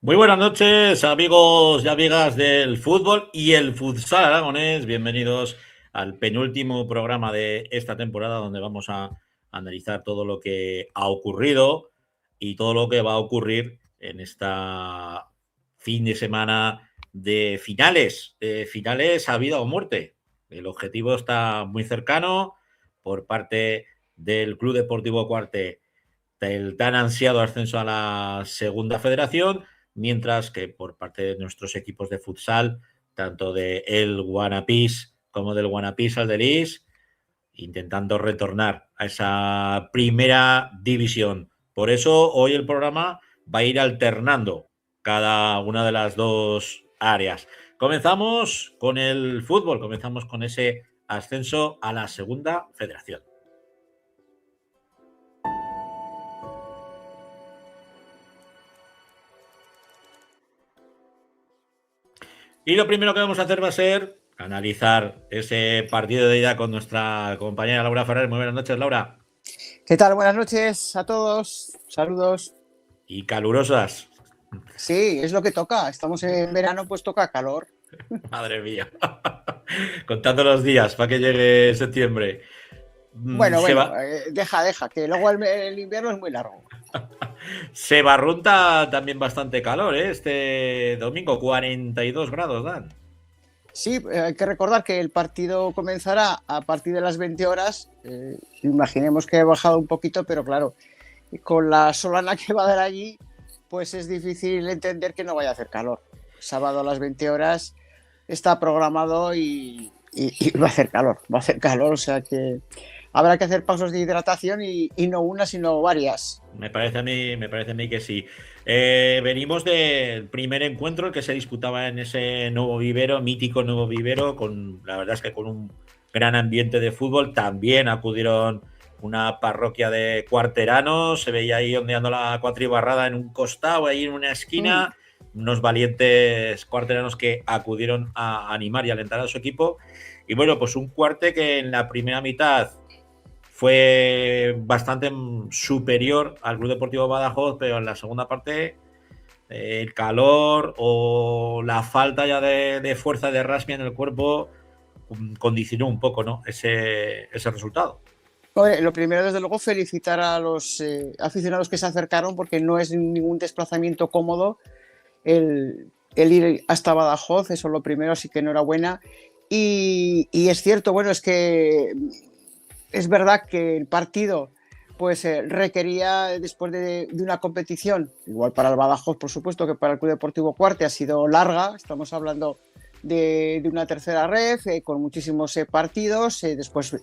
Muy buenas noches, amigos y amigas del fútbol y el futsal aragonés. Bienvenidos al penúltimo programa de esta temporada, donde vamos a analizar todo lo que ha ocurrido y todo lo que va a ocurrir en esta fin de semana de finales a vida o muerte. El objetivo está muy cercano por parte del Club Deportivo Cuarte, del tan ansiado ascenso a la Segunda Federación, mientras que por parte de nuestros equipos de futsal, tanto de el Guanapís como del Guanapís Aldelis, intentando retornar a esa primera división. Por eso hoy el programa va a ir alternando cada una de las dos áreas. Comenzamos con el fútbol, comenzamos con ese ascenso a la Segunda Federación. Y lo primero que vamos a hacer va a ser analizar ese partido de ida con nuestra compañera Laura Ferrer. Muy buenas noches, Laura. ¿Qué tal? Buenas noches a todos. Saludos. Y calurosas. Sí, es lo que toca. Estamos en verano, pues toca calor. Madre mía. Contando los días para que llegue septiembre. Bueno, deja, que luego el invierno es muy largo. Se barrunta también bastante calor, ¿eh? Este domingo, 42 grados dan. Sí, hay que recordar que el partido comenzará a partir de las 20 horas. Imaginemos que ha bajado un poquito, pero claro, con la solana que va a dar allí, pues es difícil entender que no vaya a hacer calor. Sábado a las 20 horas está programado y va a hacer calor, o sea que habrá que hacer pasos de hidratación y no una, sino varias. Me parece a mí que sí. Venimos del primer encuentro que se disputaba en ese nuevo vivero, mítico nuevo vivero, la verdad es que con un gran ambiente de fútbol. También acudieron una parroquia de cuarteranos, se veía ahí ondeando la cuatribarrada en un costado, ahí en una esquina, unos valientes cuarteranos que acudieron a animar y alentar a su equipo. Y bueno, pues un Cuarte que en la primera mitad fue bastante superior al Club Deportivo Badajoz, pero en la segunda parte el calor o la falta ya de fuerza de rasmia en el cuerpo condicionó un poco, ¿no? ese resultado. Lo primero, desde luego, felicitar a los aficionados que se acercaron, porque no es ningún desplazamiento cómodo el ir hasta Badajoz, eso es lo primero, así que enhorabuena. Y es cierto, bueno, es que es verdad que el partido pues requería, después de una competición, igual para el Badajoz, por supuesto, que para el Club Deportivo Cuarte, ha sido larga. Estamos hablando de una tercera ref, con muchísimos partidos, después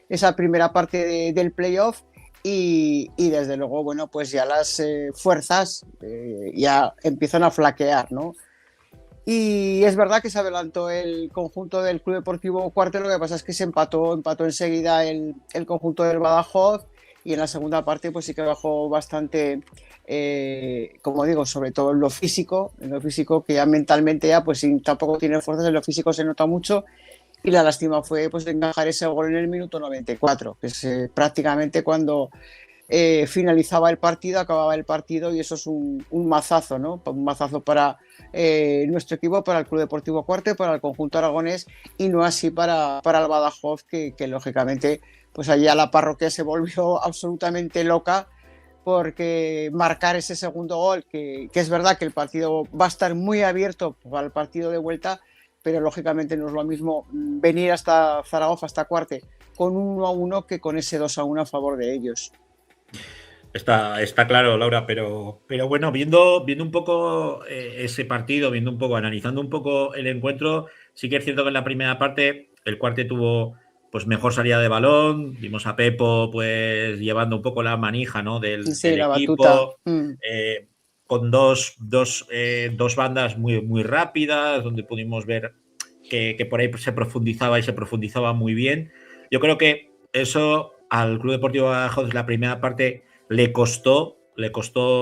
esa primera parte del playoff y desde luego, bueno, pues ya las fuerzas ya empiezan a flaquear, ¿no? Y es verdad que se adelantó el conjunto del Club Deportivo Cuarte, lo que pasa es que se empató enseguida el conjunto del Badajoz y en la segunda parte pues sí que bajó bastante, como digo, sobre todo en lo físico que ya mentalmente ya pues tampoco tiene fuerzas, en lo físico se nota mucho y la lástima fue pues encajar ese gol en el minuto 94, que es prácticamente cuando finalizaba el partido, acababa el partido y eso es un mazazo, ¿no? Un mazazo para nuestro equipo, para el Club Deportivo Cuarte, para el conjunto aragonés y no así para el Badajoz, que lógicamente pues allá la parroquia se volvió absolutamente loca porque marcar ese segundo gol, que es verdad que el partido va a estar muy abierto para el partido de vuelta, pero lógicamente no es lo mismo venir hasta Zaragoza, hasta Cuarte, con un 1-1 que con ese 2-1 a favor de ellos. Está claro, Laura, pero bueno, viendo un poco ese partido, viendo un poco, analizando un poco el encuentro, sí que es cierto que en la primera parte el Cuarte tuvo pues mejor salida de balón, vimos a Pepo pues llevando un poco la manija, ¿no? Sí, del la batuta. equipo, con dos bandas muy rápidas, donde pudimos ver que por ahí se profundizaba y se profundizaba muy bien. Yo creo que eso al Club Deportivo Badajoz la primera parte le costó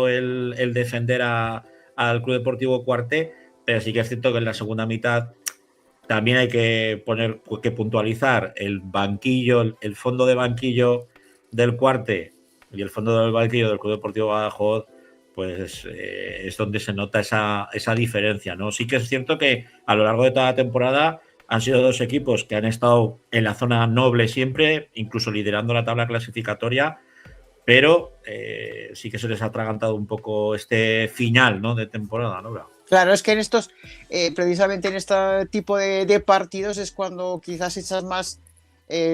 el defender al Club Deportivo Cuarte, pero sí que es cierto que en la segunda mitad también hay que puntualizar el banquillo, el fondo de banquillo del Cuarte y el fondo del banquillo del Club Deportivo Badajoz, pues es donde se nota esa diferencia, ¿no? Sí que es cierto que a lo largo de toda la temporada han sido dos equipos que han estado en la zona noble siempre, incluso liderando la tabla clasificatoria, pero sí que se les ha atragantado un poco este final, ¿no? De temporada, ¿no? Claro, es que en estos, precisamente en este tipo de partidos es cuando quizás echas más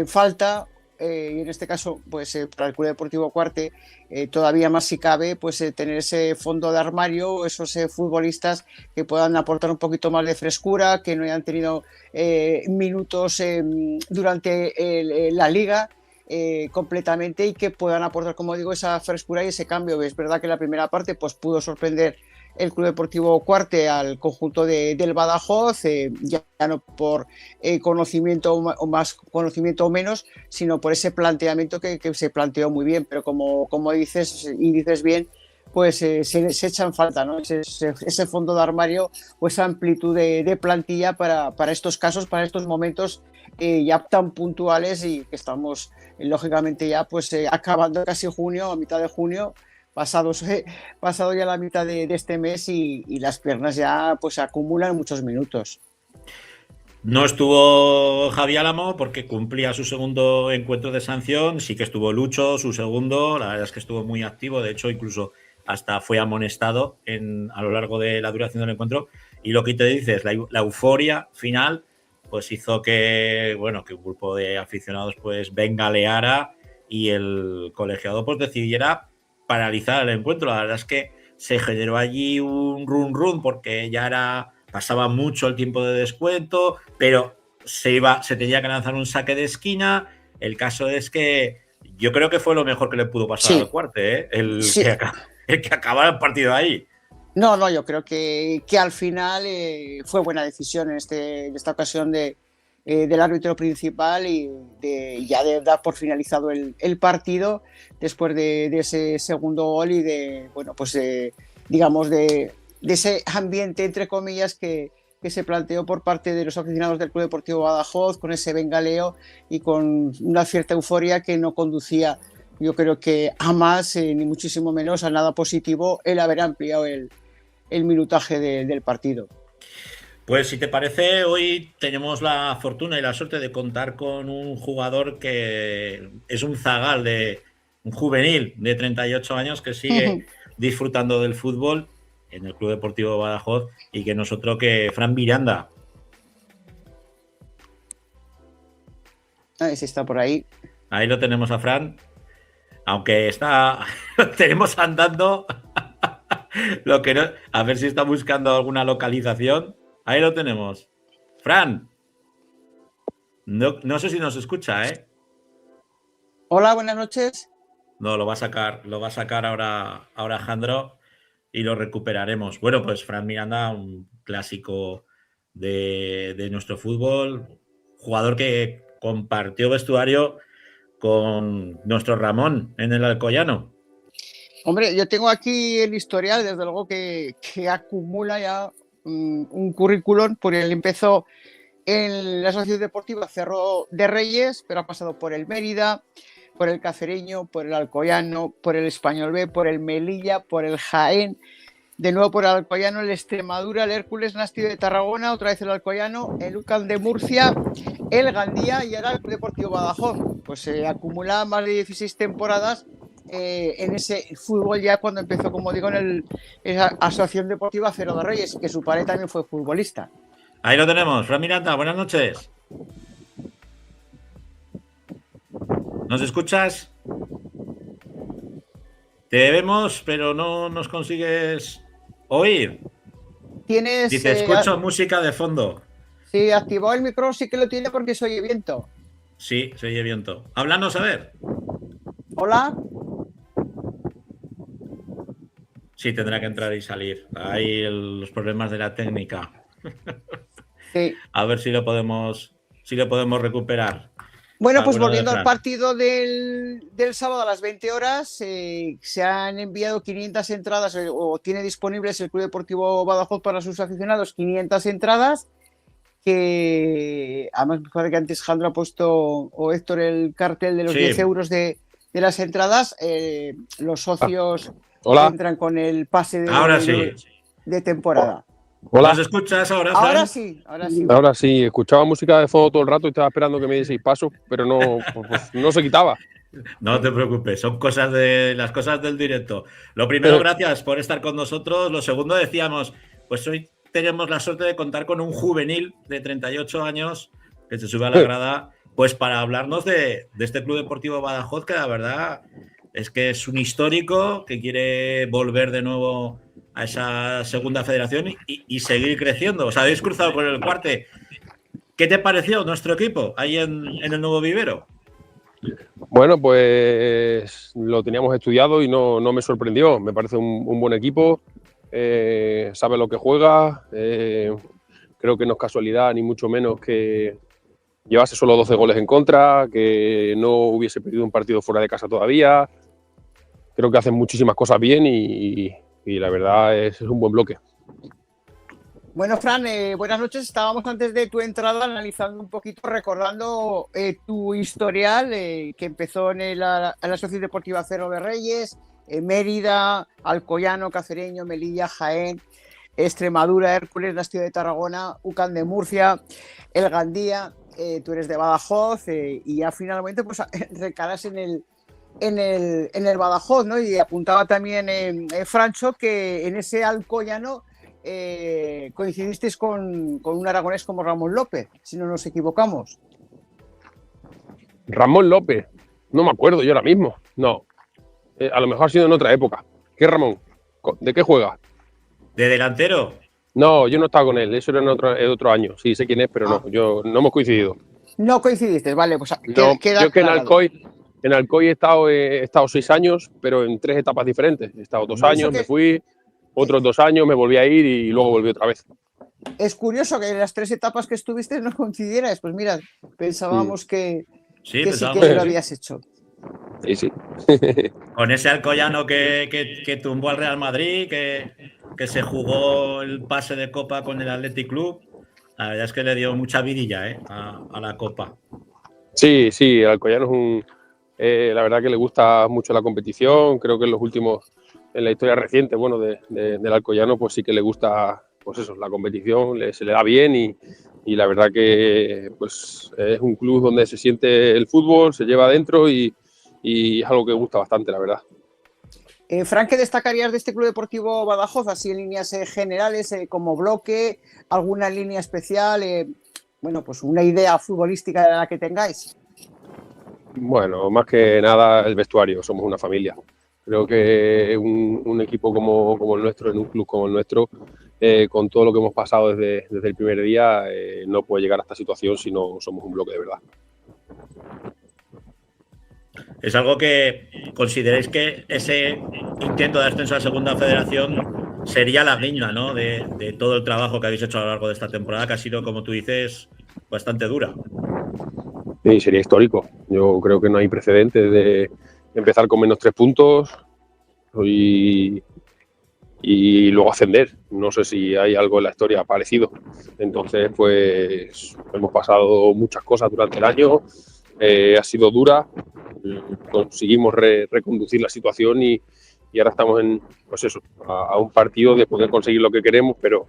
falta, y en este caso, pues para el Club Deportivo Cuarte, todavía más si cabe, pues tener ese fondo de armario, esos futbolistas que puedan aportar un poquito más de frescura, que no hayan tenido minutos durante la liga. Completamente y que puedan aportar, como digo, esa frescura y ese cambio. Es verdad que la primera parte pues pudo sorprender el Club Deportivo Cuarte al conjunto del Badajoz, ya no por conocimiento o más conocimiento o menos, sino por ese planteamiento que se planteó muy bien, pero como dices y dices bien, pues se echan falta, ¿no? Ese fondo de armario o esa amplitud de plantilla para estos casos, para estos momentos ya tan puntuales y que estamos lógicamente ya pues acabando casi junio, a mitad de junio, pasado ya la mitad de este mes y las piernas ya pues acumulan muchos minutos. No estuvo Javi Álamo porque cumplía su segundo encuentro de sanción. Sí que estuvo Lucho, su segundo. La verdad es que estuvo muy activo. De hecho, incluso hasta fue amonestado a lo largo de la duración del encuentro. Y lo que te dices, la euforia final, pues hizo que, bueno, que un grupo de aficionados pues bengaleara y el colegiado pues decidiera paralizar el encuentro. La verdad es que se generó allí un run porque pasaba mucho el tiempo de descuento, pero se tenía que lanzar un saque de esquina. El caso es que yo creo que fue lo mejor que le pudo pasar al Sí, Cuarte, ¿eh? sí. El que acabara el partido ahí. No, no, yo creo que al final fue buena decisión en esta ocasión del árbitro principal y ya de dar por finalizado el partido después de ese segundo gol y de, bueno, pues digamos de ese ambiente, entre comillas, que se planteó por parte de los aficionados del Club Deportivo Badajoz, con ese bengaleo y con una cierta euforia que no conducía, yo creo que a más, ni muchísimo menos a nada positivo, el haber ampliado el minutaje del partido. Pues si te parece, hoy tenemos la fortuna y la suerte de contar con un jugador que es un zagal, un juvenil de 38 años que sigue disfrutando del fútbol en el Club Deportivo Badajoz y que nosotros que Fran Miranda. A ver si está por ahí. Ahí lo tenemos a Fran, aunque lo tenemos andando, lo que no, a ver si está buscando alguna localización. Ahí lo tenemos. Fran, no sé si nos escucha, ¿eh? Hola, buenas noches. No, lo va a sacar ahora Jandro y lo recuperaremos. Bueno, pues Fran Miranda, un clásico de nuestro fútbol, jugador que compartió vestuario con nuestro Ramón en el Alcoyano? Hombre, yo tengo aquí el historial, desde luego que acumula ya un currículum, porque él empezó en la Sociedad Deportiva Cerro de Reyes, pero ha pasado por el Mérida, por el Cacereño, por el Alcoyano, por el Español B, por el Melilla, por el Jaén, de nuevo por el Alcoyano, el Extremadura, el Hércules Nasti de Tarragona, otra vez el Alcoyano, el UCAM de Murcia, el Gandía y ahora el Club Deportivo Badajoz. Pues acumula más de 16 temporadas en ese fútbol, ya cuando empezó, como digo, en esa Asociación Deportiva Cerro de Reyes, que su padre también fue futbolista. Ahí lo tenemos, Fran Miranda, buenas noches. ¿Nos escuchas? Te vemos, pero no nos consigues oír. Tienes. Dice, escucho música de fondo. Sí, activado el micro, sí que lo tiene porque se oye viento. Sí, se oye viento. Háblanos a ver. Hola. Sí, tendrá que entrar y salir. Hay los problemas de la técnica. Sí. A ver si lo podemos recuperar. Bueno, pues volviendo al partido del sábado a las 20 horas, se han enviado 500 entradas, o tiene disponibles el Club Deportivo Badajoz para sus aficionados 500 entradas, que además, mejor que antes Jandro ha puesto, o Héctor, el cartel de los 10 euros de las entradas. Los socios entran con el pase de temporada. Hola. ¿Nos escuchas ahora, Fran? Ahora sí, ahora sí. Ahora sí, escuchaba música de fondo todo el rato y estaba esperando que me dieseis paso, pero no se quitaba. No te preocupes, son las cosas del directo. Lo primero, gracias por estar con nosotros. Lo segundo, decíamos, pues hoy tenemos la suerte de contar con un juvenil de 38 años que se sube a la grada, pues para hablarnos de este Club Deportivo Badajoz, que la verdad es que es un histórico que quiere volver de nuevo a esa segunda federación y seguir creciendo. Os habéis cruzado con el Cuarte. ¿Qué te pareció nuestro equipo ahí en el nuevo vivero? Bueno, pues lo teníamos estudiado y no me sorprendió. Me parece un buen equipo, sabe lo que juega. Creo que no es casualidad, ni mucho menos, que llevase solo 12 goles en contra, que no hubiese perdido un partido fuera de casa todavía. Creo que hacen muchísimas cosas bien y la verdad es un buen bloque. Bueno, Fran, buenas noches. Estábamos antes de tu entrada analizando un poquito, recordando tu historial, que empezó en la Sociedad Deportiva Cerro de Reyes, Mérida, Alcoyano, Cacereño, Melilla, Jaén, Extremadura, Hércules, Nasti de Tarragona, UCAM de Murcia, el Gandía. Tú eres de Badajoz y ya finalmente pues recalas en el Badajoz, ¿no? Y apuntaba también Francho que en ese Alcoyano coincidisteis con un aragonés como Ramón López, si no nos equivocamos. Ramón López, no me acuerdo yo ahora mismo. No, a lo mejor ha sido en otra época. ¿Qué Ramón? ¿De qué juega? ¿De delantero? No, yo no estaba con él, eso era en otro año. Sí, sé quién es, pero no hemos coincidido. No coincidiste, vale, pues no, yo que en Alcoy he estado 6 años, pero en 3 etapas diferentes. He estado 2 años, me fui, otros 2 años, me volví a ir y luego volví otra vez. Es curioso que en las 3 etapas que estuviste no coincidieras. Pues mira, pensábamos que sí que lo habías hecho. Sí. Con ese Alcoyano que tumbó al Real Madrid, que se jugó el pase de Copa con el Athletic Club. La verdad es que le dio mucha vidilla a la Copa. Sí, el Alcoyano es la verdad que le gusta mucho la competición. Creo que en la historia reciente, bueno, del Alcoyano, pues sí que le gusta, pues eso, la competición, se le da bien y la verdad que pues es un club donde se siente el fútbol, se lleva adentro y es algo que gusta bastante, la verdad. Frank, ¿qué destacarías de este Club Deportivo Badajoz, así en líneas generales, como bloque, alguna línea especial, bueno, pues una idea futbolística de la que tengáis? Bueno, más que nada el vestuario, somos una familia. Creo que un equipo como el nuestro, en un club como el nuestro, con todo lo que hemos pasado desde el primer día, no puede llegar a esta situación si no somos un bloque de verdad. ¿Es algo que consideréis que ese intento de ascenso a la segunda federación sería la guinda, ¿no? de todo el trabajo que habéis hecho a lo largo de esta temporada, que ha sido, como tú dices, bastante dura? Sí, sería histórico. Yo creo que no hay precedentes de empezar con menos 3 puntos y luego ascender. No sé si hay algo en la historia parecido. Entonces, pues hemos pasado muchas cosas durante el año. Ha sido dura. Conseguimos reconducir la situación y ahora estamos en, pues eso, a un partido de poder conseguir lo que queremos, pero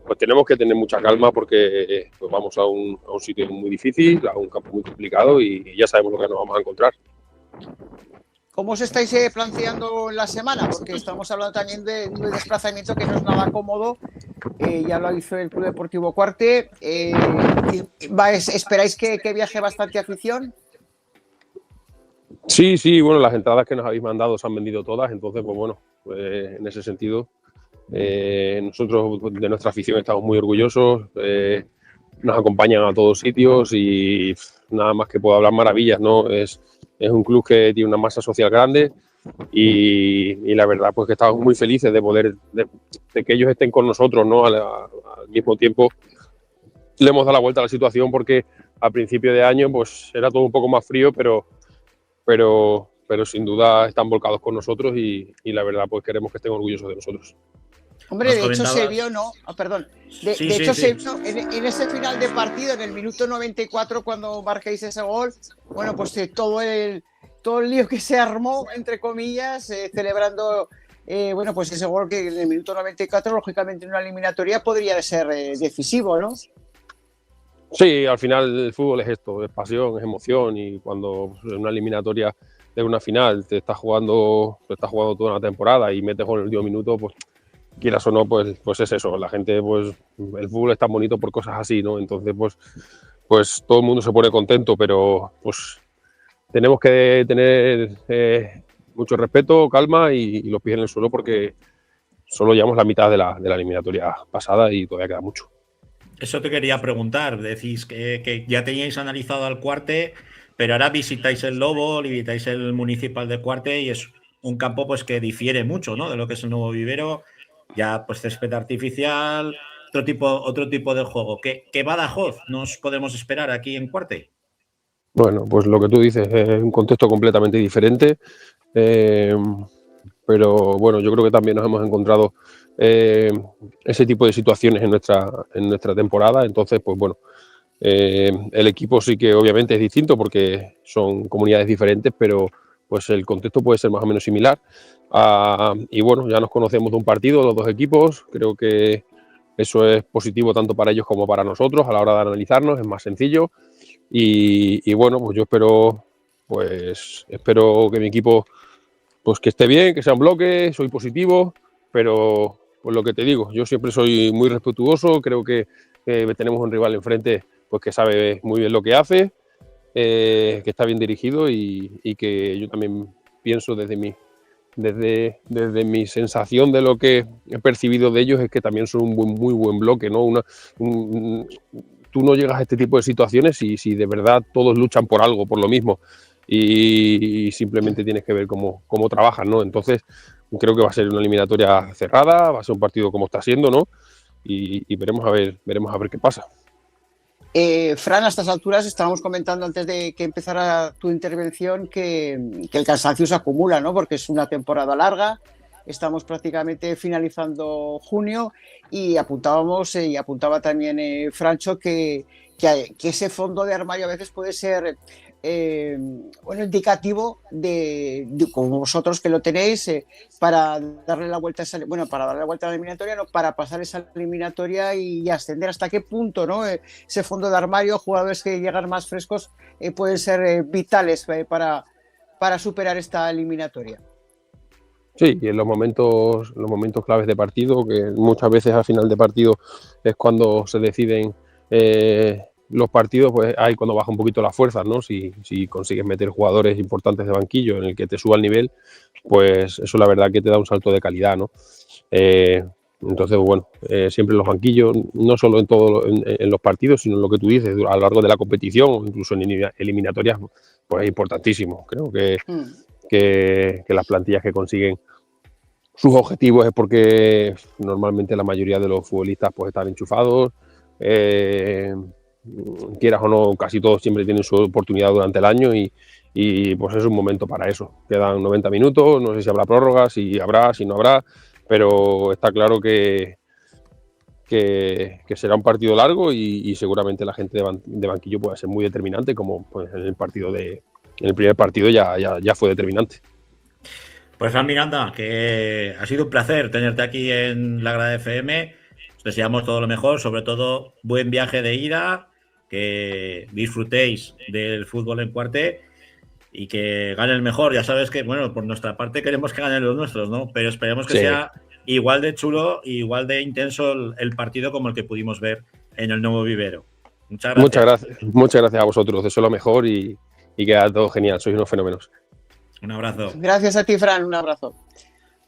pues tenemos que tener mucha calma porque pues vamos a un sitio muy difícil, a un campo muy complicado y ya sabemos lo que nos vamos a encontrar. ¿Cómo os estáis planteando la semana? Porque estamos hablando también de un desplazamiento que no es nada cómodo. Ya lo hizo el Club Deportivo Cuarte. ¿Esperáis que viaje bastante afición? Sí, bueno, las entradas que nos habéis mandado se han vendido todas, entonces, pues bueno, en ese sentido, nosotros de nuestra afición estamos muy orgullosos, nos acompañan a todos sitios y nada más que puedo hablar maravillas, ¿no? Es un club que tiene una masa social grande y la verdad pues que estamos muy felices de poder, de que ellos estén con nosotros, ¿no? Al mismo tiempo le hemos dado la vuelta a la situación porque a principio de año pues era todo un poco más frío, pero sin duda están volcados con nosotros y la verdad pues queremos que estén orgullosos de nosotros. Hombre, de hecho se vio, ¿no? Perdón. De hecho se vio en ese final de partido, en el minuto 94, cuando marquéis ese gol, bueno, pues todo el lío que se armó, entre comillas, celebrando, bueno, pues ese gol que en el minuto 94, lógicamente en una eliminatoria podría ser decisivo, ¿no? Sí, al final el fútbol es esto, es pasión, es emoción y cuando en una eliminatoria de una final te estás jugando toda una temporada y metes gol en el último minuto, pues quieras o no, pues es eso. La gente, pues el fútbol es tan bonito por cosas así, ¿no? Entonces, pues todo el mundo se pone contento, pero pues tenemos que tener mucho respeto, calma y los pies en el suelo porque solo llevamos la mitad de la eliminatoria pasada y todavía queda mucho. Eso te quería preguntar. Decís que ya teníais analizado al Cuarte, pero ahora visitáis el Lobo, visitáis el Municipal de Cuarte y es un campo pues que difiere mucho, ¿no? De lo que es el Nuevo Vivero. Ya pues césped artificial, otro tipo de juego. ¿Qué Badajoz nos podemos esperar aquí en Cuarte? Bueno, pues lo que tú dices es un contexto completamente diferente, pero bueno, yo creo que también nos hemos encontrado ese tipo de situaciones en nuestra temporada, entonces pues bueno, el equipo sí que obviamente es distinto porque son comunidades diferentes, pero pues el contexto puede ser más o menos similar. Y bueno, ya nos conocemos de un partido, los dos equipos, creo que eso es positivo tanto para ellos como para nosotros a la hora de analizarnos, es más sencillo. Y bueno, pues yo espero que mi equipo pues que esté bien, que sea un bloque, soy positivo, pero pues lo que te digo, yo siempre soy muy respetuoso, creo que tenemos un rival enfrente pues que sabe muy bien lo que hace, que está bien dirigido y que yo también pienso desde mi sensación de lo que he percibido de ellos es que también son un muy buen bloque, ¿no? Tú no llegas a este tipo de situaciones si de verdad todos luchan por algo, por lo mismo, y simplemente tienes que ver cómo trabajan, ¿no? Entonces creo que va a ser una eliminatoria cerrada, va a ser un partido como está siendo, ¿no? Y veremos a ver qué pasa. Fran, a estas alturas estábamos comentando antes de que empezara tu intervención que el cansancio se acumula, ¿no? Porque es una temporada larga, estamos prácticamente finalizando junio y apuntaba también Francho que ese fondo de armario a veces puede ser indicativo de como vosotros que lo tenéis para darle la vuelta a la eliminatoria, no, para pasar esa eliminatoria y ascender. ¿Hasta qué punto, no? Ese fondo de armario, jugadores que llegan más frescos pueden ser vitales para superar esta eliminatoria? Sí, y en los momentos claves de partido, que muchas veces al final de partido es cuando se deciden los partidos, pues ahí cuando baja un poquito las fuerzas, ¿no? Si consigues meter jugadores importantes de banquillo en el que te suba el nivel, pues eso la verdad que te da un salto de calidad, ¿no? Entonces, bueno, siempre en los banquillos, no solo en los partidos, sino en lo que tú dices, a lo largo de la competición o incluso en eliminatorias, pues es importantísimo. Creo que las plantillas que consiguen sus objetivos es porque normalmente la mayoría de los futbolistas pues están enchufados, quieras o no, casi todos siempre tienen su oportunidad durante el año y pues es un momento para eso. Quedan 90 minutos, no sé si habrá prórrogas, si habrá, si no habrá, pero está claro que será un partido largo y seguramente la gente de banquillo pueda ser muy determinante, como pues, en el primer partido ya fue determinante. Pues Fran Miranda, que ha sido un placer tenerte aquí en la Grada FM. Os deseamos todo lo mejor, sobre todo buen viaje de ida, que disfrutéis del fútbol en Cuarte y que gane el mejor. Ya sabes que, bueno, por nuestra parte queremos que ganen los nuestros, ¿no? Pero esperemos que sea igual de chulo, igual de intenso el partido como el que pudimos ver en el Nuevo Vivero. Muchas gracias. Muchas gracias a vosotros. Deseo lo mejor y queda todo genial. Sois unos fenómenos. Un abrazo. Gracias a ti, Fran. Un abrazo.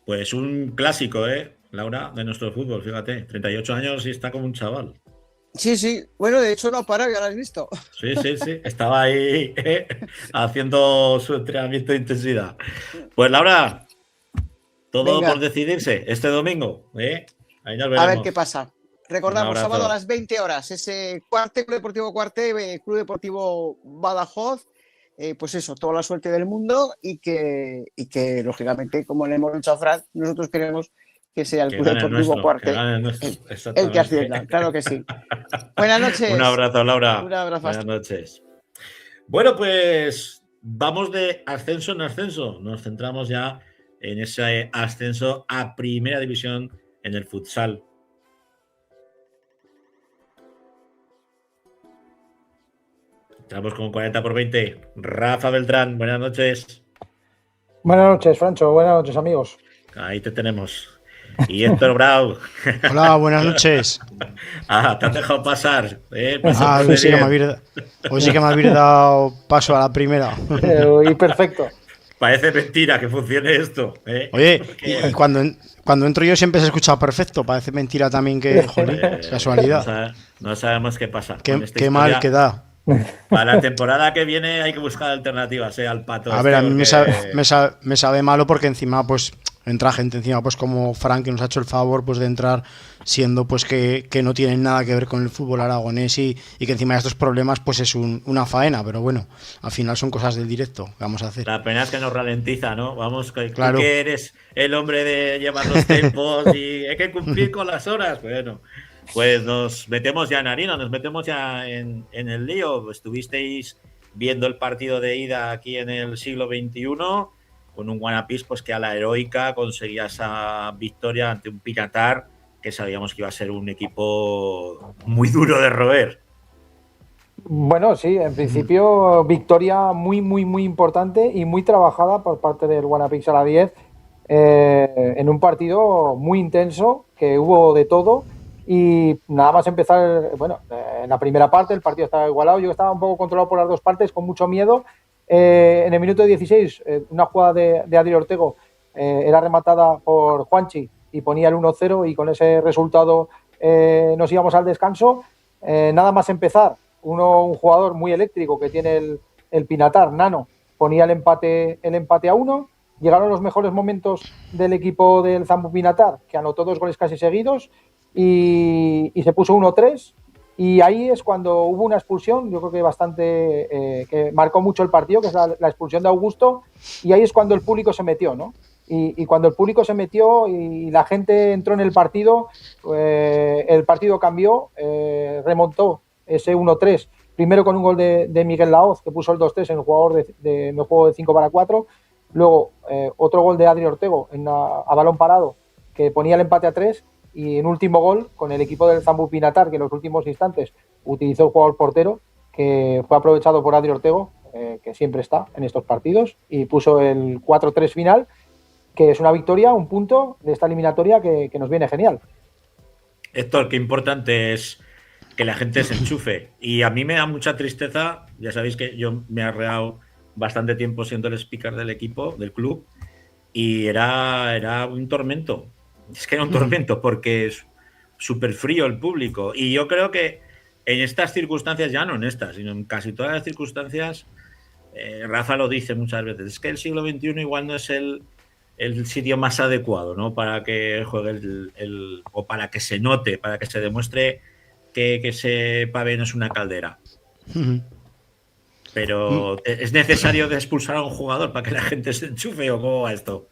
Pues un clásico, Laura, de nuestro fútbol, fíjate. 38 años y está como un chaval. Sí. Bueno, de hecho no para, ya lo has visto. Sí. Estaba ahí haciendo su entrenamiento de intensidad. Pues Laura, todo por decidirse este domingo. Ahí nos veremos. A ver qué pasa. Recordamos, sábado a las 20 horas, ese Cuarte, Club Deportivo Cuarte, Club Deportivo Badajoz. Pues eso, toda la suerte del mundo y que lógicamente, como le hemos dicho a Fran, nosotros queremos que sea el Club Deportivo Cuarte el que ascienda, claro que sí. Buenas noches. Un abrazo, Laura. Un abrazo. Buenas noches. Bueno, pues vamos de ascenso en ascenso. Nos centramos ya en ese ascenso a Primera División en el futsal. Estamos con 40/20. Rafa Beltrán, buenas noches. Buenas noches, Francho. Buenas noches, amigos. Ahí te tenemos. Y Héctor Brau. Hola, buenas noches. Te has dejado pasar. Hoy sí que me habéis dado paso a la primera. Y perfecto. Parece mentira que funcione esto. Oye, cuando entro yo siempre se escucha perfecto. Parece mentira también que, joder, casualidad. No sabemos qué pasa. Qué mal queda. Para la temporada que viene hay que buscar alternativas al pato. A ver, a mí me sabe malo porque encima pues entra gente encima pues como Frank, que nos ha hecho el favor pues de entrar siendo pues que no tienen nada que ver con el fútbol aragonés y que encima de estos problemas pues es una faena, pero bueno, al final son cosas del directo que vamos a hacer. La pena es que nos ralentiza, ¿no? Vamos, claro. Tú que eres el hombre de llevar los tiempos y hay que cumplir con las horas, bueno. Pues nos metemos ya en harina, nos metemos ya en el lío. Estuvisteis viendo el partido de ida aquí en el siglo XXI con un Guanapís pues, que a la heroica conseguía esa victoria ante un Pinatar que sabíamos que iba a ser un equipo muy duro de roer. Bueno, sí, en principio victoria muy importante y muy trabajada por parte del Guanapís a la 10 en un partido muy intenso que hubo de todo. Y nada más empezar, en la primera parte el partido estaba igualado, yo estaba un poco controlado por las dos partes, con mucho miedo. En el minuto 16, una jugada de Adrián Ortego era rematada por Juanchi y ponía el 1-0 y con ese resultado nos íbamos al descanso. Nada más empezar, un jugador muy eléctrico que tiene el Pinatar, Nano, ponía el empate a 1. Llegaron los mejores momentos del equipo del Zambu Pinatar, que anotó 2 goles casi seguidos. Y se puso 1-3 y ahí es cuando hubo una expulsión, yo creo que bastante que marcó mucho el partido, que es la expulsión de Augusto, y ahí es cuando el público se metió, ¿no? Y cuando el público se metió y la gente entró en el partido cambió, remontó ese 1-3, primero con un gol de Miguel Laoz, que puso el 2-3 en el juego de 5-4, luego otro gol de Adrián Ortego a balón parado, que ponía el empate a 3, y en último gol con el equipo del Zambu Pinatar, que en los últimos instantes utilizó el jugador portero, que fue aprovechado por Adrián Ortego, que siempre está en estos partidos, y puso el 4-3 final, que es una victoria, un punto de esta eliminatoria que nos viene genial. Héctor, qué importante es que la gente se enchufe. Y a mí me da mucha tristeza, ya sabéis que yo me he arreado bastante tiempo siendo el speaker del equipo, del club, y era un tormento. Es que era un tormento porque es súper frío el público. Y yo creo que en estas circunstancias, ya no en estas, sino en casi todas las circunstancias, Rafa lo dice muchas veces, es que el siglo XXI igual no es el sitio más adecuado, ¿no? Para que juegue o para que se note, para que se demuestre que ese pabellón es una caldera. Ujú. Pero ¿es necesario de expulsar a un jugador para que la gente se enchufe o cómo va esto?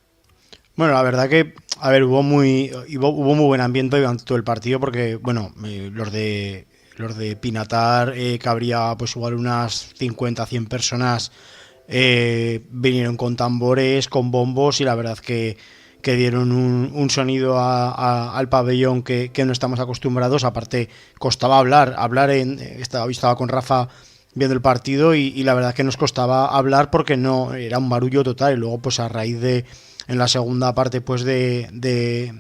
Bueno, la verdad que, a ver, hubo muy buen ambiente durante todo el partido porque, bueno, los de Pinatar, que habría pues igual unas 50, 100 personas, vinieron con tambores, con bombos y la verdad que dieron un sonido al pabellón que no estamos acostumbrados. Aparte, costaba estaba con Rafa viendo el partido y la verdad que nos costaba hablar porque no era un barullo total y luego pues a raíz de en la segunda parte pues de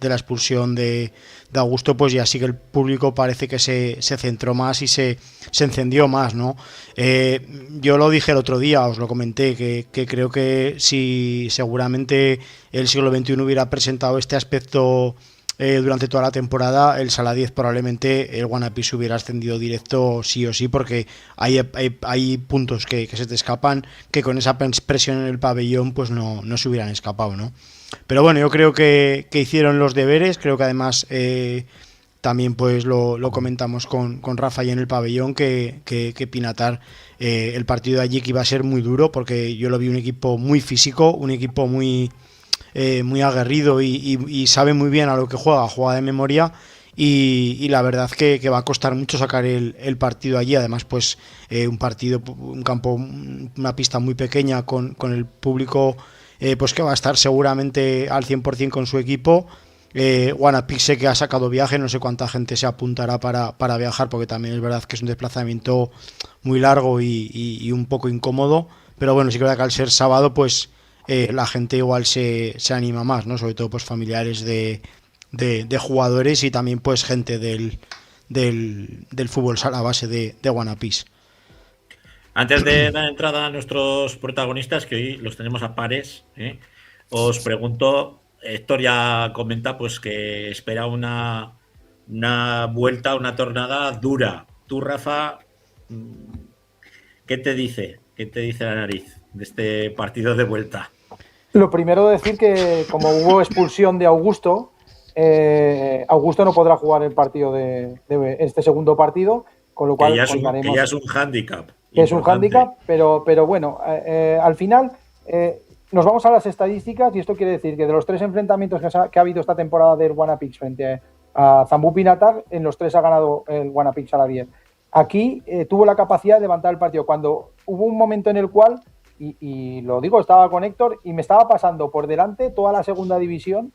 la expulsión de Augusto, pues ya sí que el público parece que se centró más y se encendió más, ¿no? Yo lo dije el otro día, os lo comenté, que creo que si seguramente el siglo XXI hubiera presentado este aspecto durante toda la temporada, el Sala 10 probablemente el Guanapis hubiera ascendido directo sí o sí, porque hay puntos que se te escapan que con esa presión en el pabellón pues no se hubieran escapado, ¿no? Pero bueno, yo creo que hicieron los deberes, creo que además también pues lo comentamos con Rafa y en el pabellón que Pinatar, el partido de allí que iba a ser muy duro, porque yo lo vi un equipo muy físico, un equipo muy aguerrido y sabe muy bien a lo que juega de memoria y la verdad que va a costar mucho sacar el partido allí. Además pues un campo, una pista muy pequeña con el público pues que va a estar seguramente al 100% con su equipo. Guanapix sé que ha sacado viaje, no sé cuánta gente se apuntará para viajar, porque también es verdad que es un desplazamiento muy largo y un poco incómodo, pero bueno, sí creo que al ser sábado pues la gente igual se anima más, ¿no? Sobre todo pues familiares de jugadores y también pues gente del fútbol sala base de Guanapix. Antes de dar entrada a nuestros protagonistas, que hoy los tenemos a pares, os pregunto, Héctor ya comenta pues que espera una vuelta, una tornada dura. Tú, Rafa, ¿qué te dice? ¿Qué te dice la nariz de este partido de vuelta? Lo primero decir que como hubo expulsión de Augusto, Augusto no podrá jugar el partido de este segundo partido, con lo cual que ya es un hándicap. Es un hándicap, pero bueno, al final nos vamos a las estadísticas y esto quiere decir que de los 3 enfrentamientos que ha habido esta temporada del Guanapix frente a Zambú Pinatar, en los 3 ha ganado el Guanapix a la 10. Aquí tuvo la capacidad de levantar el partido cuando hubo un momento en el cual, y lo digo, estaba con Héctor y me estaba pasando por delante toda la segunda división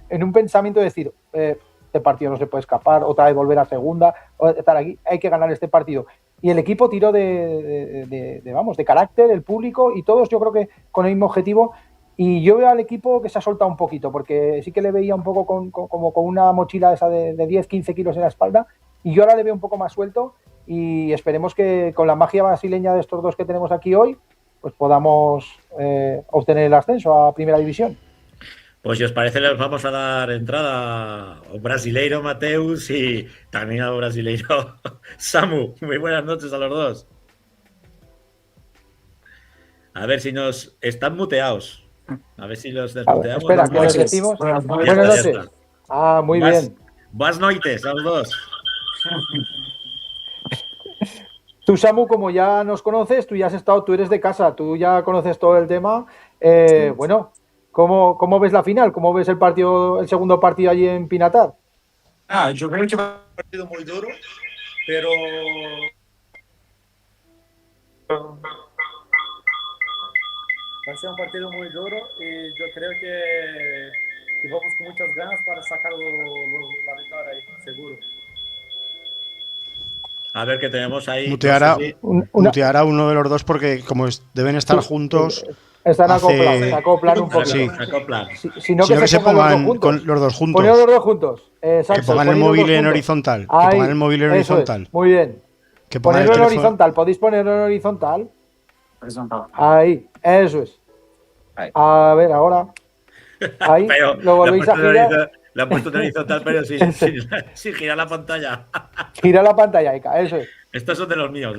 en un pensamiento de decir, este partido no se puede escapar, otra vez volver a segunda, estar aquí, hay que ganar este partido. Y el equipo tiró de carácter, el público y todos, yo creo que con el mismo objetivo. Y yo veo al equipo que se ha soltado un poquito, porque sí que le veía un poco como con una mochila esa de 10-15 kilos en la espalda, y yo ahora le veo un poco más suelto y esperemos que con la magia brasileña de estos dos que tenemos aquí hoy, pues podamos obtener el ascenso a Primera División. Pues si os parece, les vamos a dar entrada al brasileiro Mateus y también al brasileiro Samu. Muy buenas noches a los dos. A ver si nos están muteados. A ver si los desmuteamos. Espera, ¿qué les decimos? Buenas noches. Muy bien. Buenas noches a los dos. Tú, Samu, como ya nos conoces, tú eres de casa, tú ya conoces todo el tema. Bueno, ¿cómo ves la final? ¿Cómo ves el segundo partido allí en Pinatar? Yo creo que va a ser un partido muy duro, pero va a ser un partido muy duro y yo creo que vamos con muchas ganas para sacar la victoria ahí, seguro. A ver qué tenemos ahí. Mutear a uno de los dos porque como deben estar juntos... Están acoplan un poco. Sí. Si no que se pongan los dos juntos. Poner los dos juntos. Exacto, que pongan el móvil en horizontal. Ahí, que pongan el móvil en horizontal. Es. Muy bien. Que ponerlo en horizontal. ¿Podéis ponerlo en horizontal? Ahí, eso es. Ahí. A ver, ahora. Ahí, pero lo volvéis a girar. Le han puesto en horizontal, pero sin girar la pantalla. Gira la pantalla, Ica, eso es. Estos son de los míos,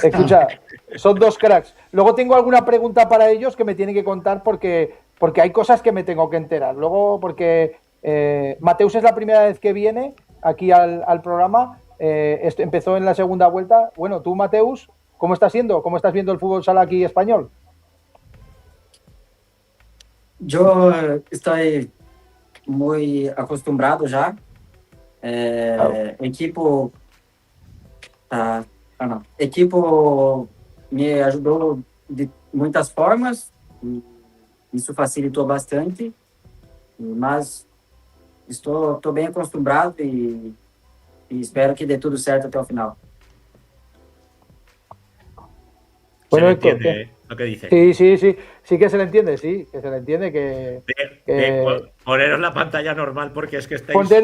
Escucha, son dos cracks. Luego tengo alguna pregunta para ellos que me tienen que contar porque hay cosas que me tengo que enterar. Luego, porque Mateus es la primera vez que viene aquí al programa. Esto empezó en la segunda vuelta. Bueno, tú, Mateus, ¿cómo estás siendo? ¿Cómo estás viendo el fútbol sala aquí español? Yo estoy muy acostumbrado ya. Equipo, equipo me ajudou de muitas formas, e isso facilitou bastante, mas estou bem acostumbrado e espero que dê tudo certo até o final. Se Bueno, le Héctor, entiende lo que dice. sí que se le entiende, que se le entiende Poneros la pantalla normal porque es que estáis... Ponteos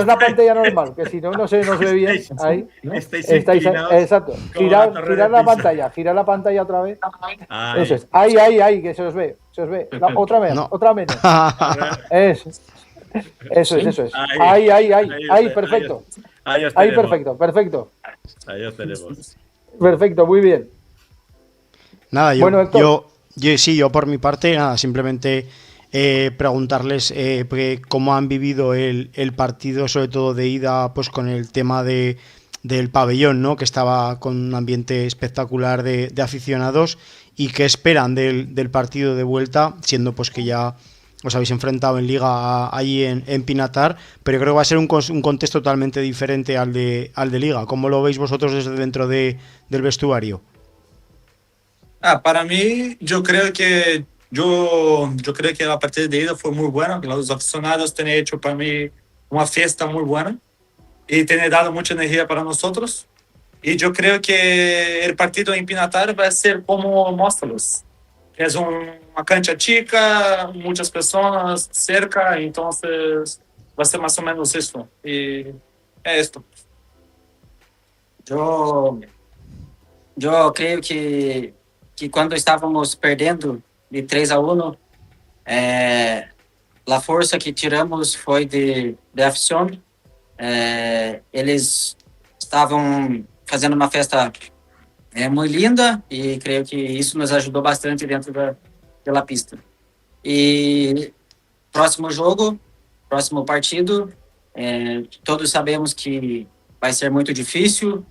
la pantalla normal, que si no, no se ve bien. Ahí. Estáis Estáis, inclinados exacto. como la torre Girar de la Pisa. pantalla, girar la pantalla otra vez. Ahí. Eso es. Ahí, que se os ve. Otra menos, No. otra menos. Eso es. Ahí, perfecto. Ahí os Ahí, tenemos. perfecto. Ahí os tenemos. Perfecto, muy bien. Nada, Bueno, Héctor. yo por mi parte, nada, simplemente preguntarles cómo han vivido el partido, sobre todo de ida, pues con el tema del pabellón, ¿no? Que estaba con un ambiente espectacular de aficionados, y qué esperan del partido de vuelta, siendo pues que ya os habéis enfrentado en Liga allí en Pinatar, pero creo que va a ser un contexto totalmente diferente al de Liga. ¿Cómo lo veis vosotros desde dentro del vestuario? Para mí, yo creo que la partida de ida fue muy buena. Los aficionados han hecho para mí una fiesta muy buena y tiene dado mucha energía para nosotros. Y yo creo que el partido en Pinatar va a ser como Móstoles. Es una cancha chica, muchas personas cerca, entonces va a ser más o menos eso. Y es esto. Yo creio que quando estávamos perdendo de 3-1, a força que tiramos foi de afição. Eles estavam fazendo uma festa muito linda e creio que isso nos ajudou bastante dentro da pista. E próximo jogo, próximo partido, todos sabemos que vai ser muito difícil.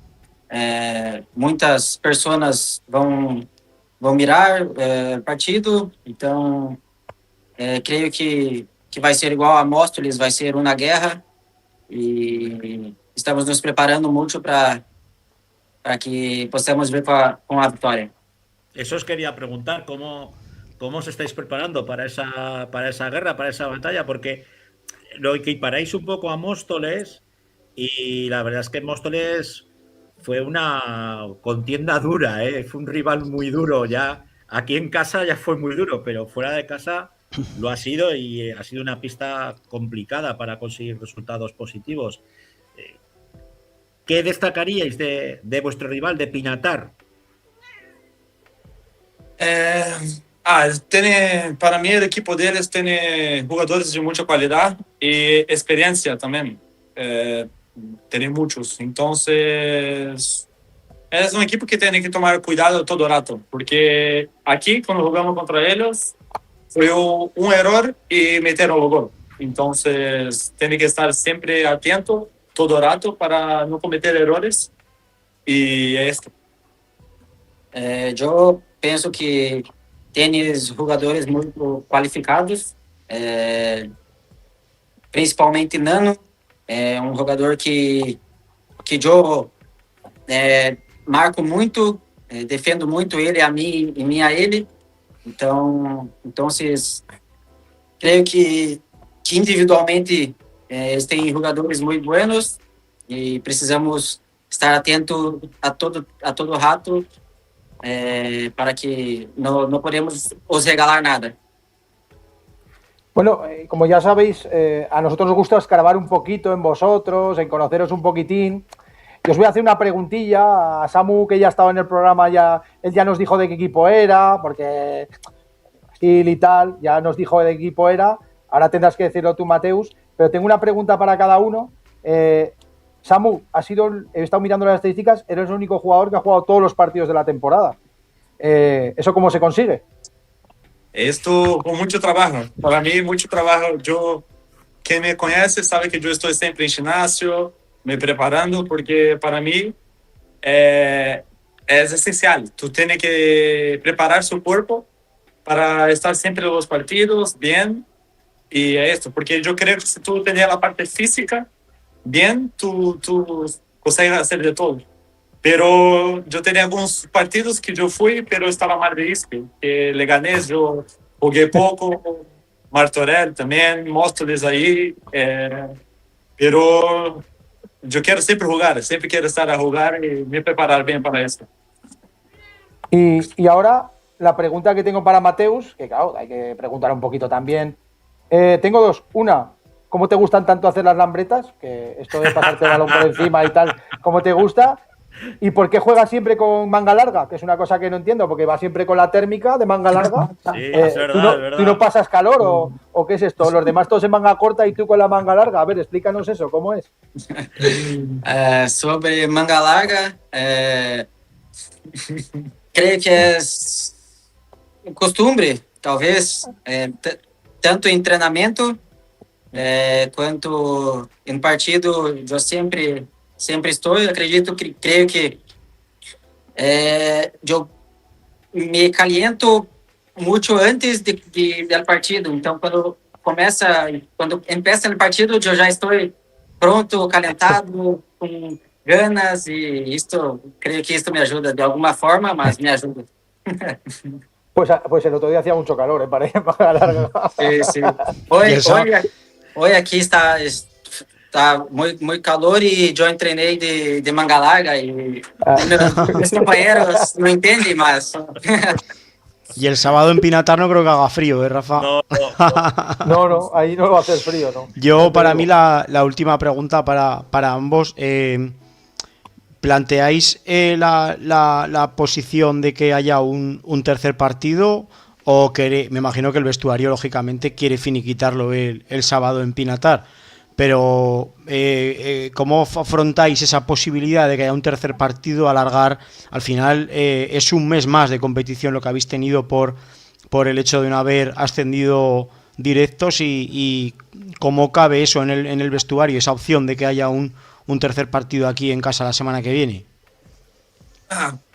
Muitas pessoas vão mirar o partido, então creio que vai ser igual a Móstoles, vai ser uma guerra e estamos nos preparando muito para que possamos ver com a vitória. Eso os quería preguntar, ¿cómo os estáis preparando para esa guerra, para esa batalla? Porque lo equiparáis un poco a Móstoles y la verdad es que Móstoles fue una contienda dura, fue un rival muy duro. Ya aquí en casa ya fue muy duro, pero fuera de casa lo ha sido y ha sido una pista complicada para conseguir resultados positivos. ¿Qué destacaríais de vuestro rival, de Pinatar? Para mí el equipo de ellos tiene jugadores de mucha calidad y experiencia también. Tiene muchos. Entonces, es un equipo que tiene que tomar cuidado todo el rato, porque aquí cuando jugamos contra ellos fue un error y metieron el gol. Entonces, tiene que estar siempre atento todo el rato para no cometer errores. Y esto. Eu penso que tem jogadores muito qualificados, principalmente Nano, jogador que eu marco muito, defendo muito ele a mim e mim a ele. Então creio que individualmente eles têm jogadores muito buenos e precisamos estar atentos a todo rato, para que no podemos os regalar nada. Bueno, como ya sabéis, a nosotros nos gusta escarbar un poquito en vosotros, en conoceros un poquitín. Y os voy a hacer una preguntilla a Samu, que ya estaba en el programa, él ya nos dijo de qué equipo era, porque Gil y tal, ya nos dijo de qué equipo era. Ahora tendrás que decirlo tú, Mateus, pero tengo una pregunta para cada uno. Samu, he estado mirando las estadísticas, eres el único jugador que ha jugado todos los partidos de la temporada. ¿Eso cómo se consigue? Esto con mucho trabajo. Para mí, mucho trabajo. Yo quien me conoce sabe que yo estoy siempre en gimnasio, me preparando, porque para mí es esencial. Tú tienes que preparar su cuerpo para estar siempre en los partidos bien. Y es esto, porque yo creo que si tú tenías la parte física bien, tú consigues hacer de todo. Pero yo tenía algunos partidos que yo fui, pero estaba mal de isque. Leganés yo jugué poco, Martorell también, Móstoles ahí. Pero yo quiero siempre jugar, siempre quiero estar a jugar y me preparar bien para esto. Y ahora la pregunta que tengo para Mateus, que claro, hay que preguntar un poquito también. Tengo dos. Una, ¿cómo te gustan tanto hacer las lambretas? Que esto de pasarte el balón por encima y tal, ¿cómo te gusta? ¿Y por qué juegas siempre con manga larga? Que es una cosa que no entiendo, porque va siempre con la térmica de manga larga. Sí, es verdad, es verdad. ¿Tú no pasas calor o qué es esto? Los demás todos en manga corta y tú con la manga larga. A ver, explícanos eso, ¿cómo es? Sobre manga larga, creo que es costumbre, talvez, tanto en entrenamiento quanto em partido. Eu sempre estou. Acredito que creio que eu me caliento muito antes do partido. Então, quando empieza o partido, eu já estou pronto, calentado, com ganas, e isto creio que isto me ajuda de alguma forma, mas me ajuda. Pues el otro día hacía mucho calor, para ir a manga larga. Sí. Hoy aquí está muy calor y yo entrené de manga larga y mis compañeros no entienden más. Y el sábado en Pinatar no creo que haga frío, ¿eh, Rafa? No, ahí no va a hacer frío, ¿no? Yo, para mí, la última pregunta para ambos. ¿Planteáis la posición de que haya un tercer partido? O me imagino que el vestuario, lógicamente, quiere finiquitarlo el sábado en Pinatar. Pero, ¿cómo afrontáis esa posibilidad de que haya un tercer partido, alargar? Al final, es un mes más de competición lo que habéis tenido por el hecho de no haber ascendido directos. Y ¿cómo cabe eso en el vestuario, esa opción de que haya un tercer partido aquí en casa la semana que viene?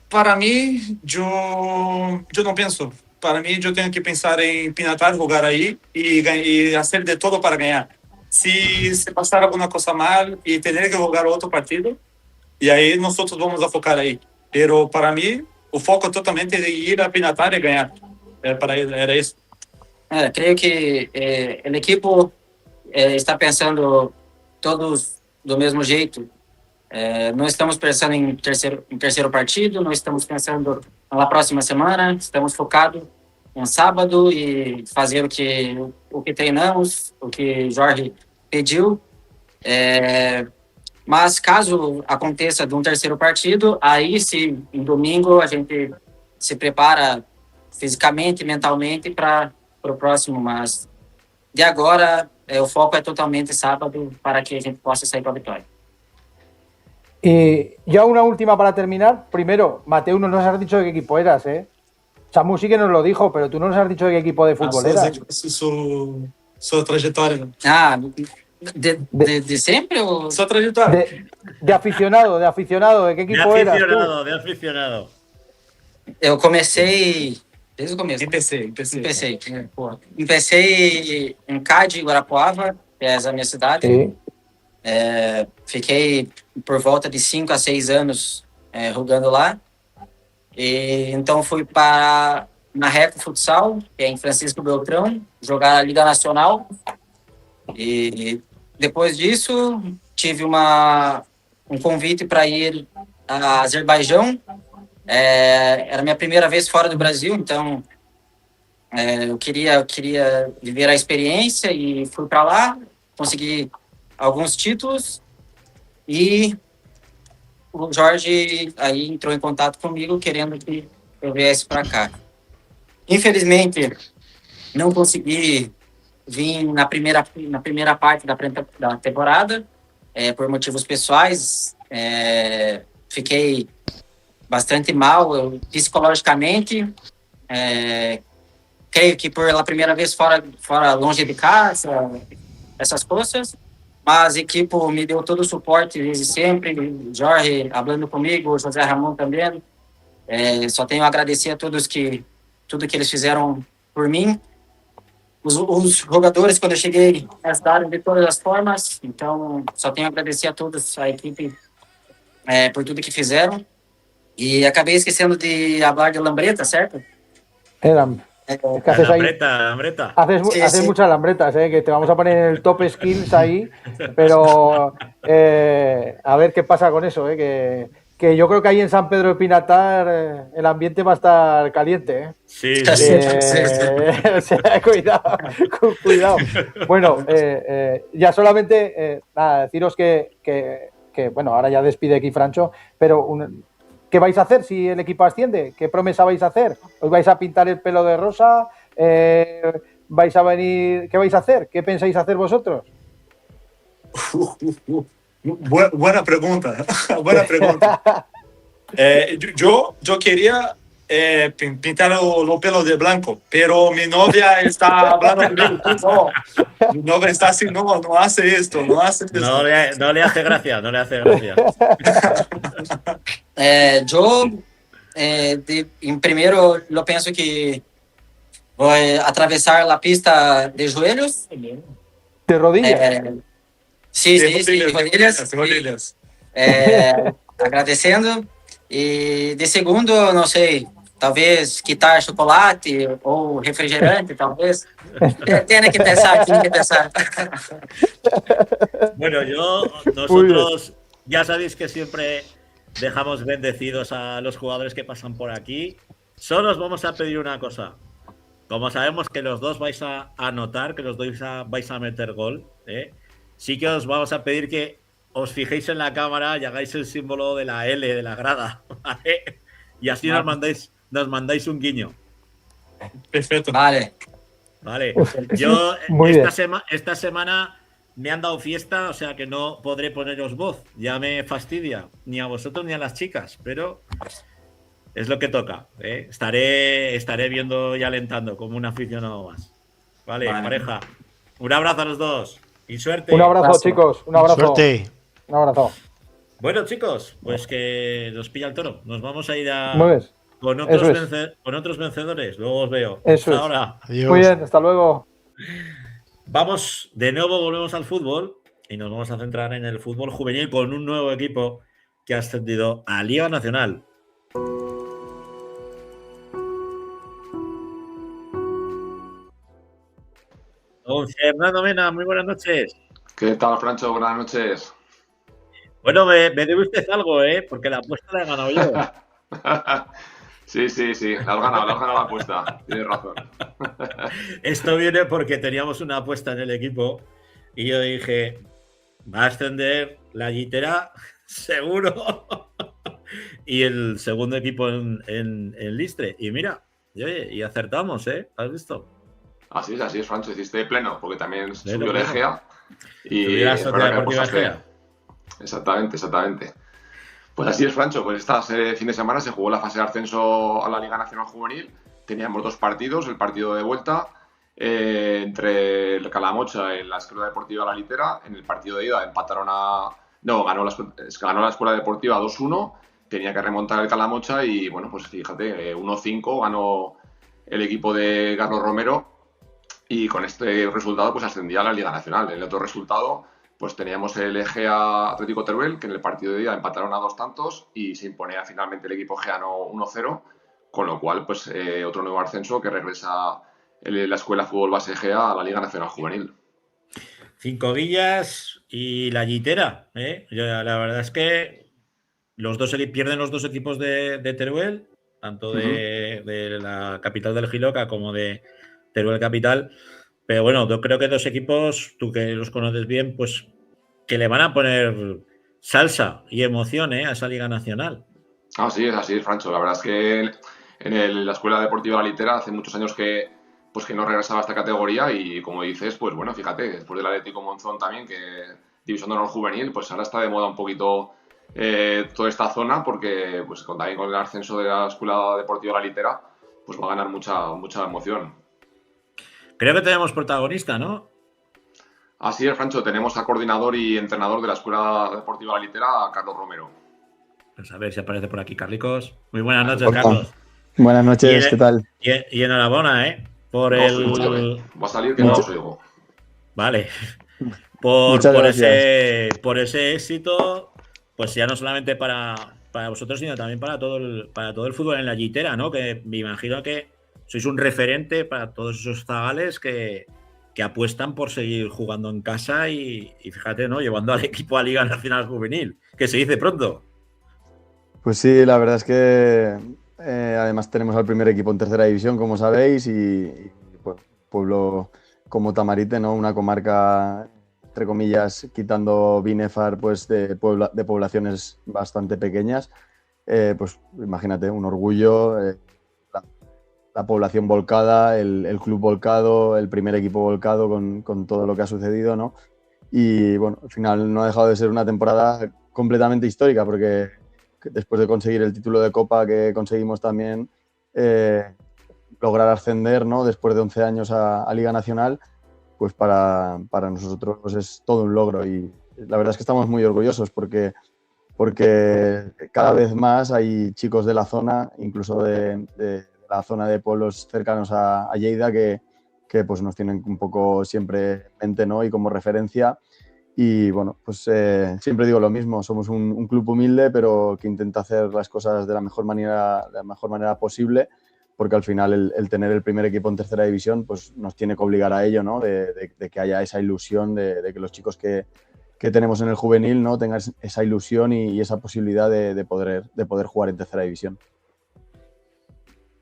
Para mí, yo no pienso. Para mí, yo tengo que pensar en Pinatar, jugar ahí y hacer de todo para ganar. Si se pasar alguna cosa mal y tener que jugar otro partido, y ahí nosotros vamos a focar ahí. Pero para mí, el foco totalmente de ir a Pinatar y ganar. Era eso. Creo que el equipo está pensando todos do mesmo jeito. Não estamos pensando em terceiro partido, não estamos pensando na próxima semana, estamos focados em sábado e fazer o que treinamos, o que Jorge pediu. Mas caso aconteça de um terceiro partido, aí sim, em domingo a gente se prepara fisicamente e mentalmente para o próximo, mas de agora o foco é totalmente sábado para que a gente possa sair com a vitória. Y ya una última para terminar. Primero, Mateu, no nos has dicho de qué equipo eras, ¿eh? Samu sí que nos lo dijo, pero tú no nos has dicho de qué equipo de fútbol eras. Su trayectoria. De sempre? Ou... Su trayectoria. De aficionado, ¿de qué equipo eras tú? De aficionado. Eu comecei desde o começo. Empecei. Empecei em CAD, Guarapuava, que é a minha cidade. Sí. Fiquei por volta de 5 a 6 anos jogando lá. E então fui para Marreco Futsal, que é em Francisco Beltrão, jogar a Liga Nacional. E depois disso tive um convite para ir a Azerbaijão. Era a minha primeira vez fora do Brasil, então eu queria viver a experiência e fui para lá, consegui alguns títulos e o Jorge aí entrou em contato comigo querendo que eu viesse para cá. Infelizmente, não consegui vir na primeira parte da temporada por motivos pessoais. Fiquei bastante mal psicologicamente. Creio que pela primeira vez fora longe de casa, essas coisas. Mas a equipe me deu todo o suporte desde sempre. Jorge falando comigo, José Ramon também. Só tenho a agradecer a todos tudo que eles fizeram por mim. Os jogadores, quando eu cheguei, ajudaram de todas as formas. Então, só tenho a agradecer a todos, a equipe, por tudo que fizeram. E acabei esquecendo de falar de Lambreta, certo? Es que haces ahí, Lambreta. haces muchas lambretas, que te vamos a poner en el top skills ahí, pero a ver qué pasa con eso, que yo creo que ahí en San Pedro de Pinatar el ambiente va a estar caliente. Sí. O sea, cuidado. Bueno, ya solamente, nada, deciros que, bueno, ahora ya despide aquí Francho, pero ¿qué vais a hacer si el equipo asciende? ¿Qué promesa vais a hacer? ¿Os vais a pintar el pelo de rosa? ¿Vais a venir? ¿Qué vais a hacer? ¿Qué pensáis hacer vosotros? Buena pregunta. Buena pregunta. Yo quería pintar los pelos de blanco, pero mi novia está hablando conmigo. No, mi novia está así, no hace esto, no hace esto. No le hace gracia, no le hace gracia. Yo, en primero, lo pienso que voy a atravesar la pista de joelhos. ¿De rodillas? Sí, De rodillas. Agradecendo. E de segundo, não sei, talvez quitar chocolate ou refrigerante, talvez. Tiene que pensar. Bueno, nosotros ya sabéis que siempre dejamos bendecidos a los jugadores que pasan por aquí. Solo os vamos a pedir una cosa. Como sabemos que los dos vais a anotar, que los dos vais a meter gol, sí que os vamos a pedir que os fijéis en la cámara y hagáis el símbolo de la L de la grada, ¿vale? Y así nos mandáis un guiño. Perfecto. Vale. Yo Muy esta semana me han dado fiesta, o sea que no podré poneros voz. Ya me fastidia, ni a vosotros ni a las chicas, pero es lo que toca, ¿eh? Estaré viendo y alentando como un aficionado más. Vale, pareja. Un abrazo a los dos y suerte. Un abrazo, chicos. Un abrazo. Suerte. Un abrazo. Bueno, chicos, pues que nos pilla el toro. Nos vamos a ir con otros vencedores. Luego os veo. Eso Hasta ahora. Adiós. Muy bien, hasta luego. Vamos, de nuevo volvemos al fútbol y nos vamos a centrar en el fútbol juvenil con un nuevo equipo que ha ascendido a Liga Nacional. Don Fernando Mena, muy buenas noches. ¿Qué tal, Francho? Buenas noches. Bueno, me debe usted algo, porque la apuesta la he ganado yo. Sí, has ganado la apuesta. Tienes razón. Esto viene porque teníamos una apuesta en el equipo y yo dije, va a ascender la Llitera, seguro. Y el segundo equipo en Listre. Y mira, y acertamos, ¿has visto? Así es, Francho. Hiciste pleno, porque también subió el Egea. Y la Sociedad Deportiva Egea. Exactamente. Pues así es, Francho. Pues este fin de semana se jugó la fase de ascenso a la Liga Nacional Juvenil. Teníamos dos partidos. El partido de vuelta entre el Calamocha y la Escuela Deportiva La Litera. En el partido de ida ganó la Escuela Deportiva 2-1. Tenía que remontar el Calamocha y, bueno, pues fíjate, 1-5 ganó el equipo de Carlos Romero y con este resultado pues ascendía a la Liga Nacional. En el otro resultado pues teníamos el Egea Atlético Teruel, que en el partido de día empataron a 2 tantos y se imponía finalmente el equipo egeano 1-0, con lo cual pues otro nuevo ascenso que regresa la Escuela Fútbol Base Egea a la Liga Nacional Juvenil. 5 villas y la Llitera, La verdad es que pierden los dos equipos de Teruel, tanto de la capital del Jiloca como de Teruel Capital. Pero bueno, yo creo que dos equipos, tú que los conoces bien, pues que le van a poner salsa y emoción a esa Liga Nacional. Así es, Francho. La verdad es que en la Escuela Deportiva La Litera hace muchos años que no regresaba a esta categoría y, como dices, pues bueno, fíjate, después del Atlético Monzón también, que División de Honor Juvenil, pues ahora está de moda un poquito toda esta zona porque pues también con el ascenso de la Escuela Deportiva La Litera, pues va a ganar mucha emoción. Creo que tenemos protagonista, ¿no? Así es, Francho, tenemos a coordinador y entrenador de la Escuela Deportiva La Litera, a Carlos Romero. Pues a ver si aparece por aquí Carlicos. Muy buenas noches, Hola. Carlos. Buenas noches, ¿qué tal? Y enhorabuena, por No os oigo, el... Va a salir que no os oigo. Vale. Muchas gracias. Por ese éxito, pues ya no solamente para vosotros, sino también para todo el fútbol en la Llitera, ¿no? Que me imagino que sois un referente para todos esos zagales que apuestan por seguir jugando en casa y fíjate, ¿no? Llevando al equipo a Liga Nacional Juvenil, que se dice pronto. Pues sí, la verdad es que además tenemos al primer equipo en tercera división, como sabéis, y pues, pueblo como Tamarite, ¿no? Una comarca, entre comillas, quitando Binefar, pues de poblaciones bastante pequeñas. Pues imagínate, un orgullo, la población volcada, el club volcado, el primer equipo volcado con todo lo que ha sucedido, ¿no? Y bueno, al final no ha dejado de ser una temporada completamente histórica, porque después de conseguir el título de Copa que conseguimos también, lograr ascender, ¿no? Después de 11 años a Liga Nacional, pues para nosotros pues es todo un logro, y la verdad es que estamos muy orgullosos porque cada vez más hay chicos de la zona, incluso de la zona de pueblos cercanos a Lleida, que pues nos tienen un poco siempre en mente, ¿no? Y como referencia. Y bueno, pues siempre digo lo mismo, somos un club humilde, pero que intenta hacer las cosas de la mejor manera posible, porque al final el tener el primer equipo en tercera división pues nos tiene que obligar a ello, ¿no? De que haya esa ilusión de que los chicos que tenemos en el juvenil, ¿no? Tengan esa ilusión y esa posibilidad de poder jugar en tercera división.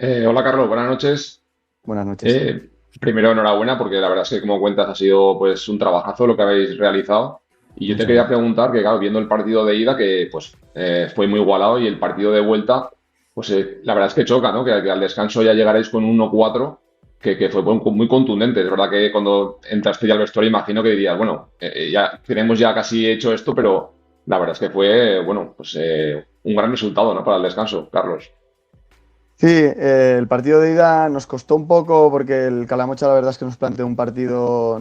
Hola, Carlos, buenas noches. Buenas noches. Primero, enhorabuena, porque la verdad es que, como cuentas, ha sido pues un trabajazo lo que habéis realizado. Y yo te quería preguntar que, claro, viendo el partido de ida, que pues fue muy igualado, y el partido de vuelta, pues la verdad es que choca, ¿no? Que al descanso ya llegaréis con un 1-4, que fue muy contundente. Es verdad que cuando entraste ya al vestuario, imagino que dirías, bueno, ya tenemos ya casi hecho esto, pero la verdad es que fue, bueno, pues un gran resultado, ¿no? Para el descanso, Carlos. Sí, el partido de ida nos costó un poco porque el Calamocha la verdad es que nos planteó un partido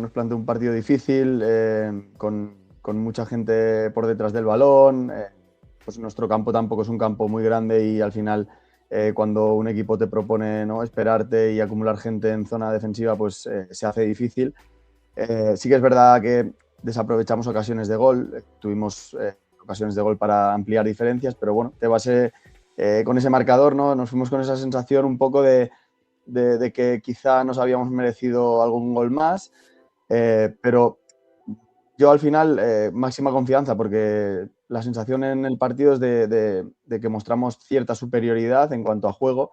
difícil, con mucha gente por detrás del balón. Pues nuestro campo tampoco es un campo muy grande, y al final cuando un equipo te propone, ¿no? Esperarte y acumular gente en zona defensiva, pues se hace difícil. Sí que es verdad que desaprovechamos ocasiones de gol, tuvimos ocasiones de gol para ampliar diferencias, pero bueno, te vas con ese marcador, ¿no? Nos fuimos con esa sensación un poco de que quizá nos habíamos merecido algún gol más, pero yo al final máxima confianza, porque la sensación en el partido es de que mostramos cierta superioridad en cuanto a juego,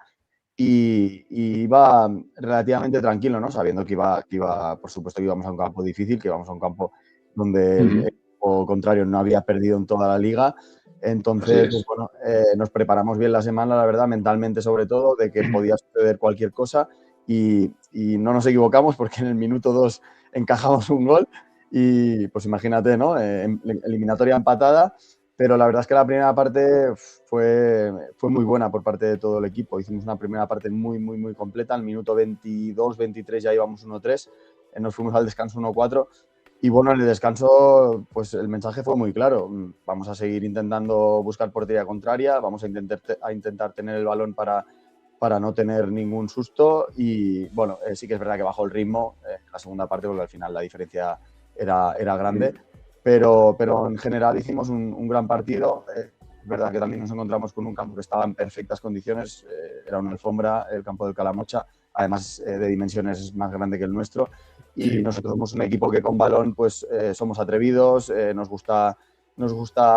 y iba relativamente tranquilo, ¿no? Sabiendo que iba, por supuesto, que íbamos a un campo difícil, que íbamos a un campo donde el equipo contrario no había perdido en toda la liga. Entonces, pues bueno, nos preparamos bien la semana, la verdad, mentalmente sobre todo, de que podía suceder cualquier cosa, y no nos equivocamos, porque en el minuto 2 encajamos un gol y pues imagínate, ¿no? Eliminatoria empatada, pero la verdad es que la primera parte fue muy buena por parte de todo el equipo. Hicimos una primera parte muy, muy, muy completa. Al minuto 22, 23 ya íbamos 1-3, nos fuimos al descanso 1-4. Y bueno, en el descanso, pues el mensaje fue muy claro. Vamos a seguir intentando buscar portería contraria, vamos a intentar tener el balón para no tener ningún susto. Y bueno, sí que es verdad que bajó el ritmo en la segunda parte, porque al final la diferencia era grande. Pero en general hicimos un gran partido. Es verdad que también nos encontramos con un campo que estaba en perfectas condiciones. Era una alfombra, el campo del Calamocha, además de dimensiones más grande que el nuestro. Y nosotros somos un equipo que con balón pues somos atrevidos, nos gusta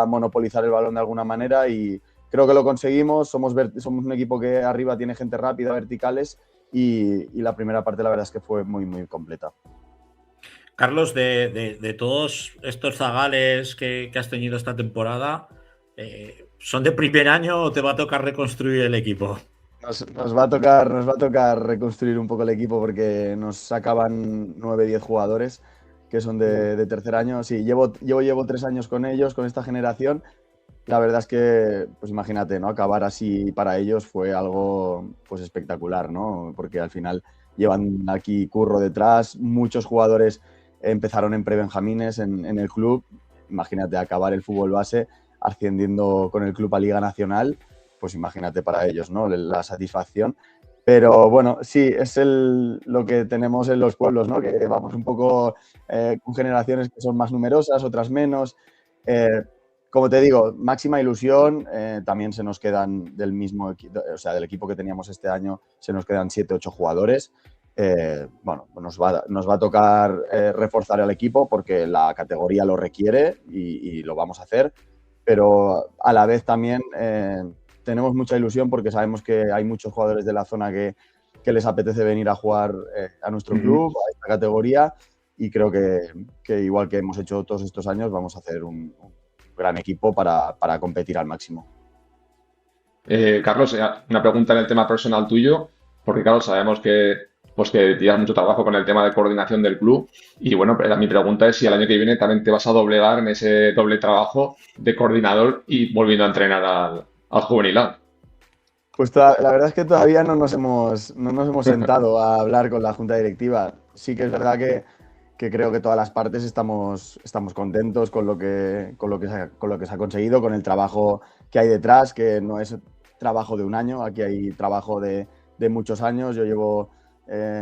monopolizar el balón de alguna manera, y creo que lo conseguimos. Somos un equipo que arriba tiene gente rápida, verticales, y la primera parte la verdad es que fue muy, muy completa. Carlos, de todos estos zagales que has tenido esta temporada, ¿son de primer año o te va a tocar reconstruir el equipo? Nos va a tocar reconstruir un poco el equipo, porque nos sacaban 9-10 jugadores que son de tercer año. Sí, llevo 3 años con ellos, con esta generación. La verdad es que, pues imagínate, ¿no? Acabar así para ellos fue algo pues espectacular, ¿no? Porque al final llevan aquí curro detrás, muchos jugadores empezaron en prebenjamines en el club. Imagínate acabar el fútbol base ascendiendo con el club a Liga Nacional, pues imagínate para ellos, ¿no? La satisfacción. Pero bueno, sí, es lo que tenemos en los pueblos, ¿no? Que vamos un poco con generaciones que son más numerosas, otras menos. Como te digo, máxima ilusión. También se nos quedan del mismo equipo, o sea, del equipo que teníamos este año, se nos quedan 7, 8 jugadores. Bueno, nos va a tocar reforzar el equipo porque la categoría lo requiere y lo vamos a hacer. Pero a la vez también tenemos mucha ilusión porque sabemos que hay muchos jugadores de la zona que les apetece venir a jugar a nuestro club, a esta categoría, y creo que igual que hemos hecho todos estos años, vamos a hacer un gran equipo para competir al máximo. Carlos, una pregunta en el tema personal tuyo, porque claro, sabemos que tienes mucho trabajo con el tema de coordinación del club y bueno, mi pregunta es si el año que viene también te vas a doblegar en ese doble trabajo de coordinador y volviendo a entrenar al juvenil A. Pues la verdad es que todavía no nos hemos sentado a hablar con la junta directiva. Sí que es verdad que creo que todas las partes estamos contentos con lo que se ha conseguido, con el trabajo que hay detrás, que no es trabajo de un año, aquí hay trabajo de muchos años. Yo llevo,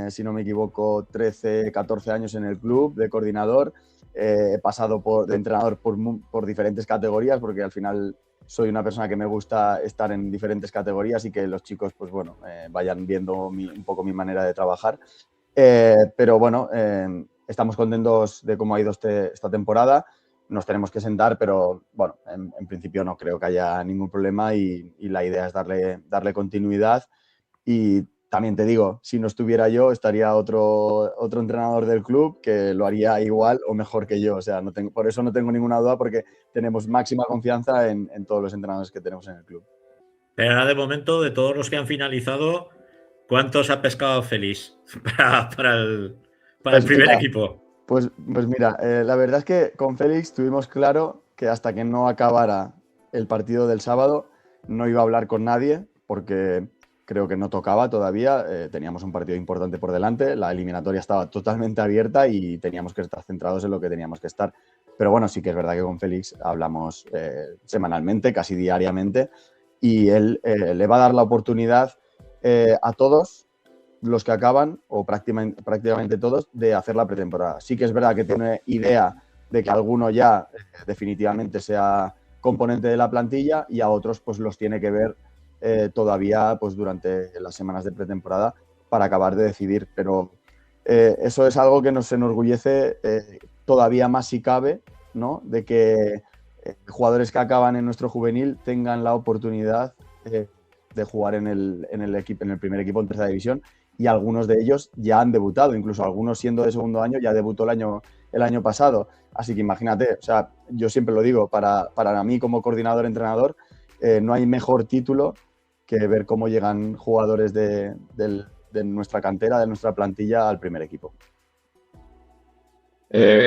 si no me equivoco, 13, 14 años en el club de coordinador. He pasado de entrenador por diferentes categorías, porque al final soy una persona que me gusta estar en diferentes categorías y que los chicos, pues bueno, vayan viendo un poco mi manera de trabajar. Pero bueno, estamos contentos de cómo ha ido esta temporada. Nos tenemos que sentar, pero bueno, en principio no creo que haya ningún problema y la idea es darle continuidad. Y también te digo, si no estuviera yo, estaría otro entrenador del club que lo haría igual o mejor que yo. O sea, por eso no tengo ninguna duda, porque tenemos máxima confianza en todos los entrenadores que tenemos en el club. Pero ahora, de momento, de todos los que han finalizado, ¿cuántos ha pescado Félix para el primer equipo? Pues mira, la verdad es que con Félix tuvimos claro que hasta que no acabara el partido del sábado no iba a hablar con nadie, porque creo que no tocaba todavía. Teníamos un partido importante por delante, la eliminatoria estaba totalmente abierta y teníamos que estar centrados en lo que teníamos que estar. Pero bueno, sí que es verdad que con Félix hablamos semanalmente, casi diariamente, y él le va a dar la oportunidad a todos los que acaban, o prácticamente todos, de hacer la pretemporada. Sí que es verdad que tiene idea de que alguno ya definitivamente sea componente de la plantilla y a otros pues los tiene que ver todavía pues durante las semanas de pretemporada para acabar de decidir. Pero eso es algo que nos enorgullece todavía más si cabe, ¿no? De que jugadores que acaban en nuestro juvenil tengan la oportunidad de jugar en el primer equipo en tercera división, y algunos de ellos ya han debutado, incluso algunos siendo de segundo año ya debutó el año pasado. Así que imagínate, o sea, yo siempre lo digo, para mí como coordinador-entrenador no hay mejor título que ver cómo llegan jugadores de nuestra cantera, de nuestra plantilla al primer equipo.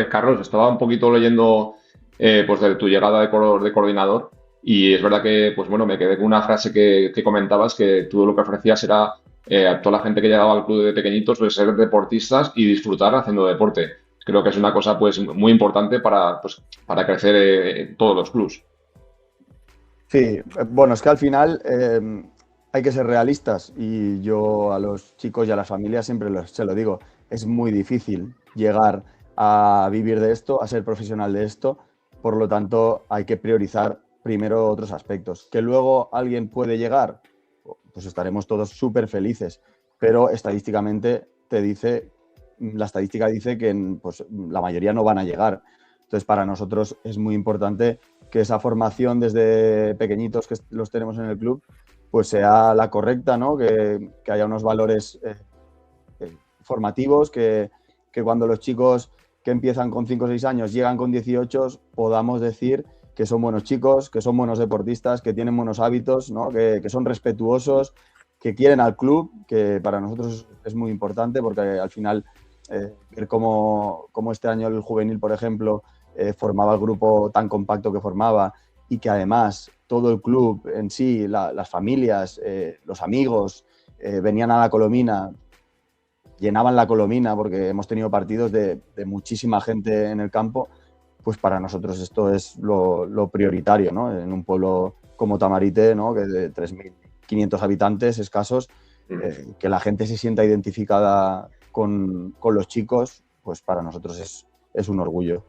Carlos, estaba un poquito leyendo pues de tu llegada de coordinador y es verdad que pues bueno, me quedé con una frase que comentabas, que tú lo que ofrecías era a toda la gente que llegaba al club de pequeñitos, pues ser deportistas y disfrutar haciendo deporte. Creo que es una cosa pues muy importante para crecer en todos los clubs. Sí, bueno, es que al final hay que ser realistas, y yo a los chicos y a las familias siempre se lo digo, es muy difícil llegar a vivir de esto, a ser profesional de esto, por lo tanto hay que priorizar primero otros aspectos. Que luego alguien puede llegar, pues estaremos todos súper felices, pero estadísticamente la estadística dice que pues, la mayoría no van a llegar. Entonces, para nosotros es muy importante que esa formación desde pequeñitos que los tenemos en el club, pues sea la correcta, ¿no? Que haya unos valores formativos, que cuando los chicos que empiezan con 5 o 6 años llegan con 18, podamos decir que son buenos chicos, que son buenos deportistas, que tienen buenos hábitos, ¿no? Que son respetuosos, que quieren al club, que para nosotros es muy importante, porque al final ver cómo este año el juvenil, por ejemplo, formaba el grupo tan compacto que formaba, y que además todo el club en sí, las familias, los amigos, venían a la Colomina llenaban la Colomina, porque hemos tenido partidos de muchísima gente en el campo, pues para nosotros esto es lo prioritario, ¿no? En un pueblo como Tamarite, ¿no? Que de 3.500 habitantes escasos, que la gente se sienta identificada con los chicos, pues para nosotros es un orgullo.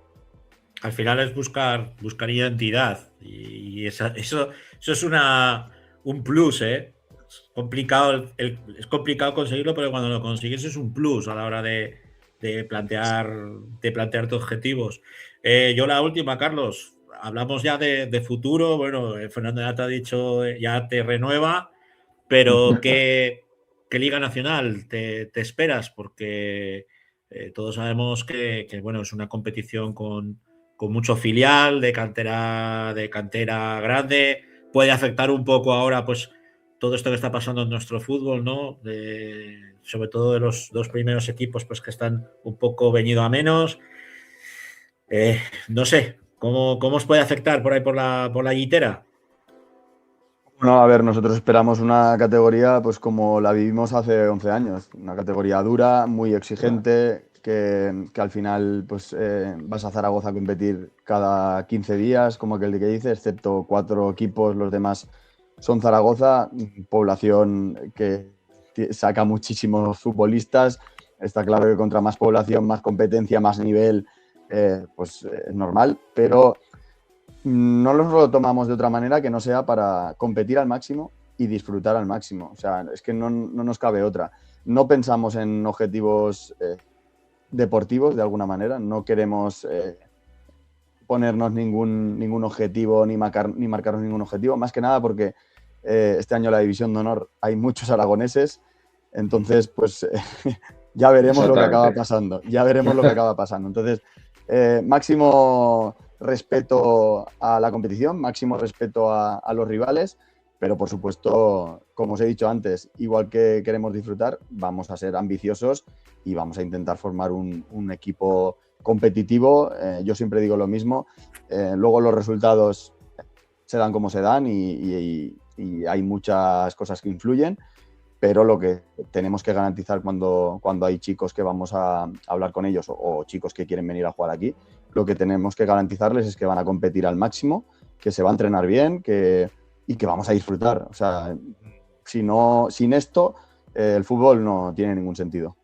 Al final es buscar identidad y eso es un plus, ¿eh? Es complicado conseguirlo, pero cuando lo consigues es un plus a la hora de plantear tus objetivos. Yo la última, Carlos, hablamos ya de futuro. Bueno, Fernando ya te ha dicho, ya te renueva, pero ¿qué Liga Nacional te esperas? Porque todos sabemos que bueno, es una competición con mucho filial, de cantera grande. Puede afectar un poco ahora, pues, todo esto que está pasando en nuestro fútbol, ¿no? Sobre todo de los dos primeros equipos, pues que están un poco venido a menos. No sé, ¿cómo os puede afectar por ahí por la guitera? Bueno, a ver, nosotros esperamos una categoría pues como la vivimos hace 11 años, una categoría dura, muy exigente, que al final pues vas a Zaragoza a competir cada 15 días, como aquel que dice, excepto 4 equipos, los demás son Zaragoza, población que saca muchísimos futbolistas. Está claro que contra más población, más competencia, más nivel, pues es normal, pero no nos lo tomamos de otra manera que no sea para competir al máximo y disfrutar al máximo. O sea, es que no nos cabe otra. No pensamos en objetivos deportivos de alguna manera, no queremos ponernos ningún objetivo ni marcarnos ningún objetivo, más que nada porque este año en la División de Honor hay muchos aragoneses, entonces pues ya veremos lo que acaba pasando, Entonces, máximo respeto a la competición, máximo respeto a los rivales, pero por supuesto, como os he dicho antes, igual que queremos disfrutar, vamos a ser ambiciosos y vamos a intentar formar un equipo competitivo. Yo siempre digo lo mismo, luego los resultados se dan como se dan y hay muchas cosas que influyen, pero lo que tenemos que garantizar cuando hay chicos que vamos a hablar con ellos o chicos que quieren venir a jugar aquí, lo que tenemos que garantizarles es que van a competir al máximo, que se va a entrenar bien y que vamos a disfrutar. O sea, sin esto, el fútbol no tiene ningún sentido.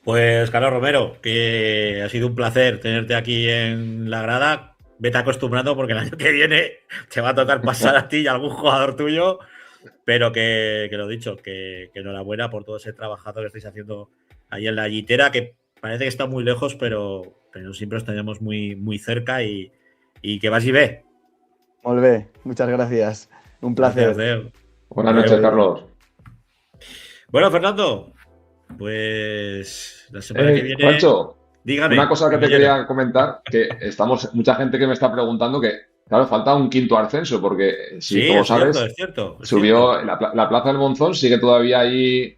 Pues Carlos Romero, que ha sido un placer tenerte aquí en la grada. Vete acostumbrando porque el año que viene te va a tocar pasar a ti y a algún jugador tuyo, pero que lo dicho, que enhorabuena por todo ese trabajazo que estáis haciendo ahí en la Llitera, que parece que está muy lejos, pero siempre os tenemos muy, muy cerca y que vas y ve. Molt bé, muchas gracias. Un placer. Gracias, Buenas noches, Carlos. Bueno, Fernando, pues la semana que viene... Juancho, dígame. Una cosa que te quería comentar, que mucha gente que me está preguntando que, claro, falta un quinto ascenso, porque si, como sabes, es cierto. Subió la Plaza del Monzón, sigue todavía ahí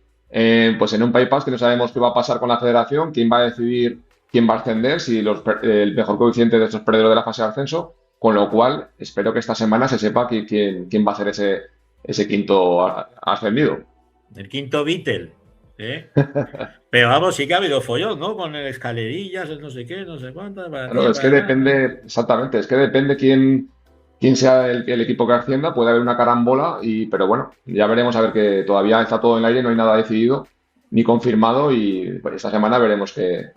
pues en un bypass que no sabemos qué va a pasar con la federación, quién va a decidir quién va a ascender, si el mejor coeficiente de estos perdedores de la fase de ascenso, con lo cual espero que esta semana se sepa quién va a ser ese quinto ascendido. El quinto Beatle, ¿eh? Pero vamos, sí que ha habido follón, ¿no? Con el escalerillas, el no sé qué, no sé cuántas. Claro, es que depende, exactamente, es que depende quién sea el equipo que ascienda, puede haber una carambola, pero bueno, ya veremos, a ver, que todavía está todo en el aire, no hay nada decidido ni confirmado y pues, esta semana veremos qué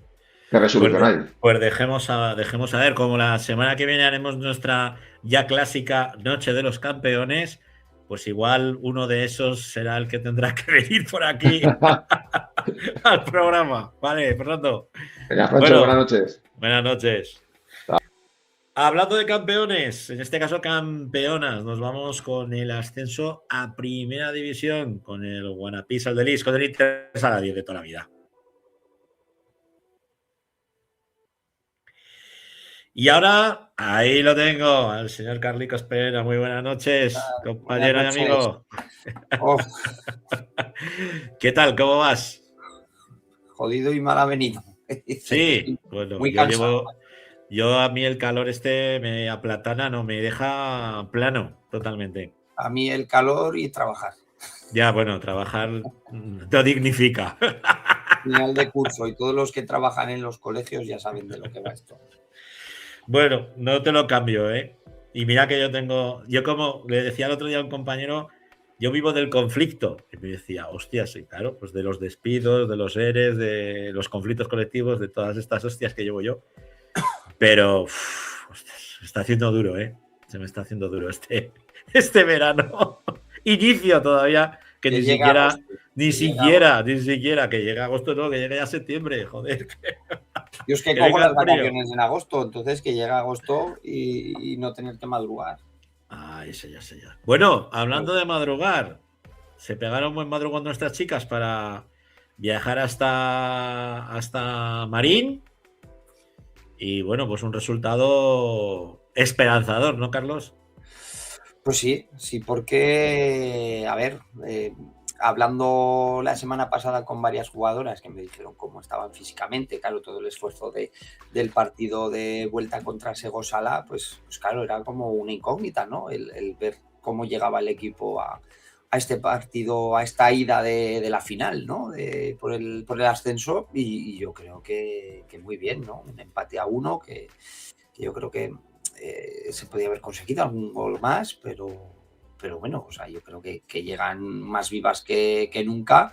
resolución hay. Pues dejemos a ver, como la semana que viene haremos nuestra ya clásica Noche de los Campeones, pues igual uno de esos será el que tendrá que venir por aquí al programa. Vale, Fernando. Venga, Francho, buenas noches. Buenas noches. Hablando de campeones, en este caso campeonas, nos vamos con el ascenso a Primera División, con el Guanapí Saldelis, con el Inter Saladí de toda la vida. Y ahora, ahí lo tengo, al señor Carlicos Pera. Muy buenas noches, compañero y amigo. Oh. ¿Qué tal? ¿Cómo vas? Jodido y mal avenido. Sí, bueno, yo a mí el calor me aplatana, no me deja plano totalmente. A mí el calor y trabajar. Ya, bueno, trabajar te dignifica. Final de curso y todos los que trabajan en los colegios ya saben de lo que va esto. Bueno, no te lo cambio, ¿eh? Y mira que yo como le decía el otro día a un compañero, yo vivo del conflicto. Y me decía, hostia, sí, claro, pues de los despidos, de los ERES, de los conflictos colectivos, de todas estas hostias que llevo yo. Pero, ostras, se está haciendo duro, ¿eh? Se me está haciendo duro este verano. Inicio todavía, que ni siquiera, que llegue agosto, no, que llegue ya septiembre, joder. Yo es que cojo las vacaciones en agosto, entonces que llega agosto y no tener que madrugar. Ah, ese ya. Bueno, hablando de madrugar, se pegaron buen madrugón nuestras chicas para viajar hasta Marín. Y bueno, pues un resultado esperanzador, ¿no, Carlos? Pues sí, porque, a ver, hablando la semana pasada con varias jugadoras que me dijeron cómo estaban físicamente, claro, todo el esfuerzo del partido de vuelta contra Sego-Sala, pues claro, era como una incógnita, ¿no? El ver cómo llegaba el equipo a este partido, a esta ida de la final, ¿no? Por el ascenso, y yo creo que muy bien, ¿no? Un empate a 1 que yo creo que se podía haber conseguido algún gol más, pero bueno, o sea, yo creo que llegan más vivas que nunca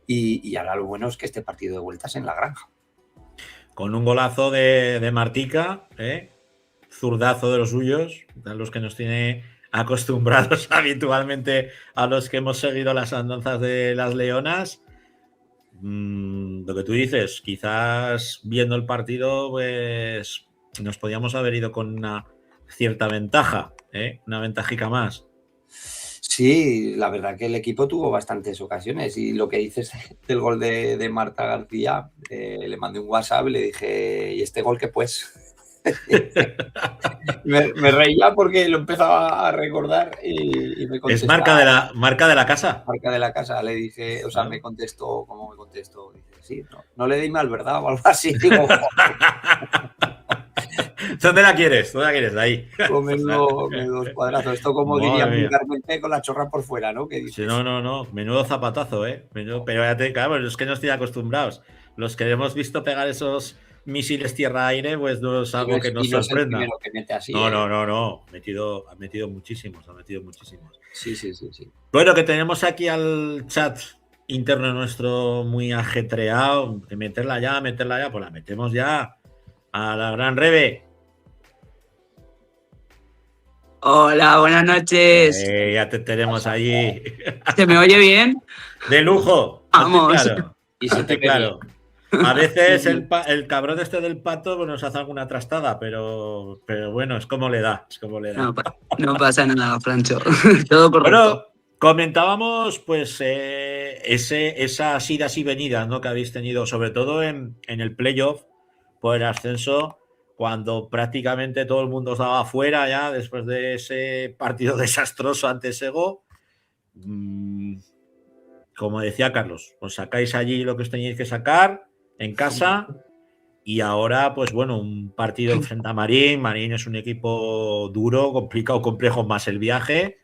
y ahora lo bueno es que este partido de vuelta es en La Granja. Con un golazo de Martica, zurdazo de los suyos, de los que nos tiene acostumbrados habitualmente a los que hemos seguido las andanzas de las Leonas. Lo que tú dices, quizás viendo el partido, pues nos podíamos haber ido con una cierta ventaja, una ventajica más. Sí, la verdad que el equipo tuvo bastantes ocasiones y lo que dices del gol de Marta García, le mandé un WhatsApp y le dije, ¿y este gol qué pues? me reía porque lo empezaba a recordar y me contestó. ¿Es marca de la casa? Marca de la casa, le dije, o sea, me contestó, ¿cómo me contestó? Dice, sí, no le di mal, ¿verdad? O algo así, digo. ¿Dónde la quieres? ¿De ahí? Menudo cuadrazo. Esto como diría vulgarmente con la chorra por fuera, ¿no? ¿Qué dices? Sí, no. Menudo zapatazo, pero claro, es que no estoy acostumbrados. Los que hemos visto pegar esos misiles tierra-aire, pues no es algo que nos sorprenda. Que mete así, no. Ha metido muchísimos. Sí. Bueno, que tenemos aquí al chat interno nuestro muy ajetreado. De meterla ya, pues la metemos ya a la gran Rebe. Hola, buenas noches. Ya te tenemos allí. ¿Se me oye bien? De lujo. Vamos. Claro. Y se te claro. A veces el cabrón este del Pato nos hace alguna trastada, pero bueno, es como le da. No pasa nada, Francho. Todo correcto. Bueno, comentábamos pues esas idas y venidas, ¿no? Que habéis tenido, sobre todo en el playoff por el ascenso, cuando prácticamente todo el mundo os daba fuera ya después de ese partido desastroso ante Sego. Como decía Carlos, os sacáis allí lo que os teníais que sacar en casa y ahora, pues bueno, un partido frente a Marín. Marín es un equipo duro, complicado, complejo, más el viaje.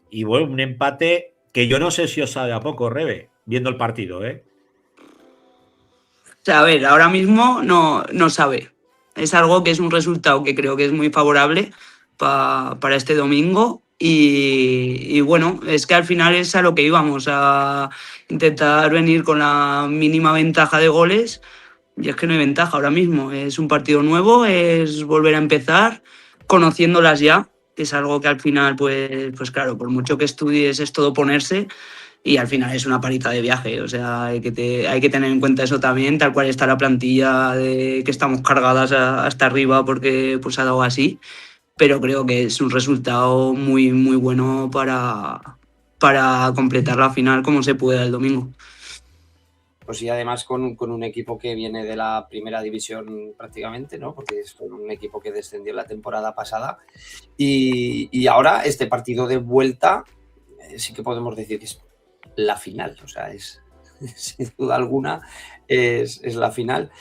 Y bueno, un empate que yo no sé si os sabe a poco, Rebe, viendo el partido, O sea, a ver, ahora mismo no sabe. Es algo que es un resultado que creo que es muy favorable para este domingo. Y bueno, es que al final es a lo que íbamos, a intentar venir con la mínima ventaja de goles. Y es que no hay ventaja ahora mismo. Es un partido nuevo, es volver a empezar, conociéndolas ya, que es algo que al final, pues claro, por mucho que estudies es todo ponerse. Y al final es una parita de viaje, o sea, hay que tener en cuenta eso también, tal cual está la plantilla, de que estamos cargadas hasta arriba porque pues ha dado así. Pero creo que es un resultado muy, muy bueno para completar la final como se pueda el domingo. Pues sí, además con un equipo que viene de la primera división prácticamente, ¿no? Porque es un equipo que descendió la temporada pasada. Y ahora este partido de vuelta sí que podemos decir que es la final. O sea, es sin duda alguna es la final.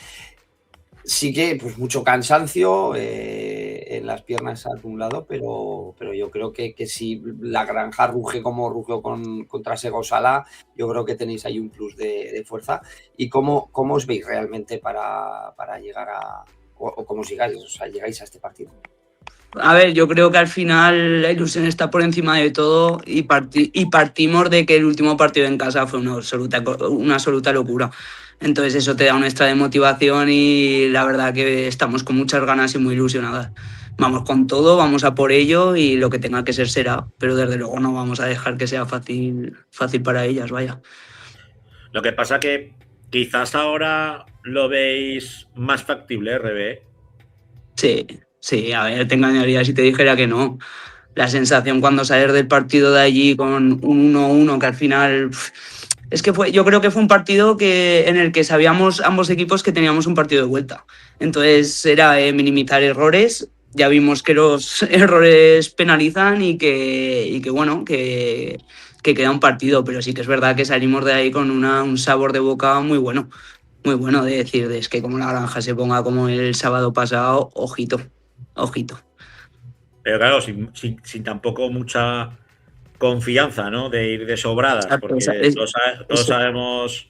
Sí que pues mucho cansancio, en las piernas a un lado, pero yo creo que si la Granja ruge como rugió contra Segosala, yo creo que tenéis ahí un plus de fuerza. ¿Y cómo os veis realmente para llegar o cómo llegáis a este partido? A ver, yo creo que al final la ilusión está por encima de todo y partimos de que el último partido en casa fue una absoluta locura. Entonces eso te da un extra de motivación y la verdad que estamos con muchas ganas y muy ilusionadas. Vamos con todo, vamos a por ello y lo que tenga que ser será, pero desde luego no vamos a dejar que sea fácil para ellas, vaya. Lo que pasa que quizás ahora lo veis más factible, RB. Sí, a ver, te engañaría si te dijera que no. La sensación cuando sales del partido de allí con un 1-1, que al final... Es que yo creo que fue un partido en el que sabíamos ambos equipos que teníamos un partido de vuelta. Entonces era minimizar errores. Ya vimos que los errores penalizan y que queda un partido. Pero sí que es verdad que salimos de ahí con un sabor de boca muy bueno. Muy bueno de decir, es que como la Granja se ponga como el sábado pasado, ojito. Pero claro, sin tampoco mucha confianza, ¿no? De ir de sobradas, porque todos sabemos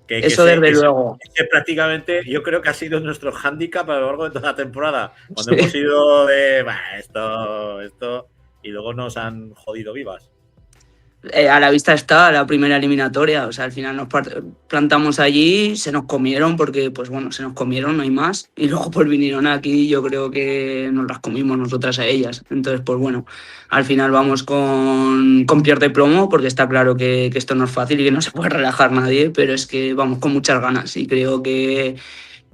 que eso desde luego. Que prácticamente yo creo que ha sido nuestro hándicap a lo largo de toda la temporada. Cuando hemos ido de esto, y luego nos han jodido vivas. A la vista está la primera eliminatoria, o sea, al final nos plantamos allí, se nos comieron porque, pues bueno, se nos comieron, no hay más, y luego pues vinieron aquí y yo creo que nos las comimos nosotras a ellas. Entonces, pues bueno, al final vamos con pies de plomo porque está claro que esto no es fácil y que no se puede relajar nadie, pero es que vamos con muchas ganas y creo que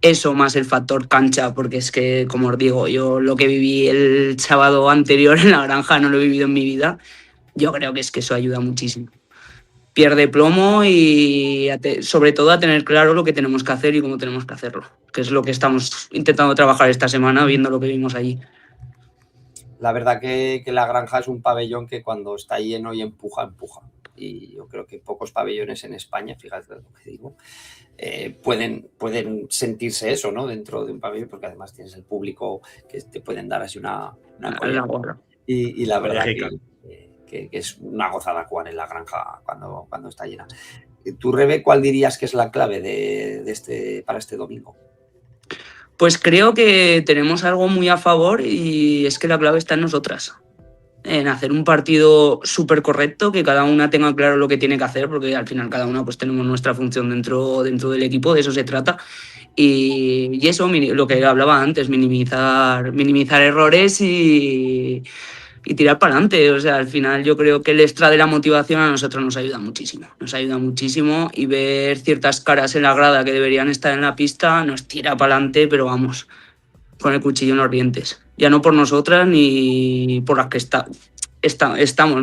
eso más el factor cancha, porque es que, como os digo, yo lo que viví el sábado anterior en la Granja no lo he vivido en mi vida. Yo creo que eso ayuda muchísimo. Pierde plomo y sobre todo a tener claro lo que tenemos que hacer y cómo tenemos que hacerlo, que es lo que estamos intentando trabajar esta semana viendo lo que vimos allí. La verdad que la Granja es un pabellón que cuando está lleno y empuja. Y yo creo que pocos pabellones en España, fíjate lo que digo, pueden sentirse eso, ¿no? Dentro de un pabellón, porque además tienes el público que te pueden dar así una y la verdad que es una gozada jugar en la Granja cuando está llena. ¿Tú, Rebe, cuál dirías que es la clave para este domingo? Pues creo que tenemos algo muy a favor y es que la clave está en nosotras. En hacer un partido súper correcto, que cada una tenga claro lo que tiene que hacer, porque al final cada una pues tenemos nuestra función dentro del equipo, de eso se trata. Y eso, lo que hablaba antes, minimizar errores y tirar para adelante. O sea, al final yo creo que el extra de la motivación a nosotros nos ayuda muchísimo y ver ciertas caras en la grada que deberían estar en la pista nos tira para adelante, pero vamos, con el cuchillo en los dientes. Ya no por nosotras ni por las que estamos,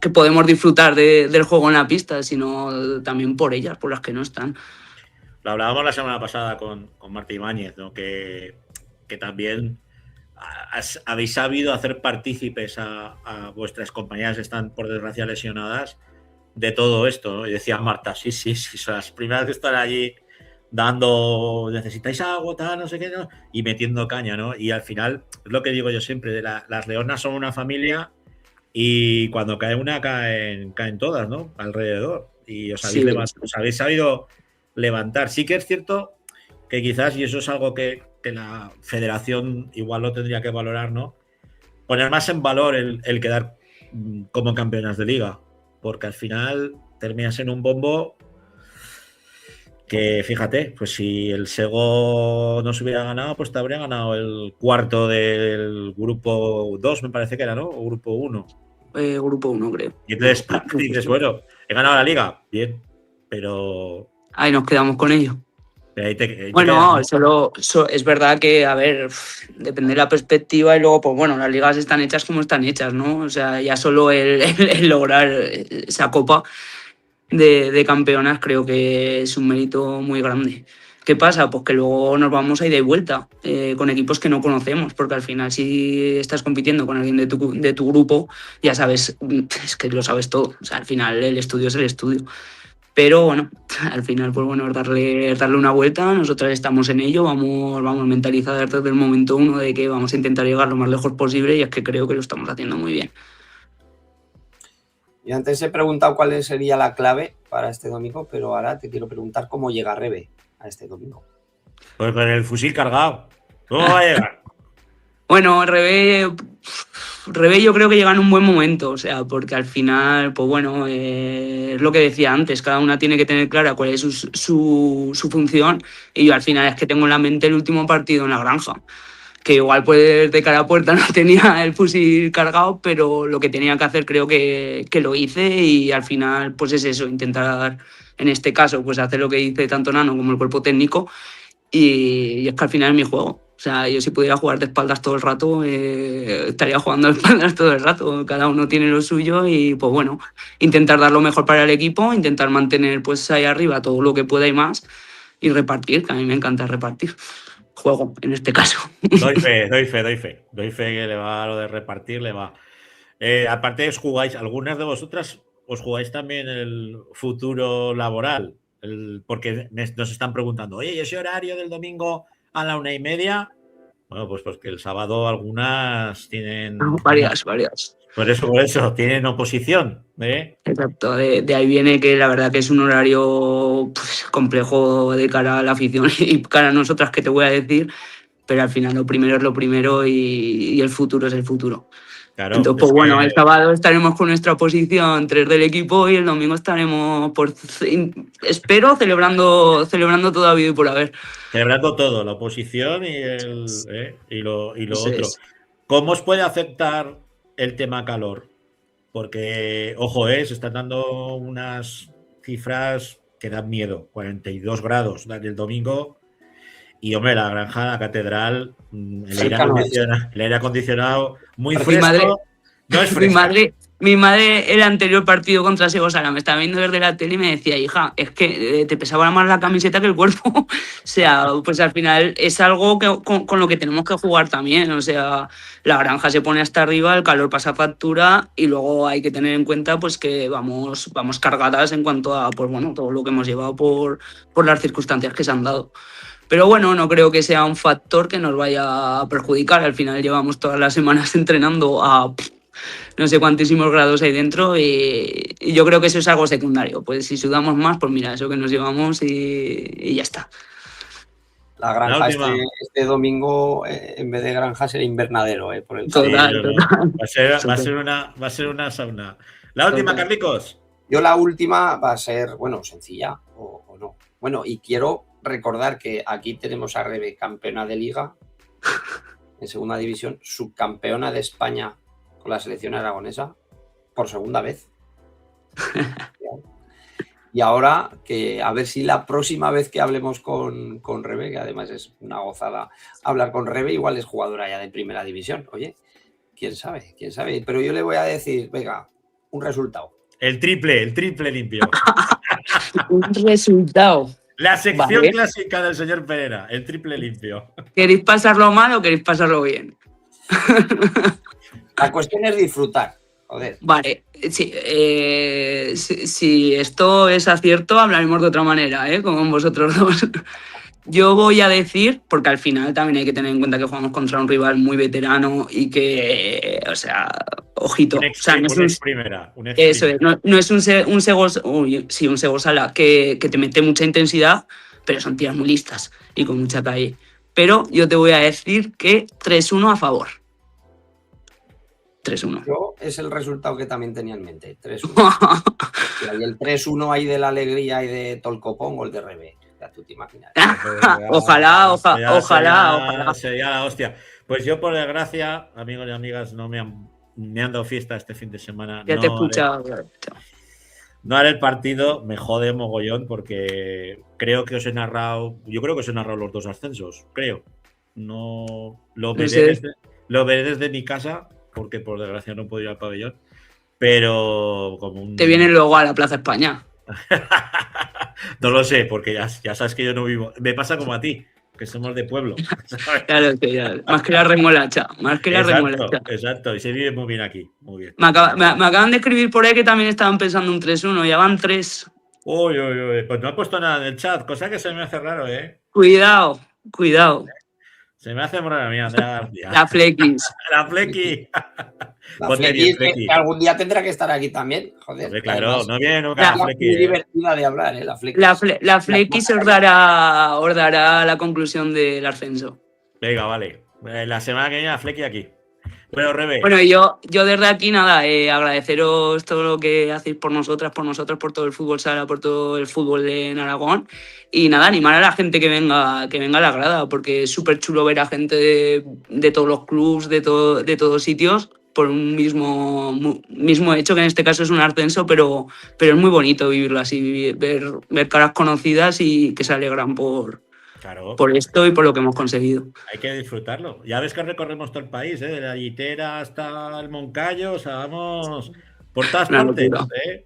que podemos disfrutar del juego en la pista, sino también por ellas, por las que no están. Lo hablábamos la semana pasada con Marta Ibáñez, ¿no? Que también habéis sabido hacer partícipes a vuestras compañeras que están, por desgracia, lesionadas de todo esto, ¿no? Y decía Marta, sí, son las primeras que están allí dando, necesitáis agua, tal, no sé qué, ¿no? Y metiendo caña, ¿no? Y al final, es lo que digo yo siempre, las leonas son una familia y cuando cae una, caen todas, ¿no? Alrededor. Y os habéis sabido levantar. Sí que es cierto que quizás, y eso es algo que la federación igual lo tendría que valorar, ¿no? Poner más en valor el quedar como campeonas de liga, porque al final terminas en un bombo que, fíjate, pues si el Sego no se hubiera ganado, pues te habría ganado el cuarto del grupo 2, me parece que era, ¿no? O grupo 1. Grupo 1, creo. Y entonces dices, bueno, he ganado la liga, bien, pero... Ahí nos quedamos con ello. Bueno, solo es verdad que, a ver, depende de la perspectiva y luego, pues bueno, las ligas están hechas como están hechas, ¿no? O sea, ya solo el lograr esa copa de campeonas creo que es un mérito muy grande. ¿Qué pasa? Pues que luego nos vamos a ida y vuelta con equipos que no conocemos, porque al final si estás compitiendo con alguien de tu grupo, ya sabes, es que lo sabes todo. O sea, al final el estudio es el estudio. Pero bueno, al final, pues bueno, darle una vuelta. Nosotros estamos en ello, vamos mentalizados desde el momento uno de que vamos a intentar llegar lo más lejos posible, y es que creo que lo estamos haciendo muy bien. Y antes he preguntado cuál sería la clave para este domingo, pero ahora te quiero preguntar cómo llega Rebe a este domingo. Pues con el fusil cargado. ¿Cómo va a llegar? Bueno, Rebe yo creo que llega en un buen momento, o sea, porque al final, pues bueno, es lo que decía antes, cada una tiene que tener clara cuál es su función, y yo al final es que tengo en la mente el último partido en la Granja, que igual pues de cara a puerta no tenía el fusil cargado, pero lo que tenía que hacer creo que lo hice, y al final pues es eso, intentar en este caso pues hacer lo que dice tanto Nano como el cuerpo técnico, y es que al final es mi juego. O sea, yo si pudiera jugar de espaldas todo el rato, estaría jugando de espaldas todo el rato. Cada uno tiene lo suyo y, pues bueno, intentar dar lo mejor para el equipo, intentar mantener pues ahí arriba todo lo que pueda y más, y repartir, que a mí me encanta repartir. Juego, en este caso. Doy fe que le va a lo de repartir, le va. Aparte, algunas de vosotras os jugáis también el futuro laboral, porque nos están preguntando, oye, ¿y ese horario del domingo a la 1:30? Bueno, pues que el sábado algunas tienen... Varias. Por eso, tienen oposición. Exacto, de ahí viene que la verdad que es un horario pues, complejo de cara a la afición y cara a nosotras, que te voy a decir, pero al final lo primero es lo primero, y el futuro es el futuro. Claro, entonces, pues bueno, el sábado estaremos con nuestra oposición 3 del equipo, y el domingo estaremos, espero, celebrando todo habido y por haber. Celebrando todo, la oposición y lo Eso otro. es. ¿Cómo os puede afectar el tema calor? Porque, ojo, se están dando unas cifras que dan miedo. 42 grados el domingo. Y, hombre, la Granja, la Catedral, el aire acondicionado muy fresco. No es fresco. Mi madre, el anterior partido contra Sego Sala, me estaba viendo desde la tele y me decía, hija, es que te pesaba más la camiseta que el cuerpo. O sea, pues al final es algo con lo que tenemos que jugar también. O sea, la Granja se pone hasta arriba, el calor pasa factura, y luego hay que tener en cuenta pues que vamos cargadas en cuanto a pues, bueno, todo lo que hemos llevado por las circunstancias que se han dado. Pero bueno, no creo que sea un factor que nos vaya a perjudicar. Al final llevamos todas las semanas entrenando a no sé cuantísimos grados ahí dentro, y yo creo que eso es algo secundario. Pues si sudamos más, pues mira, eso que nos llevamos y ya está. La Granja este domingo, en vez de Granja, será invernadero, por el calor. Total. Va a ser una sauna. La última, Carlicos. Yo la última va a ser, bueno, sencilla o no. Bueno, y quiero recordar que aquí tenemos a Rebe, campeona de Liga en segunda división, subcampeona de España con la selección aragonesa por segunda vez. Y ahora, que a ver si la próxima vez que hablemos con Rebe, que además es una gozada hablar con Rebe, igual es jugadora ya de primera división. Oye, quién sabe. Pero yo le voy a decir, venga, un resultado. El triple limpio. Un resultado. La sección clásica del señor Pereira, el triple limpio. ¿Queréis pasarlo mal o queréis pasarlo bien? La cuestión es disfrutar, joder. Vale, sí. Si esto es acierto, hablaremos de otra manera, como vosotros dos. Yo voy a decir, porque al final también hay que tener en cuenta que jugamos contra un rival muy veterano y que, o sea, ojito. Un no es un Sego Sala que te mete mucha intensidad, pero son tías muy listas y con mucha calle. Pero yo te voy a decir que 3-1 a favor. 3-1. Yo es el resultado que también tenía en mente, 3-1. Y el 3-1 ahí de la alegría y de Tolcopón, gol de Rebe. Ya tú te imaginas. Ojalá. Sería la hostia. Pues yo, por desgracia, amigos y amigas, no me han dado fiesta este fin de semana. Ya te he escuchado. No haré el partido, me jode mogollón, porque creo que os he narrado los dos ascensos, creo. No lo veré desde mi casa, porque por desgracia no puedo ir al pabellón, pero como te vienen luego a la Plaza España. No lo sé, porque ya sabes que yo no vivo. Me pasa como a ti, que somos de pueblo. Claro, más que la remolacha. Exacto, y se vive muy bien aquí. Muy bien. Me acaban de escribir por ahí que también estaban pensando un 3-1. Ya van 3 Uy, uy, uy. Pues no he puesto nada en el chat, cosa que se me hace raro, ¿eh? Cuidado, cuidado. Se me hace raro, mía, Andrea García. La Flequis. La Flequi. La Ponte Flequi, bien, Flequi. que algún día tendrá que estar aquí también. Joder, Hombre, claro, además, no viene nunca La- la Flequi. muy divertida de hablar, la Flequi. La Flequis os dará la conclusión del ascenso. Venga, vale. La semana que viene la Flequi aquí. Bueno, Rebe. Bueno, yo desde aquí, nada, agradeceros todo lo que hacéis por nosotras, por todo el fútbol sala, por todo el fútbol en Aragón. Y nada, animar a la gente que venga a la grada, porque es súper chulo ver a gente de todos los clubs, de todos sitios, por un mismo hecho, que en este caso es un ascenso, pero es muy bonito vivirlo así, ver caras conocidas y que se alegran por esto y por lo que hemos conseguido. Hay que disfrutarlo. Ya ves que recorremos todo el país, ¿eh? De la Llitera hasta el Moncayo, o sea, vamos por todas Una partes. locura. ¿eh?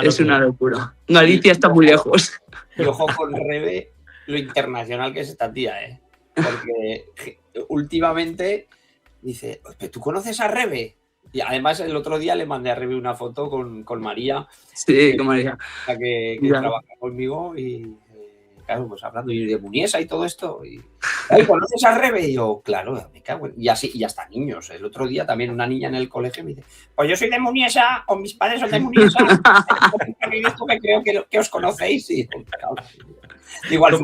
Es una locura. Galicia está muy lejos. Y ojo con Rebe, lo internacional que es esta tía, ¿eh? Porque últimamente dice, ¿tú conoces a Rebe? Y además el otro día le mandé a Rebe una foto con María. Sí, con María. Que Ya. trabaja conmigo y claro, pues hablando de Muniesa y todo esto. Y, ¿conoces a Rebe? Y yo, claro, me cago en... Y así, y hasta niños. El otro día también una niña en el colegio me dice, pues yo soy de Muniesa, o mis padres son de Muniesa. He visto que creo que os conocéis. Y igual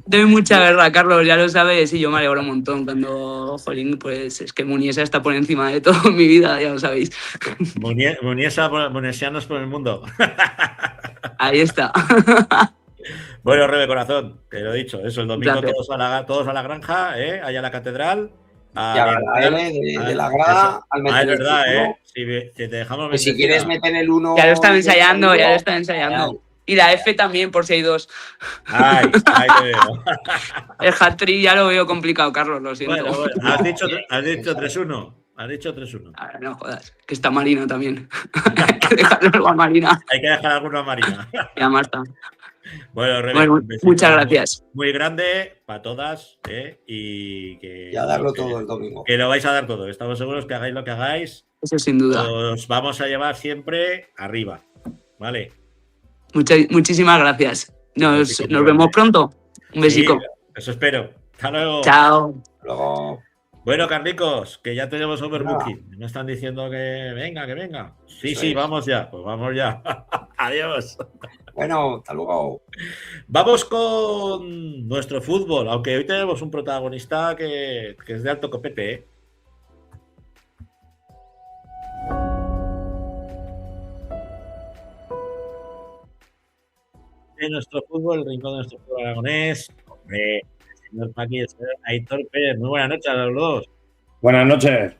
Doy mucha guerra, Carlos, ya lo sabes, y yo me alegro un montón cuando, jolín, pues es que Muniesa está por encima de todo en mi vida, ya lo sabéis. Munesianos por el mundo. Ahí está. Bueno, Rebe, corazón, te lo he dicho, eso, el domingo Gracias. todos a la granja, allá a la catedral. Y a la L de la grada, al meter es verdad, el uno. Si te dejamos Que si quieres meter el 1. Ya lo están ensayando. Y la F también, por si hay dos. Ay, te veo. El hat-trick ya lo veo complicado, Carlos, lo siento. Bueno, has dicho 3-1. Has dicho 3-1. Ahora no jodas, que está Marina también. Hay que dejarlo algo a Marina. Hay que dejar alguno a Marina. Y a Marta. Bueno, Rebe, Bueno, un besito muchas gracias. Muy grande para todas, y que. Y a darlo todo el domingo. Que lo vais a dar todo. Estamos seguros que hagáis lo que hagáis. Eso sin duda. Os vamos a llevar siempre arriba. ¿Vale? Muchísimas gracias. Nos vemos pronto. Un besico. Sí, eso espero. Hasta luego. Chao. Luego. Bueno, Carlicos, que ya tenemos overbooking. Me están diciendo que venga. Sí, Eso sí, es. vamos ya. Pues vamos ya. Adiós. Bueno, hasta luego. Vamos con nuestro fútbol, aunque hoy tenemos un protagonista que es de alto copete, ¿eh? En nuestro fútbol, el rincón de nuestro fútbol aragonés, hombre, el señor Paqui y el señor Aitor Pérez. Muy buenas noches a los dos. Buenas noches.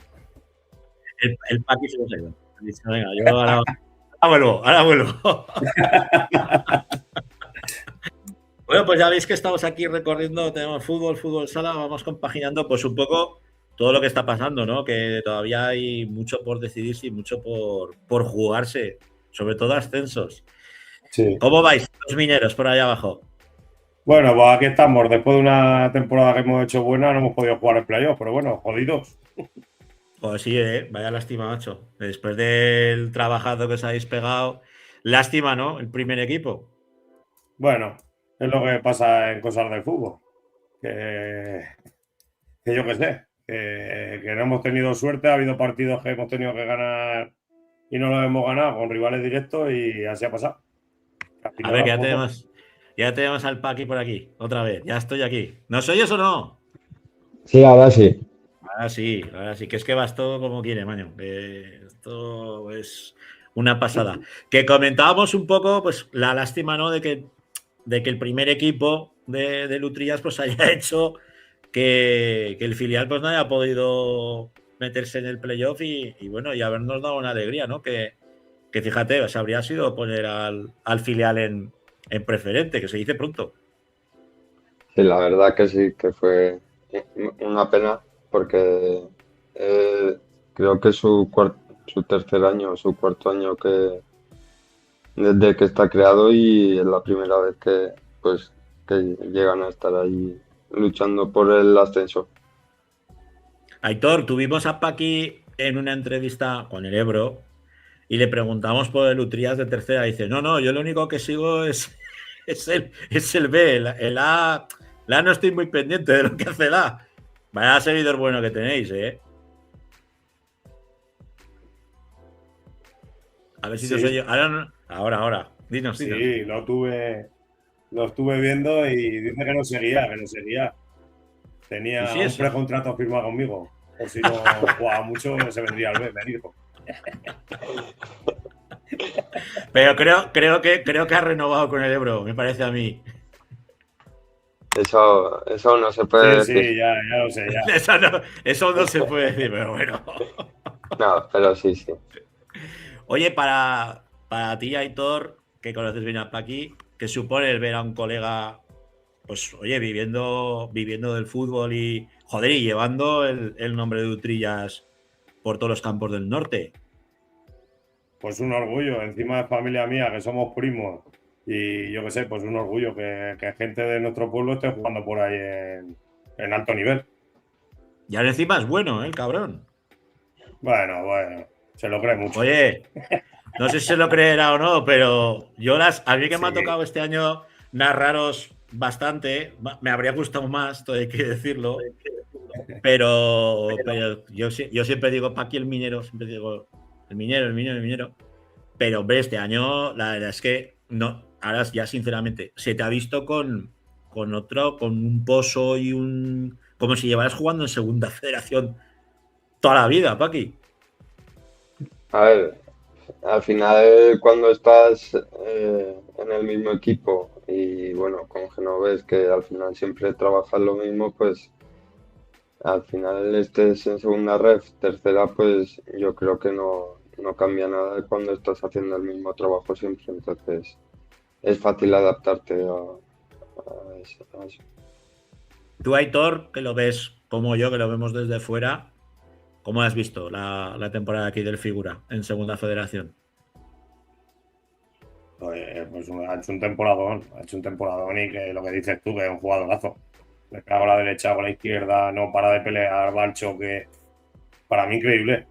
El Paqui se lo ha ido. Ha dicho, venga, yo ahora vuelvo. Bueno, pues ya veis que estamos aquí recorriendo, tenemos fútbol sala, vamos compaginando pues un poco todo lo que está pasando, ¿no? Que todavía hay mucho por decidirse y mucho por jugarse, sobre todo ascensos. Sí. ¿Cómo vais los mineros por allá abajo? Bueno, pues aquí estamos. Después de una temporada que hemos hecho buena, no hemos podido jugar el playoff, pero bueno, jodidos. Pues sí, vaya lástima, macho. Después del trabajazo que os habéis pegado, lástima, ¿no? El primer equipo. Bueno, es lo que pasa en cosas del fútbol. Que yo qué sé, que no hemos tenido suerte, ha habido partidos que hemos tenido que ganar y no los hemos ganado con rivales directos y así ha pasado. A ver, ya tenemos al Paqui por aquí, otra vez, ya estoy aquí. ¿Nos oyes o no? Sí, ahora sí. Ahora sí, que es que vas todo como quiere, maño. Esto es una pasada. Que comentábamos un poco, pues, la lástima, ¿no? De que el primer equipo de Lutrillas pues haya hecho que el filial pues no haya podido meterse en el playoff y bueno, y habernos dado una alegría, ¿no? Que fíjate, pues, habría sido poner al filial en preferente, que se dice pronto. Sí, la verdad que sí, que fue una pena porque creo que es su tercer año, su cuarto año desde que está creado y es la primera vez que llegan a estar ahí luchando por el ascenso. Aitor, tuvimos a Paqui en una entrevista con el Ebro y le preguntamos por el Utrillas de tercera. Y dice, no, yo lo único que sigo es el B. El A no estoy muy pendiente de lo que hace el A. Vaya seguidor bueno que tenéis, ¿eh? A ver si te soy yo. Ahora. Dinos. Sí, lo estuve viendo y dice que no seguía. Tenía Sí, un eso. precontrato firmado conmigo. O si no jugaba mucho, se vendría al B, me dijo. Pero creo que ha renovado con el Ebro, me parece a mí. Eso no se puede decir. Sí, ya lo sé, ya. Eso no se puede decir, pero bueno. No, pero sí. Oye, para ti, Aitor, que conoces bien a Paqui, ¿qué supone el ver a un colega, pues, oye, viviendo del fútbol y, joder, y llevando el nombre de Utrillas por todos los campos del norte? Pues un orgullo, encima de familia mía, que somos primos. Y yo qué sé, pues un orgullo que gente de nuestro pueblo esté jugando por ahí en alto nivel. Y ahora encima es bueno, el cabrón. Bueno, se lo cree mucho. Oye, no sé si se lo creerá o no, pero a mí que me ha tocado este año narraros bastante, me habría gustado más, todo hay que decirlo, pero yo siempre digo Paqui el minero, siempre digo el minero, pero hombre, este año la verdad es que no, ahora ya sinceramente, se te ha visto con un pozo y como si llevaras jugando en segunda federación toda la vida, Paqui. A ver, al final cuando estás en el mismo equipo y bueno, con Genoves que al final siempre trabajan lo mismo, pues al final estés en segunda ref, tercera, pues yo creo que no cambia nada cuando estás haciendo el mismo trabajo siempre, entonces es fácil adaptarte a eso. Tú, Aitor, que lo ves como yo, que lo vemos desde fuera, ¿cómo has visto la temporada aquí del Figura en Segunda Federación? Pues ha hecho un temporadón y que lo que dices tú, que es un jugadorazo. Le cago a la derecha o a la izquierda, no para de pelear, va al choque. Para mí, increíble.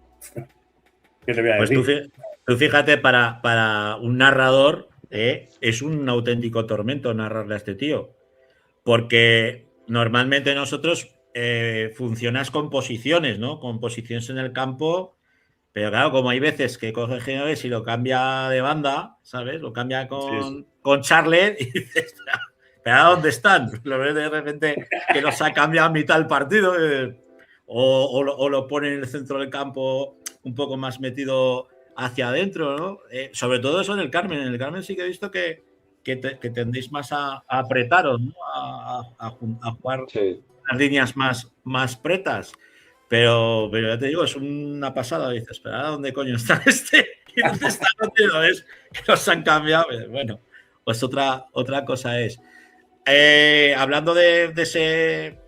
¿Qué te voy a Pues decir? tú fíjate, para un narrador, es un auténtico tormento narrarle a este tío. Porque normalmente nosotros funcionas con posiciones, ¿no? Con posiciones en el campo, pero claro, como hay veces que coge Genoves y lo cambia de banda, ¿sabes? Lo cambia con Charlet y dices, ¿pero a dónde están? Lo ves de repente que los ha cambiado a mitad del partido o lo pone en el centro del campo un poco más metido hacia adentro, ¿no? Sobre todo eso en el Carmen. En el Carmen sí que he visto que tendéis más a apretaros, ¿no? A jugar las líneas más pretas. Pero ya te digo, es una pasada. Dices, pero ¿ahora dónde coño está este? ¿Y dónde está el es que los han cambiado? Bueno, pues otra cosa es. Hablando de ese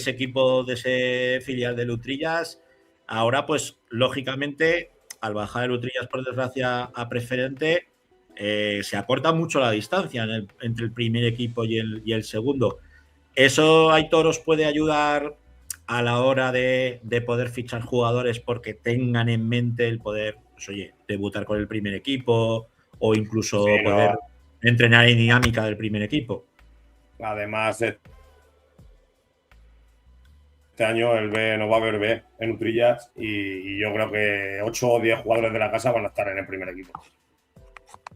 equipo, de ese filial de Utrillas, ahora, pues, lógicamente, al bajar el Utrillas, por desgracia, a preferente, se acorta mucho la distancia entre el primer equipo y el segundo. ¿Eso, Aitor, os puede ayudar a la hora de poder fichar jugadores porque tengan en mente el poder, pues, oye, debutar con el primer equipo o incluso poder entrenar en dinámica del primer equipo? Además, este año el B no va a haber B en Utrillas y yo creo que 8 o 10 jugadores de la casa van a estar en el primer equipo.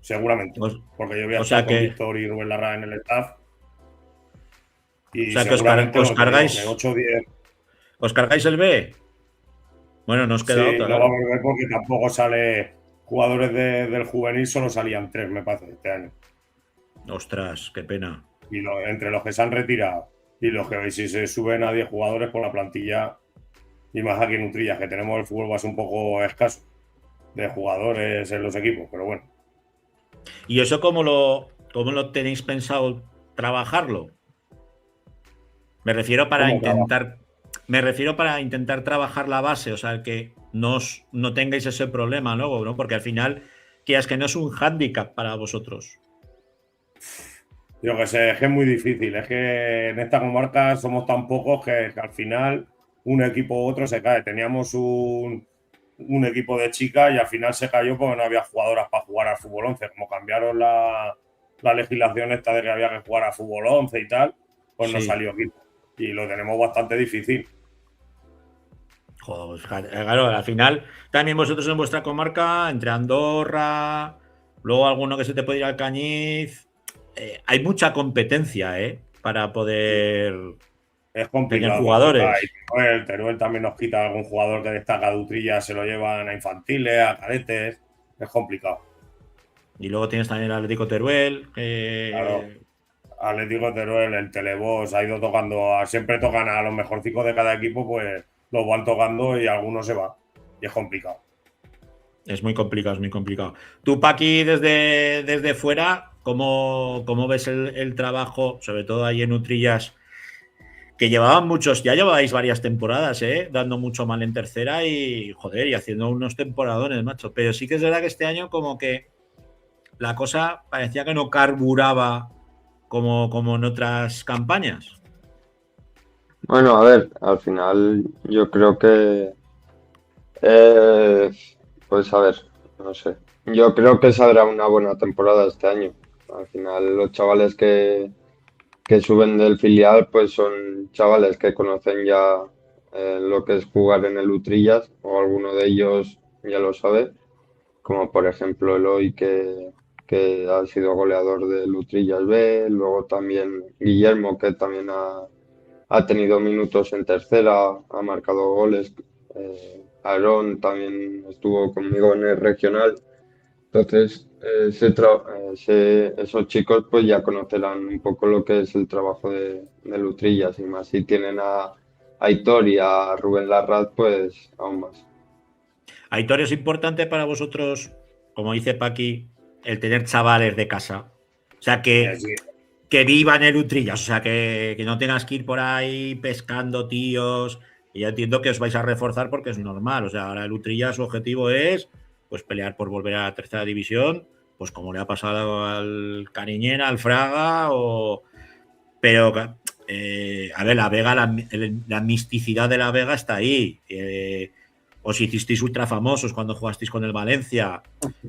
Seguramente. Porque yo voy a estar con Víctor y Rubén Larra en el staff. Y o sea, que os cargáis. 8 o 10. ¿Os cargáis el B? Bueno, nos queda otra. No va a haber B porque tampoco sale jugadores del juvenil, solo salían 3, me parece, este año. Ostras, qué pena. Y entre los que se han retirado y los que si se suben a 10 jugadores por la plantilla, y más aquí en Utrillas, que tenemos el fútbol base un poco escaso de jugadores en los equipos, pero bueno. ¿Y eso cómo lo tenéis pensado trabajarlo? Me refiero para intentar trabajar la base, o sea, que no tengáis ese problema luego, ¿no? Porque al final, quieras que no es un hándicap para vosotros. Yo que sé, es que es muy difícil. Es que en esta comarca somos tan pocos que al final un equipo u otro se cae. Teníamos un un equipo de chicas y al final se cayó porque no había jugadoras para jugar al fútbol 11. Como cambiaron la legislación esta de que había que jugar al fútbol 11 y tal, pues no Sí. salió equipo. Y lo tenemos bastante difícil. Joder, pues, claro, al final también vosotros en vuestra comarca, entre Andorra, luego alguno que se te puede ir al Cañiz, hay mucha competencia, para poder Es tener complicado. jugadores. Teruel también nos quita algún jugador que destaca de Utrilla, se lo llevan a infantiles, a cadetes. Es complicado. Y luego tienes también el Atlético Teruel. Claro. Atlético Teruel, el Telebos, ha ido tocando, siempre tocan a los mejorcicos de cada equipo, pues los van tocando y algunos se va. Y es complicado. Es muy complicado, es muy complicado. Tú, Paqui, desde fuera, ¿cómo ves el trabajo, sobre todo ahí en Utrillas, que ya lleváis varias temporadas, dando mucho mal en tercera y, joder, y haciendo unos temporadones, macho? Pero sí que es verdad que este año como que la cosa parecía que no carburaba como en otras campañas. Bueno, a ver, al final yo creo que, pues a ver, no sé. Yo creo que saldrá una buena temporada este año. Al final los chavales que suben del filial, pues son chavales que conocen ya lo que es jugar en el Utrillas, o alguno de ellos ya lo sabe, como por ejemplo Eloy, que ha sido goleador del Utrillas B, luego también Guillermo, que también ha tenido minutos en tercera, ha marcado goles. Aarón también estuvo conmigo en el regional. Entonces, esos chicos pues ya conocerán un poco lo que es el trabajo de Lutrillas, y más si tienen a Aitor y a Rubén Larraz, pues aún más. Aitor, ¿es importante para vosotros, como dice Paqui, el tener chavales de casa? O sea, que vivan en Utrillas, o sea, que no tengas que ir por ahí pescando tíos. Y ya entiendo que os vais a reforzar porque es normal. O sea, ahora el Utrillas, su objetivo es pues pelear por volver a la tercera división, pues como le ha pasado al Cariñena, al Fraga, pero a ver, la Vega, la misticidad de la Vega está ahí. Os hicisteis ultra famosos cuando jugasteis con el Valencia.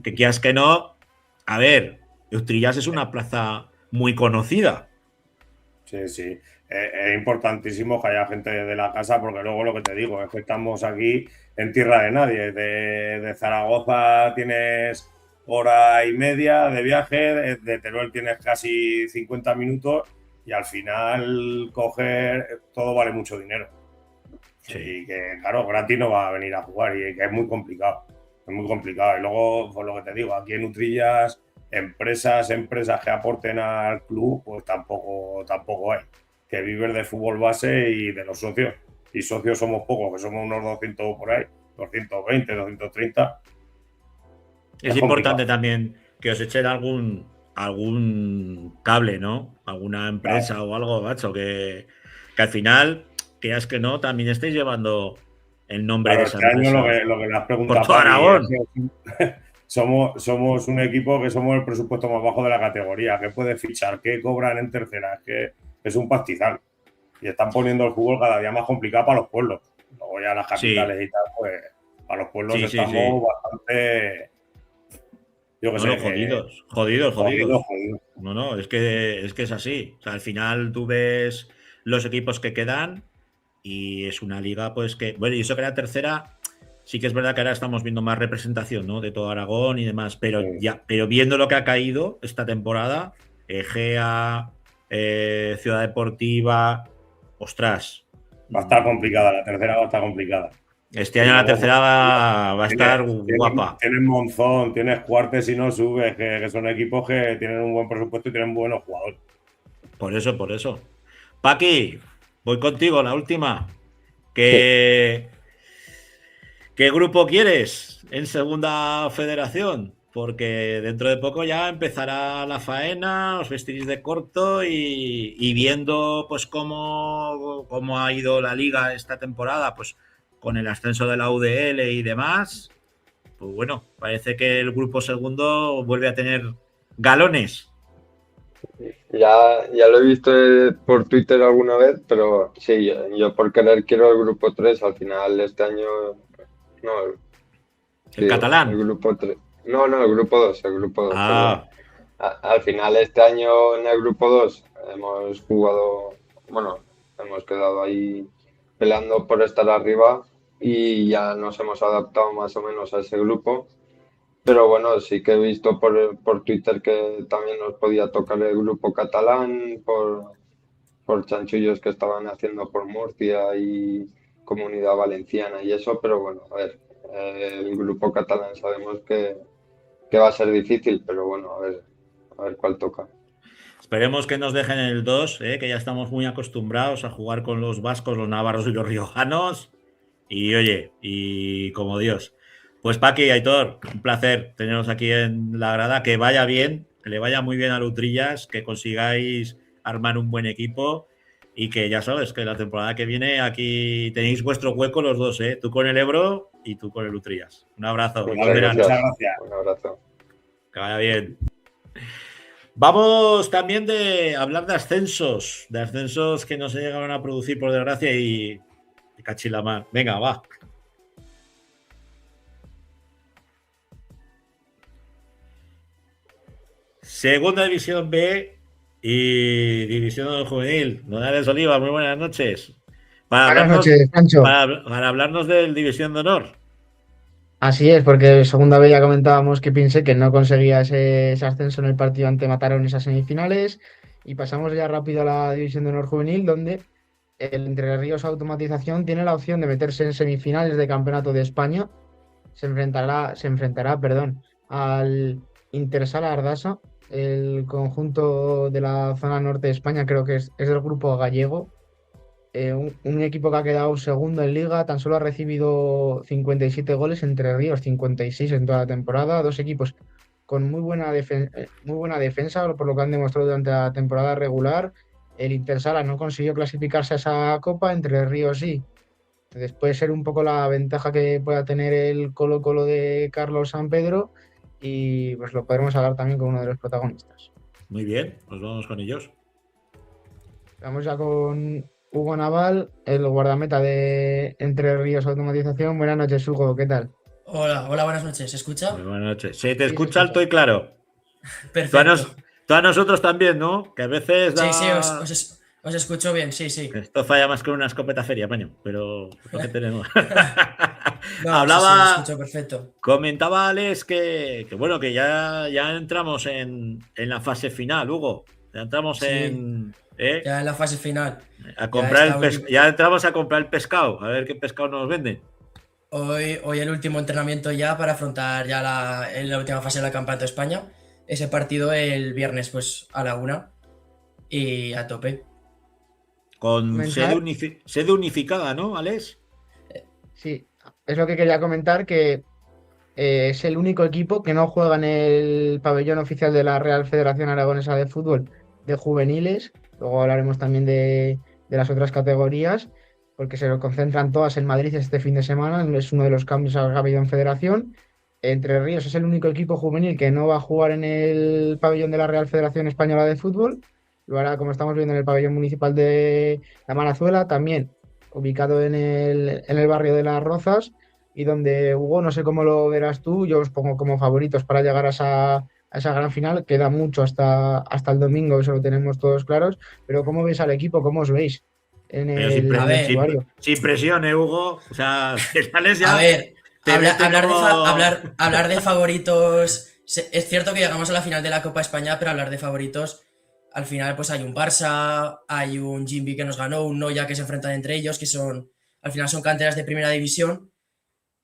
Que quieras que no, a ver, Utrillas es una plaza muy conocida. Sí, sí. Es importantísimo que haya gente de la casa, porque luego lo que te digo es que estamos aquí en tierra de nadie. De Zaragoza tienes hora y media de viaje, de Teruel tienes casi 50 minutos y al final coger todo vale mucho dinero. Sí. Y que, claro, gratis no va a venir a jugar y que es muy complicado. Es muy complicado. Y luego, por lo que te digo, aquí en Utrillas, empresas que aporten al club, pues tampoco hay. Que viven de fútbol base y de los socios. Y socios somos pocos, que somos unos 200 por ahí, 220, 230. Es importante también que os echen algún cable, ¿no? Alguna empresa, claro, o algo, macho, que al final, quieras que no, también estáis llevando el nombre, claro, de esa empresa. Año lo que le has preguntado por todo Aragón. Somos un equipo que somos el presupuesto más bajo de la categoría. ¿Qué puedes fichar? ¿Qué cobran en tercera? Es que es un pastizal. Y están poniendo el fútbol cada día más complicado para los pueblos. Luego ya las capitales y tal, pues para los pueblos estamos bastante... Yo que sé. Jodidos. No, es que es así. O sea, al final tú ves los equipos que quedan y es una liga, pues que... Bueno, y eso que era tercera... Sí que es verdad que ahora estamos viendo más representación, ¿no? De todo Aragón y demás, pero viendo lo que ha caído esta temporada, Egea, Ciudad Deportiva, ostras. Va a estar complicada, la tercera va a estar complicada. Este año la tercera va a estar guapa. Tienes Monzón, tienes Cuartes y no subes, que son equipos que tienen un buen presupuesto y tienen buenos jugadores. Por eso. Paqui, voy contigo, la última. ¿Qué grupo quieres en Segunda Federación? Porque dentro de poco ya empezará la faena, os vestiréis de corto y viendo pues cómo ha ido la liga esta temporada, pues con el ascenso de la UDL y demás, pues bueno, parece que el grupo segundo vuelve a tener galones. Ya lo he visto por Twitter alguna vez, pero sí, yo por querer quiero el grupo 3. Al final este año ¿El catalán? El grupo 3. No, el grupo 2. El grupo 2. Ah. Al final, este año en el grupo 2 hemos jugado, hemos quedado ahí peleando por estar arriba y ya nos hemos adaptado más o menos a ese grupo. Pero bueno, sí que he visto por Twitter que también nos podía tocar el grupo catalán por chanchullos que estaban haciendo por Murcia y Comunidad Valenciana y eso, pero bueno, a ver, el grupo catalán sabemos que va a ser difícil, pero bueno, a ver cuál toca. Esperemos que nos dejen el 2, que ya estamos muy acostumbrados a jugar con los vascos, los navarros y los riojanos. Y oye, y como Dios. Pues Paqui y Aitor, un placer teneros aquí en la grada. Que vaya bien, que le vaya muy bien a Lutrillas, que consigáis armar un buen equipo y que ya sabes que la temporada que viene aquí tenéis vuestro hueco los dos, tú con el Ebro y tú con el Lutrillas. Un abrazo. Muchas gracias. Un abrazo. Que vaya bien. Vamos también de hablar de ascensos que no se llegaron a producir por desgracia y cachilamar. Venga, va. Segunda División B y División Juvenil. Don Alex Oliva, muy buenas noches. Buenas noches, Pancho. Para hablarnos del División de Honor. Así es, porque segunda vez ya comentábamos que Piense que no conseguía ese ascenso en el partido ante Mataró en esas semifinales. Y pasamos ya rápido a la División de Honor Juvenil, donde el Entre Ríos Automatización tiene la opción de meterse en semifinales de Campeonato de España. Se enfrentará, al Intersala Ardasa, el conjunto de la zona norte de España, creo que es del grupo gallego. Un equipo que ha quedado segundo en Liga, tan solo ha recibido 57 goles, Entre Ríos 56 en toda la temporada. Dos equipos con muy buena defensa, por lo que han demostrado durante la temporada regular. El Intersala no consiguió clasificarse a esa copa, Entre Ríos sí. Entonces puede ser un poco la ventaja que pueda tener el Colo-Colo de Carlos San Pedro y pues lo podremos hablar también con uno de los protagonistas. Muy bien, pues vamos con ellos. Vamos ya con Hugo Naval, el guardameta de Entre Ríos Automatización. Buenas noches, Hugo, ¿qué tal? Hola, buenas noches. ¿Se escucha? Muy buenas noches. Se te escucha alto y claro. Perfecto. Tú a nosotros también, ¿no? Que a veces da... Sí, os escucho bien, sí. Esto falla más que una escopeta feria, paño, pero lo que tenemos. No, Hablaba, sí, escucho perfecto. Comentaba Alex que bueno, que ya entramos en la fase final, Hugo. Ya entramos Ya en la fase final. Ya entramos a comprar el pescado, a ver qué pescado nos venden. Hoy el último entrenamiento ya para afrontar ya la última fase del Campeonato de España. Ese partido el viernes pues a la 1 y a tope. Con sede unificada, ¿no, Alex? Sí, es lo que quería comentar, que es el único equipo que no juega en el pabellón oficial de la Real Federación Aragonesa de Fútbol de juveniles. Luego hablaremos también de las otras categorías, porque se lo concentran todas en Madrid este fin de semana. Es uno de los cambios que ha habido en Federación. Entre Ríos es el único equipo juvenil que no va a jugar en el pabellón de la Real Federación Española de Fútbol. Lo hará, como estamos viendo, en el pabellón municipal de La Marazuela, también ubicado en el barrio de Las Rozas, y donde, Hugo, no sé cómo lo verás tú, yo os pongo como favoritos para llegar a esa gran final. Queda mucho hasta el domingo, eso lo tenemos todos claros, pero ¿cómo veis al equipo? ¿Cómo os veis en el vestuario? Sin presión, Hugo. O sea, sales ya... A ver, hablar de favoritos... Es cierto que llegamos a la final de la Copa España, pero hablar de favoritos... Al final, pues hay un Barça, hay un Jimby que nos ganó, un Noya que se enfrentan entre ellos, que al final son canteras de primera división.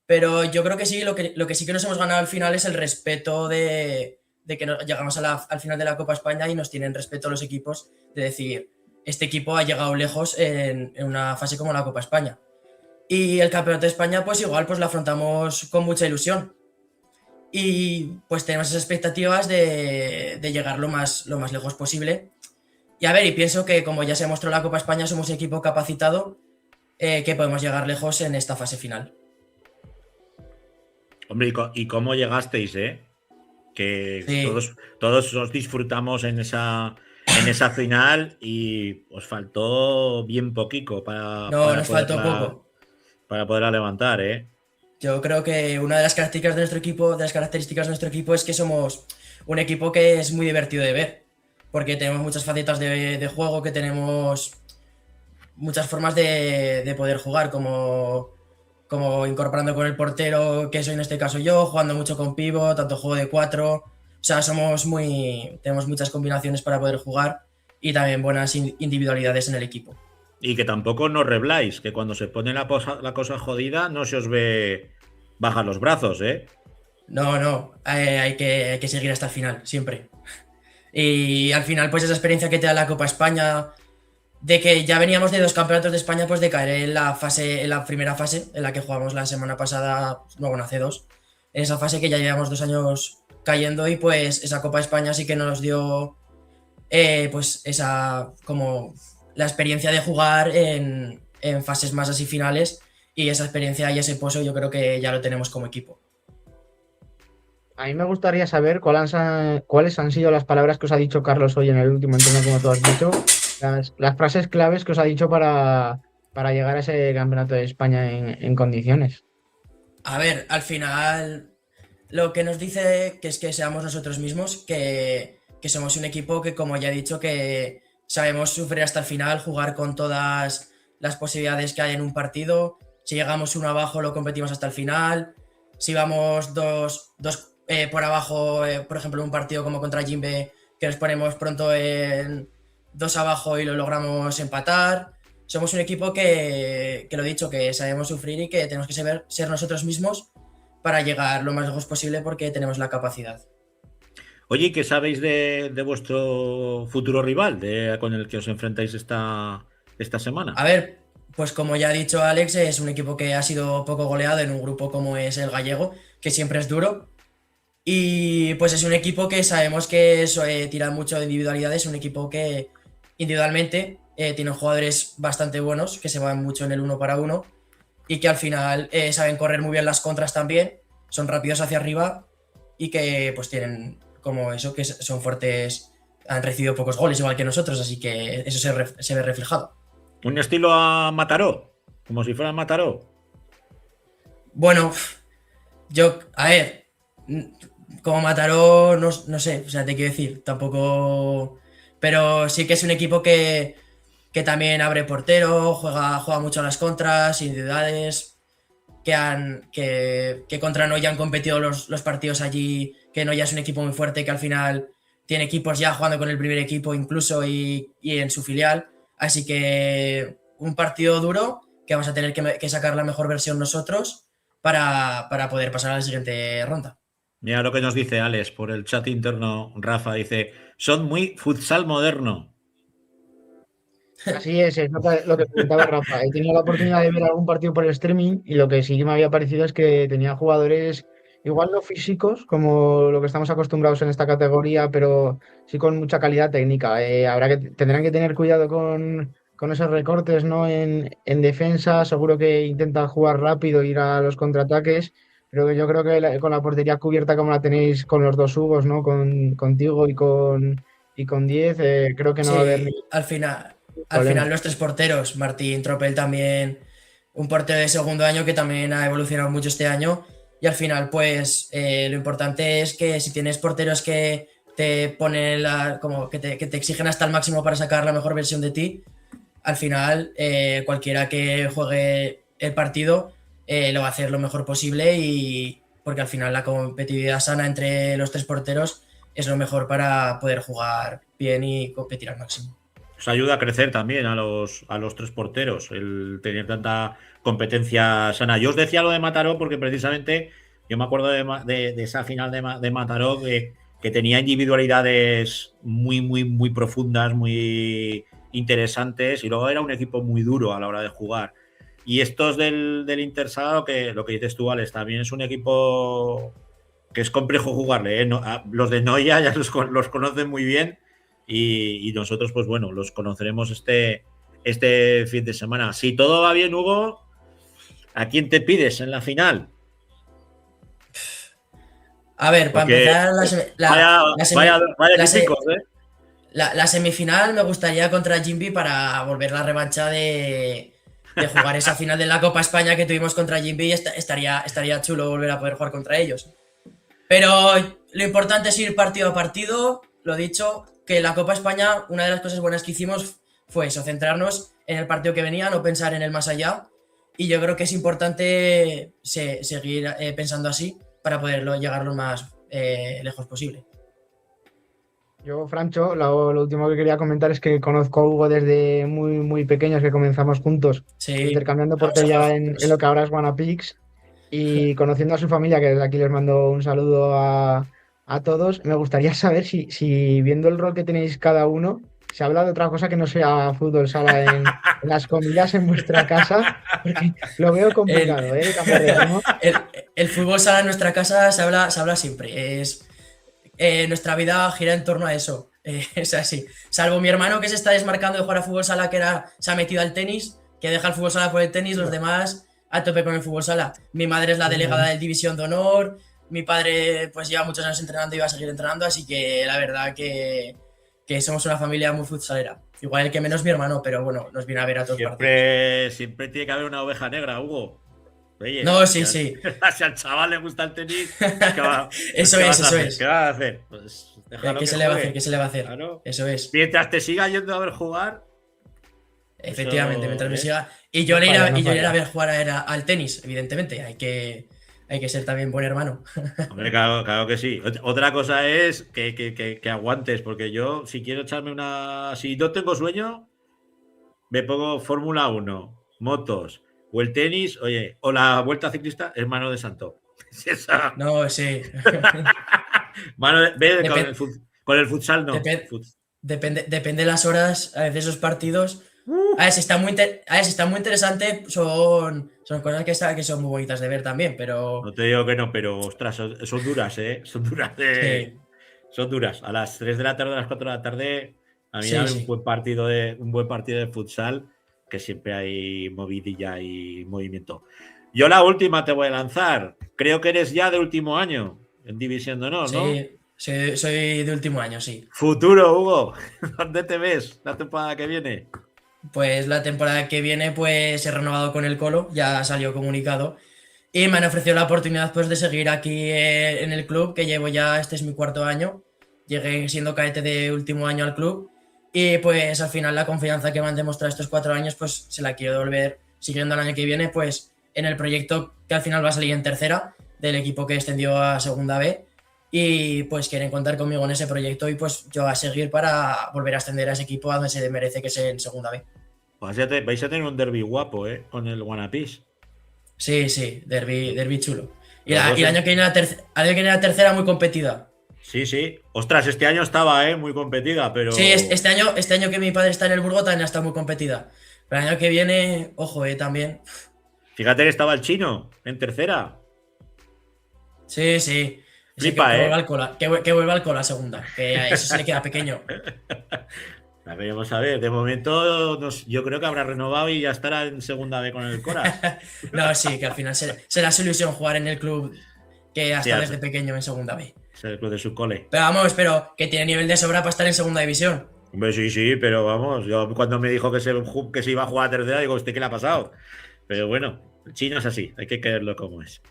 Pero yo creo que sí, lo que sí que nos hemos ganado al final es el respeto de que llegamos al final de la Copa España y nos tienen respeto los equipos, de decir, este equipo ha llegado lejos en una fase como la Copa España. Y el Campeonato de España, pues igual, pues lo afrontamos con mucha ilusión. Y pues tenemos esas expectativas de llegar lo más lejos posible. Y a ver, y pienso que como ya se demostró en la Copa España, somos un equipo capacitado que podemos llegar lejos en esta fase final. Hombre, ¿y cómo llegasteis, Que sí. Todos os disfrutamos en esa final y os faltó bien poquito para nos faltó poco. Para poderla levantar, Yo creo que una de las características de nuestro equipo es que somos un equipo que es muy divertido de ver, porque tenemos muchas facetas de juego, que tenemos muchas formas de poder jugar, como incorporando con el portero, que soy en este caso yo, jugando mucho con pivot, tanto juego de 4. O sea, tenemos muchas combinaciones para poder jugar y también buenas individualidades en el equipo. Y que tampoco nos rebláis, que cuando se pone la cosa jodida no se os ve bajar los brazos, ¿eh? No, hay que seguir hasta el final, siempre. Y al final, pues esa experiencia que te da la Copa España, de que ya veníamos de 2 campeonatos de España, pues de caer en la primera fase, en la que jugamos la semana pasada, no, bueno, hace 2, en esa fase que ya llevamos 2 años cayendo, y pues esa Copa España sí que nos dio pues esa, como la experiencia de jugar en fases más así finales, y esa experiencia y ese pozo yo creo que ya lo tenemos como equipo. A mí me gustaría saber cuáles han sido las palabras que os ha dicho Carlos hoy en el último entreno, como tú has dicho, las frases claves que os ha dicho para llegar a ese campeonato de España en condiciones. A ver, al final lo que nos dice que es que seamos nosotros mismos, que somos un equipo que, como ya he dicho, que sabemos sufrir hasta el final, jugar con todas las posibilidades que hay en un partido. Si llegamos 1 abajo, lo competimos hasta el final. Si vamos 2 por abajo, por ejemplo, en un partido como contra Jimbe, que nos ponemos pronto en 2 abajo y lo logramos empatar. Somos un equipo que lo he dicho, que sabemos sufrir y que tenemos que ser nosotros mismos para llegar lo más lejos posible, porque tenemos la capacidad. Oye, ¿qué sabéis de vuestro futuro rival, con el que os enfrentáis esta semana? A ver, pues como ya ha dicho Alex, es un equipo que ha sido poco goleado en un grupo como es el gallego, que siempre es duro. Y pues es un equipo que sabemos que tira mucho de individualidades, un equipo que individualmente tiene jugadores bastante buenos, que se van mucho en el 1 para 1, y que al final saben correr muy bien las contras también, son rápidos hacia arriba y que pues tienen como eso, que son fuertes, han recibido pocos goles igual que nosotros, así que eso se ve reflejado. ¿Un estilo a Mataró? ¿Como si fuera Mataró? Bueno, a ver, como Mataró, no sé, o sea, te quiero decir, tampoco... Pero sí que es un equipo que también abre portero, juega mucho a las contras, individuales, que contra Noya han competido los partidos allí, que Noya es un equipo muy fuerte, que al final tiene equipos ya jugando con el primer equipo incluso y en su filial. Así que un partido duro que vamos a tener que sacar la mejor versión nosotros para poder pasar a la siguiente ronda. Mira lo que nos dice Alex por el chat interno. Rafa dice, son muy futsal moderno. Así es lo que comentaba Rafa. He tenido la oportunidad de ver algún partido por el streaming y lo que sí que me había parecido es que tenía jugadores igual no físicos como lo que estamos acostumbrados en esta categoría, pero sí con mucha calidad técnica. Tendrán que tener cuidado con esos recortes, ¿no? En defensa, seguro que intentan jugar rápido, ir a los contraataques, pero yo creo que con la portería cubierta como la tenéis con los 2 Hugos, ¿no? Contigo y con 10, creo que no va a haber... Al final los 3 porteros, Martín Tropel también, un portero de segundo año que también ha evolucionado mucho este año, y al final pues lo importante es que si tienes porteros que te ponen que te exigen hasta el máximo para sacar la mejor versión de ti, al final cualquiera que juegue el partido lo va a hacer lo mejor posible, y porque al final la competitividad sana entre los 3 porteros es lo mejor para poder jugar bien y competir al máximo. Os ayuda a crecer también a los 3 porteros el tener tanta competencia sana. Yo os decía lo de Mataró porque precisamente yo me acuerdo de esa final de Mataró que tenía individualidades muy, muy, muy profundas, muy interesantes, y luego era un equipo muy duro a la hora de jugar. Y estos del Intersala, lo que dices tú, Alex, también es un equipo que es complejo jugarle, ¿eh? Los de Noya ya los conocen muy bien. Y nosotros, pues bueno, los conoceremos este fin de semana. Si todo va bien, Hugo, ¿a quién te pides en la final? A ver, para empezar, la semifinal me gustaría contra Jimby para volver la revancha de de jugar esa final de la Copa España que tuvimos contra Jimby, estaría chulo volver a poder jugar contra ellos. Pero lo importante es ir partido a partido, lo dicho, que la Copa España, una de las cosas buenas que hicimos fue eso, centrarnos en el partido que venía, no pensar en el más allá, y yo creo que es importante seguir pensando así para poder llegar lo más lejos posible. Yo, Francho, lo último que quería comentar es que conozco a Hugo desde muy, muy pequeños, que comenzamos juntos, intercambiando portería en lo que ahora es Wanapix, y conociendo a su familia, que desde aquí les mando un saludo a todos, me gustaría saber si viendo el rol que tenéis cada uno, se habla de otra cosa que no sea fútbol sala en las comidas en vuestra casa, porque lo veo complicado, cambiar de tema. El fútbol sala en nuestra casa se habla siempre. Nuestra vida gira en torno a eso. Es así. Salvo mi hermano que se está desmarcando de jugar a fútbol sala, que se ha metido al tenis, que deja el fútbol sala por el tenis, los demás a tope con el fútbol sala. Mi madre es la delegada del División de Honor, mi padre pues lleva muchos años entrenando y va a seguir entrenando, así que la verdad que somos una familia muy futsalera. Igual el que menos mi hermano, pero bueno, nos viene a ver a todos partidos. Siempre tiene que haber una oveja negra, Hugo. Oye, no, sí. Si al chaval le gusta el tenis, eso es. ¿Qué va a hacer? Pues ¿Qué se le va a hacer? Claro. Eso es. Mientras te siga yendo a ver jugar. Efectivamente, mientras me siga. Y yo le iré a ver jugar al tenis, evidentemente. Hay que ser también buen hermano. Hombre, claro que sí. Otra cosa es que aguantes, porque yo, si quiero echarme si no tengo sueño, me pongo Fórmula 1, motos, o el tenis, oye, o la vuelta ciclista, es mano de santo. No, sí. Con el futsal no. Depende de las horas de esos partidos. A ver, si está muy interesante, son cosas que son muy bonitas de ver también, pero... No te digo que no, pero ostras, son duras, ¿eh? Son duras. Son duras. A las 3 de la tarde, a las 4 de la tarde, a mí hay un buen partido de futsal, que siempre hay movidilla y movimiento. Yo la última te voy a lanzar. Creo que eres ya de último año en División de Honor, ¿no? Sí, soy de último año, sí. Futuro, Hugo. ¿Dónde te ves la temporada que viene? Pues la temporada que viene pues he renovado con el Colo, ya salió comunicado, y me han ofrecido la oportunidad pues de seguir aquí en el club, que llevo ya, este es mi 4º año, llegué siendo cadete de último año al club, y pues al final la confianza que me han demostrado estos 4 años pues se la quiero devolver siguiendo el año que viene pues en el proyecto que al final va a salir en tercera, del equipo que extendió a segunda B, y pues quieren contar conmigo en ese proyecto y pues yo a seguir para volver a ascender a ese equipo a donde se merece, que es en segunda B. Vais a tener un derbi guapo, con el Wanapix. Sí, derbi chulo. Y el año que viene la tercera muy competida. Sí. Ostras, este año estaba, muy competida, pero... Sí, este año que mi padre está en el Burgo también está muy competida. Pero el año que viene, ojo, también. Fíjate que estaba el chino en tercera. Sí. Flipa, que vuelva al Cola segunda, que a eso se le queda pequeño. La veremos a ver. De momento, yo creo que habrá renovado y ya estará en segunda B con el Coras. No, sí, que al final será su ilusión jugar en el club que hasta desde pequeño en segunda B. Es el club de su cole. Pero vamos, que tiene nivel de sobra para estar en segunda división. Hombre, sí, pero vamos, yo cuando me dijo que se iba a jugar a tercera, digo, ¿usted qué le ha pasado? Pero bueno, el chino es así, hay que creerlo como es.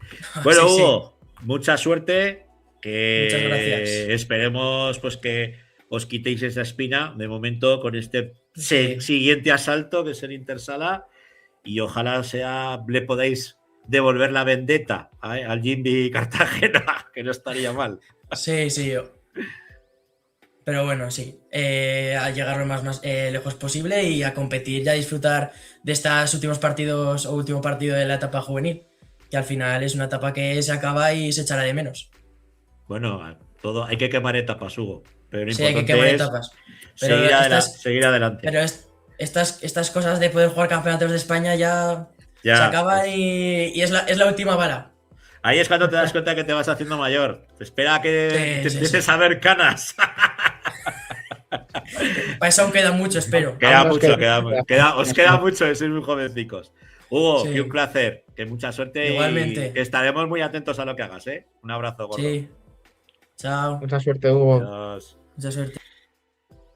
Bueno, sí, Hugo, mucha suerte. Muchas gracias. Esperemos pues que os quitéis esa espina de momento con este siguiente asalto que es el Intersala, y ojalá le podáis devolver la vendetta al Jimby Cartagena, que no estaría mal. Sí. Pero bueno, sí, a llegar lo más lejos posible y a competir y a disfrutar de estos últimos partidos o último partido de la etapa juvenil, que al final es una etapa que se acaba y se echará de menos. Bueno, hay que quemar etapas, Hugo. Pero sí, hay que quemar etapas. Pero seguir adelante. Pero estas cosas de poder jugar campeonatos de España ya se acaban y es la última bala. Ahí es cuando te das cuenta que te vas haciendo mayor. Espera que te empieces a ver canas. Para eso aún queda mucho, espero. Os queda mucho de ser muy jovencicos. Hugo, que un placer. Que mucha suerte. Igualmente. Y que estaremos muy atentos a lo que hagas, Un abrazo, gordo. Sí. Chao. Mucha suerte, Hugo. Adiós. Mucha suerte.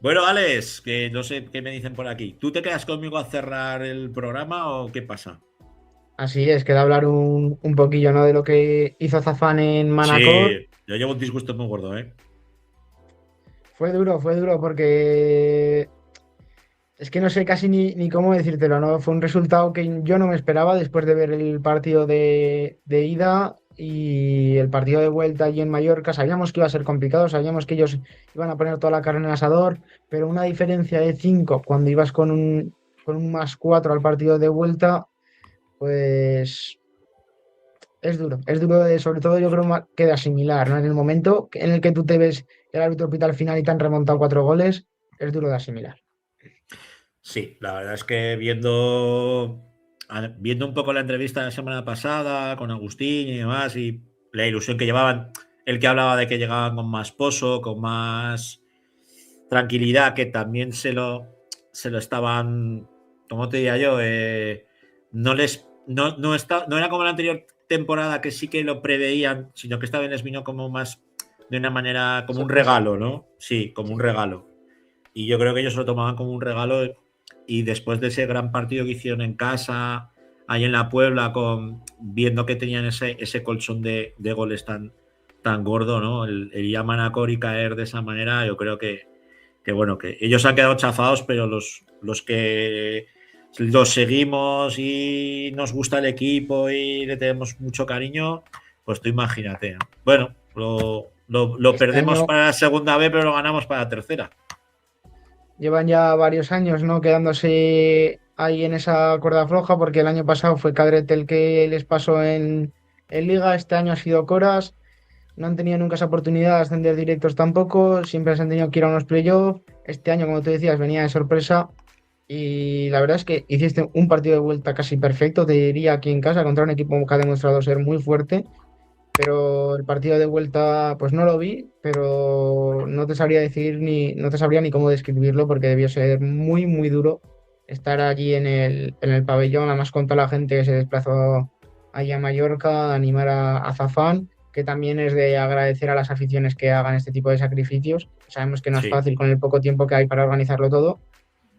Bueno, Alex, que no sé qué me dicen por aquí. ¿Tú te quedas conmigo a cerrar el programa o qué pasa? Así es, queda hablar un poquillo, ¿no? De lo que hizo Zafán en Manacor. Sí, yo llevo un disgusto muy gordo, ¿eh? Fue duro porque es que no sé casi ni cómo decírtelo, ¿no? Fue un resultado que yo no me esperaba después de ver el partido de ida y el partido de vuelta allí en Mallorca. Sabíamos que iba a ser complicado, sabíamos que ellos iban a poner toda la carne en el asador, pero una diferencia de 5 cuando ibas con un +4 al partido de vuelta, pues es duro sobre todo yo creo que de asimilar, ¿no? En el momento en el que tú te ves el árbitro pita al final y te han remontado 4 goles, es duro de asimilar. Sí, la verdad es que viendo un poco la entrevista de la semana pasada con Agustín y demás, y la ilusión que llevaban, el que hablaba de que llegaban con más pozo, con más tranquilidad, que también se lo estaban, ¿cómo te diría yo? No era como la anterior temporada que sí que lo preveían, sino que esta vez les vino como más de una manera, como un regalo, ¿no? Sí, como un regalo. Y yo creo que ellos lo tomaban como un regalo y después de ese gran partido que hicieron en casa, ahí en la Puebla, viendo que tenían ese colchón de goles tan gordo, ¿no? El ir a Manacor y caer de esa manera, yo creo que bueno, que ellos han quedado chafados, pero los que los seguimos y nos gusta el equipo y le tenemos mucho cariño, pues tú imagínate, ¿no? Bueno, lo perdemos para la segunda vez, pero lo ganamos para la tercera. Llevan ya varios años, ¿no? Quedándose ahí en esa cuerda floja, porque el año pasado fue Cadrete el que les pasó en Liga, este año ha sido Coras, no han tenido nunca esa oportunidad de ascender directos tampoco, siempre se han tenido que ir a unos playoffs, este año, como tú decías, venía de sorpresa y la verdad es que hiciste un partido de vuelta casi perfecto, te diría aquí en casa, contra un equipo que ha demostrado ser muy fuerte, pero el partido de vuelta pues no lo vi, pero no te sabría decir no te sabría ni cómo describirlo porque debió ser muy duro estar allí en el pabellón, además con toda la gente que se desplazó allí a Mallorca, animar a Zafán, que también es de agradecer a las aficiones que hagan este tipo de sacrificios. Sabemos que no es fácil con el poco tiempo que hay para organizarlo todo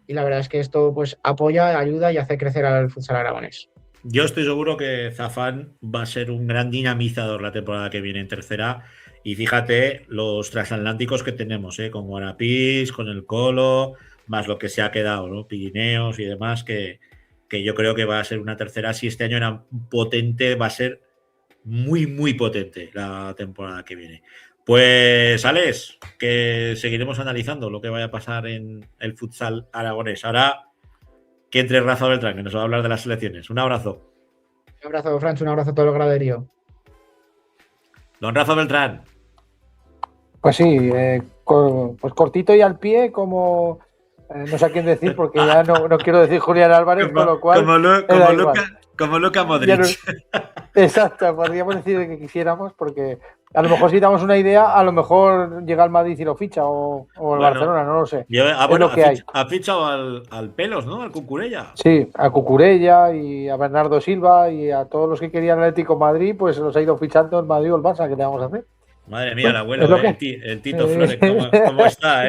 y la verdad es que esto pues apoya, ayuda y hace crecer al futsal aragonés. Yo estoy seguro que Zafán va a ser un gran dinamizador la temporada que viene en tercera. Y fíjate los transatlánticos que tenemos, con Guarapís, con el Colo, más lo que se ha quedado, ¿no? Pirineos y demás, que yo creo que va a ser una tercera. Si este año era potente, va a ser muy potente la temporada que viene. Pues, Alex, que seguiremos analizando lo que vaya a pasar en el futsal aragonés. Ahora que entre Rafa Beltrán, que nos va a hablar de las selecciones. Un abrazo. Un abrazo, Francho, un abrazo a todo el graderío. Don Rafa Beltrán. Pues sí, pues cortito y al pie, como no sé a quién decir, porque ya no quiero decir Julián Álvarez, con lo cual. Como Luka Modric. Exacto, podríamos decir lo que quisiéramos, porque a lo mejor si damos una idea, a lo mejor llega el Madrid y lo ficha, o el Barcelona, no lo sé. Ha fichado al Pelos, ¿no? Al Cucurella. Sí, a Cucurella y a Bernardo Silva y a todos los que querían Atlético Madrid, pues los ha ido fichando el Madrid o el Barça, ¿qué le vamos a hacer? Madre mía, el abuelo, el Tito Flores, ¿cómo está,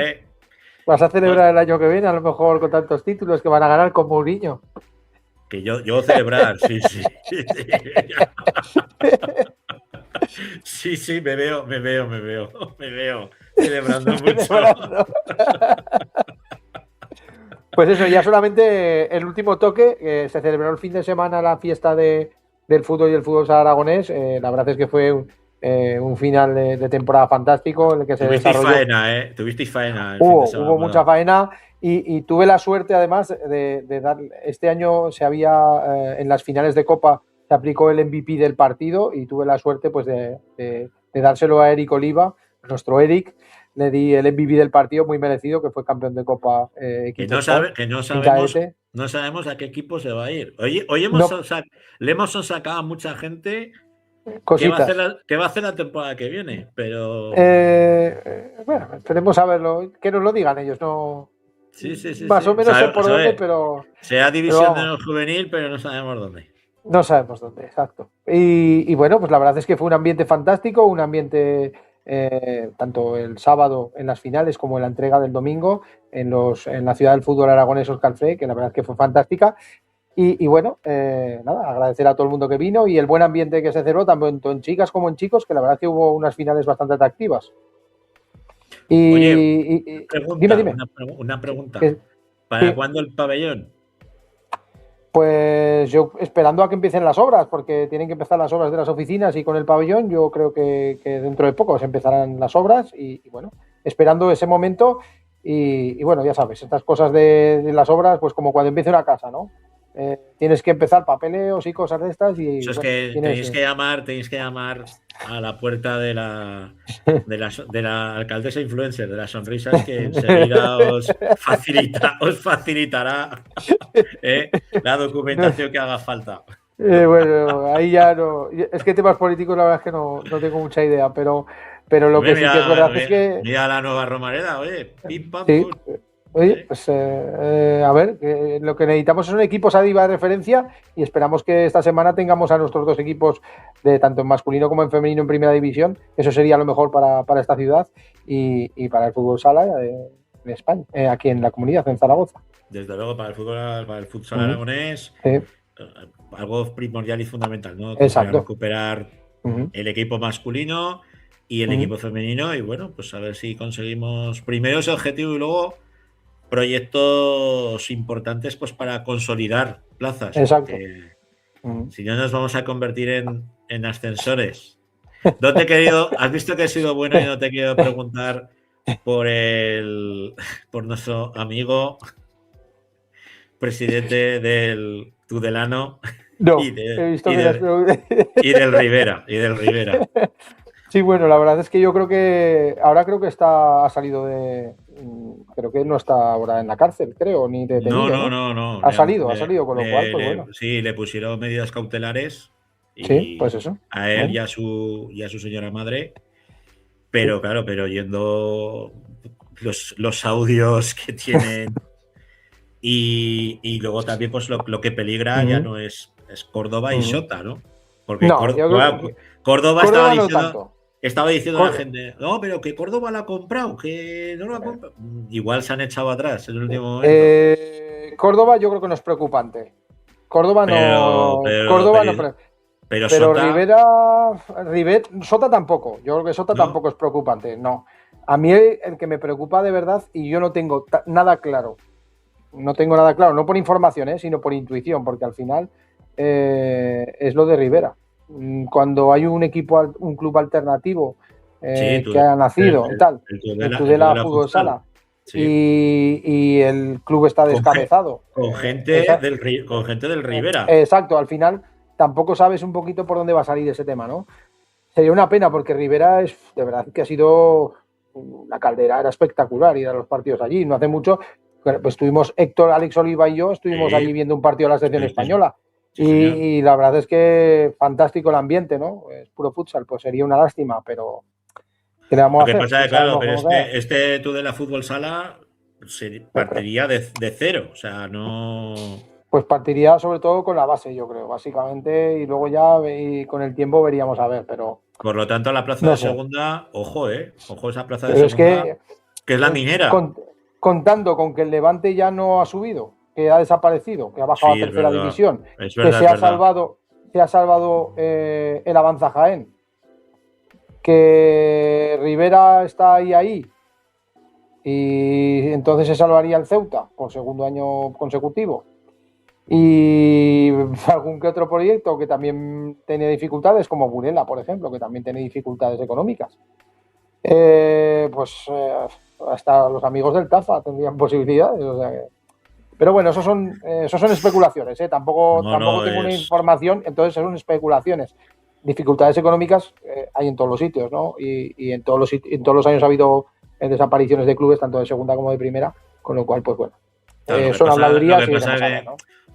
Vas a celebrar el año que viene, a lo mejor con tantos títulos que van a ganar con Mourinho. Que yo celebrar, sí. Sí, me veo celebrando mucho. Pues eso, ya solamente el último toque, se celebró el fin de semana la fiesta del fútbol y el fútbol aragonés. La verdad es que fue un final de temporada fantástico en el que se desarrolló. Tuvisteis faena. Hubo mucha faena y tuve la suerte además de dar. Este año se había en las finales de Copa se aplicó el MVP del partido y tuve la suerte pues de dárselo a Eric Oliva, nuestro Eric. Le di el MVP del partido, muy merecido, que fue campeón de Copa. No sabemos a qué equipo se va a ir. Hoy le hemos sacado a mucha gente que va a hacer la temporada que viene, pero bueno, esperemos a verlo, que nos lo digan ellos, no. Sí. Más o menos sé por dónde, pero sea división de juvenil, pero no sabemos dónde. No sabemos dónde, exacto. Y bueno, pues la verdad es que fue un ambiente fantástico, un ambiente tanto el sábado en las finales como en la entrega del domingo en la ciudad del fútbol aragonés Óscar Freire, que la verdad es que fue fantástica. Y bueno, nada, agradecer a todo el mundo que vino y el buen ambiente que se cerró, tanto en chicas como en chicos, que la verdad es que hubo unas finales bastante atractivas. Oye, dime. Una pregunta. ¿Qué? ¿Para Sí. cuándo el pabellón? Pues yo esperando a que empiecen las obras, porque tienen que empezar las obras de las oficinas y con el pabellón yo creo que dentro de poco se empezarán las obras y bueno, esperando ese momento y bueno, ya sabes, estas cosas de las obras, pues como cuando empieza una casa, ¿no? Tienes que empezar papeleos y cosas de estas y Eso es bueno, que tenéis que llamar a la puerta de la alcaldesa influencer de las sonrisas, que enseguida os facilitará la documentación que haga falta. Bueno, ahí ya no. Es que temas políticos la verdad es que no tengo mucha idea, pero lo Hombre, que sí que es verdad es que mira la nueva Romareda, oye, pim pam sí. pum. Oye, pues a ver, lo que necesitamos es un equipo Sadiva de referencia y esperamos que esta semana tengamos a nuestros dos equipos de tanto en masculino como en femenino en primera división. Eso sería lo mejor para esta ciudad y para el fútbol sala de España, aquí en la comunidad, en Zaragoza. Desde luego, para el futsal aragonés, algo primordial y fundamental, ¿no? Exacto. Recuperar el equipo masculino y el equipo femenino y bueno, pues a ver si conseguimos primero ese objetivo y luego proyectos importantes pues para consolidar plazas. Exacto. Si no nos vamos a convertir en ascensores. No te he querido, has visto que he sido bueno y no te he querido preguntar por nuestro amigo presidente del Tudelano y del Rivera. Sí, bueno, la verdad es que yo creo que ahora ha salido creo que no está ahora en la cárcel, creo, ni detenido. No. Ha salido, con lo cual, pues bueno. Sí, le pusieron medidas cautelares y sí, pues eso. A él y a su señora madre, pero claro, oyendo los audios que tienen y luego también pues lo que peligra ya no es Córdoba y Sota, ¿no? Porque Córdoba estaba diciendo a la gente, no, pero que Córdoba la ha comprado, que no lo ha comprado. Igual se han echado atrás en el último momento. Córdoba yo creo que no es preocupante. Córdoba no. Pero Rivera, Sota tampoco. Yo creo que Sota tampoco es preocupante. No. A mí el que me preocupa de verdad, y yo no tengo nada claro. No tengo nada claro, no por información, sino por intuición, porque al final es lo de Rivera. Cuando hay un club alternativo que haya nacido y tal, el Tudela Fútbol Sala, y el club está descabezado. Con gente del Rivera. Exacto, al final tampoco sabes un poquito por dónde va a salir ese tema, ¿no? Sería una pena porque Rivera es, de verdad, que ha sido una caldera, era espectacular ir a los partidos allí. No hace mucho, pues estuvimos Héctor, Alex Oliva y yo, estuvimos allí viendo un partido de la selección española. Y la verdad es que fantástico el ambiente, ¿no? Es puro futsal, pues sería una lástima, pero ¿qué le vamos a hacer? Lo que pasa es, claro, pero este Tudela Fútbol Sala partiría de cero, o sea, no... Pues partiría sobre todo con la base, yo creo, básicamente, y luego ya con el tiempo veríamos a ver, pero... Por lo tanto, la plaza de segunda, ojo esa plaza de segunda, que es la minera. Contando con que el Levante ya no ha subido, que ha desaparecido, que ha bajado a tercera división, que se ha salvado el Avanza Jaén, que Rivera está ahí y entonces se salvaría el Ceuta por segundo año consecutivo, y algún que otro proyecto que también tenía dificultades, como Burela, por ejemplo, que también tiene dificultades económicas. Hasta los amigos del TAFA tendrían posibilidades, o sea que... Pero bueno, eso son especulaciones, tampoco tengo una información, entonces son especulaciones. Dificultades económicas hay en todos los sitios, ¿no? Y en todos los años ha habido desapariciones de clubes, tanto de segunda como de primera, con lo cual, pues bueno, son habladurías y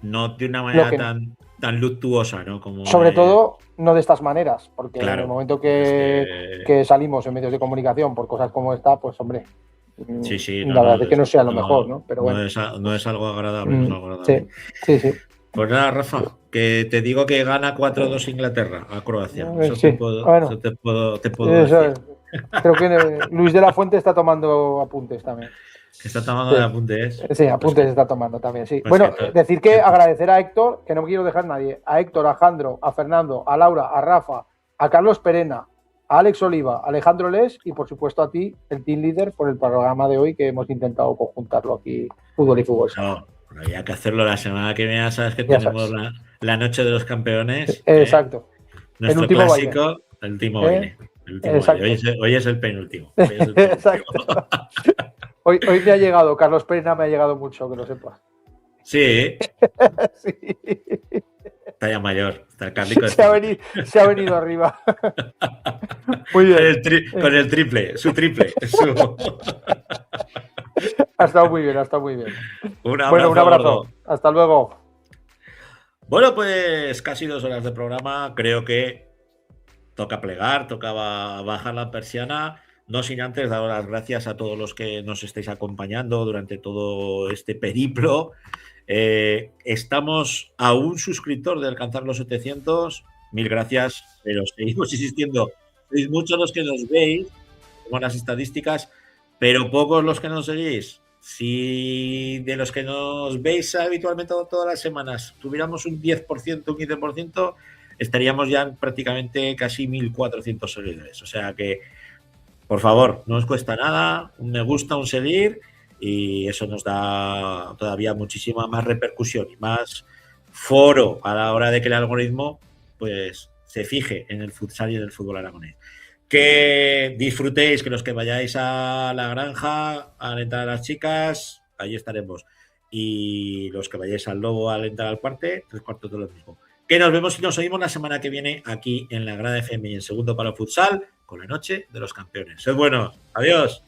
no de una manera tan luctuosa, ¿no? Sobre todo, no de estas maneras, porque en el momento que salimos en medios de comunicación por cosas como esta, pues hombre, la verdad es que no sea lo mejor, ¿no? Pero bueno. No es algo agradable. Sí. Pues nada, Rafa, que te digo que gana 4-2 Inglaterra a Croacia. Eso te puedo decir. Creo que Luis de la Fuente está tomando apuntes también. Está tomando de apuntes. Sí, apuntes está tomando también, sí. Pues Bueno, que decir que agradecer a Héctor, que no me quiero dejar nadie, a Héctor, a Jandro, a Fernando, a Laura, a Rafa, a Carlos Perena, a Alex Oliva, a Alejandro Les y por supuesto a ti, el team leader, por el programa de hoy que hemos intentado conjuntarlo aquí, fútbol y fútbol. No, había que hacerlo la semana que viene, sabes que Ya tenemos sabes. la noche de los campeones. Exacto. Nuestro último clásico, baile. el último baile. El último Exacto. baile. Hoy es el penúltimo. Hoy es el penúltimo. Exacto. Hoy me ha llegado, Carlos Perena me ha llegado mucho, que lo sepas. Sí. Sí. Está ya mayor. Está el Carlico. Se ha venido arriba. Muy bien. Con el triple, su triple. Ha estado muy bien, ha estado muy bien. Un abrazo. Bueno, un abrazo. Gordo. Hasta luego. Bueno, pues casi 2 horas de programa. Creo que toca plegar, toca bajar la persiana. No sin antes dar las gracias a todos los que nos estáis acompañando durante todo este periplo. Estamos a un suscriptor de alcanzar los 700. 1000 gracias, pero seguimos insistiendo. Sois muchos los que nos veis, con las estadísticas, pero pocos los que nos seguís. Si de los que nos veis habitualmente todas las semanas tuviéramos un 10%, un 15%, estaríamos ya en prácticamente casi 1400 seguidores. O sea que, por favor, no os cuesta nada, un me gusta, un seguir, y eso nos da todavía muchísima más repercusión y más foro a la hora de que el algoritmo pues se fije en el futsal y en el fútbol aragonés. Que disfrutéis, que los que vayáis a la granja a alentar a las chicas, allí estaremos. Y los que vayáis al Lobo a alentar al Parte, 3/4 de lo mismo. Que nos vemos y nos oímos la semana que viene aquí en la Grada FM y en Segundo Palo Futsal con la Noche de los Campeones. Sed buenos. Adiós.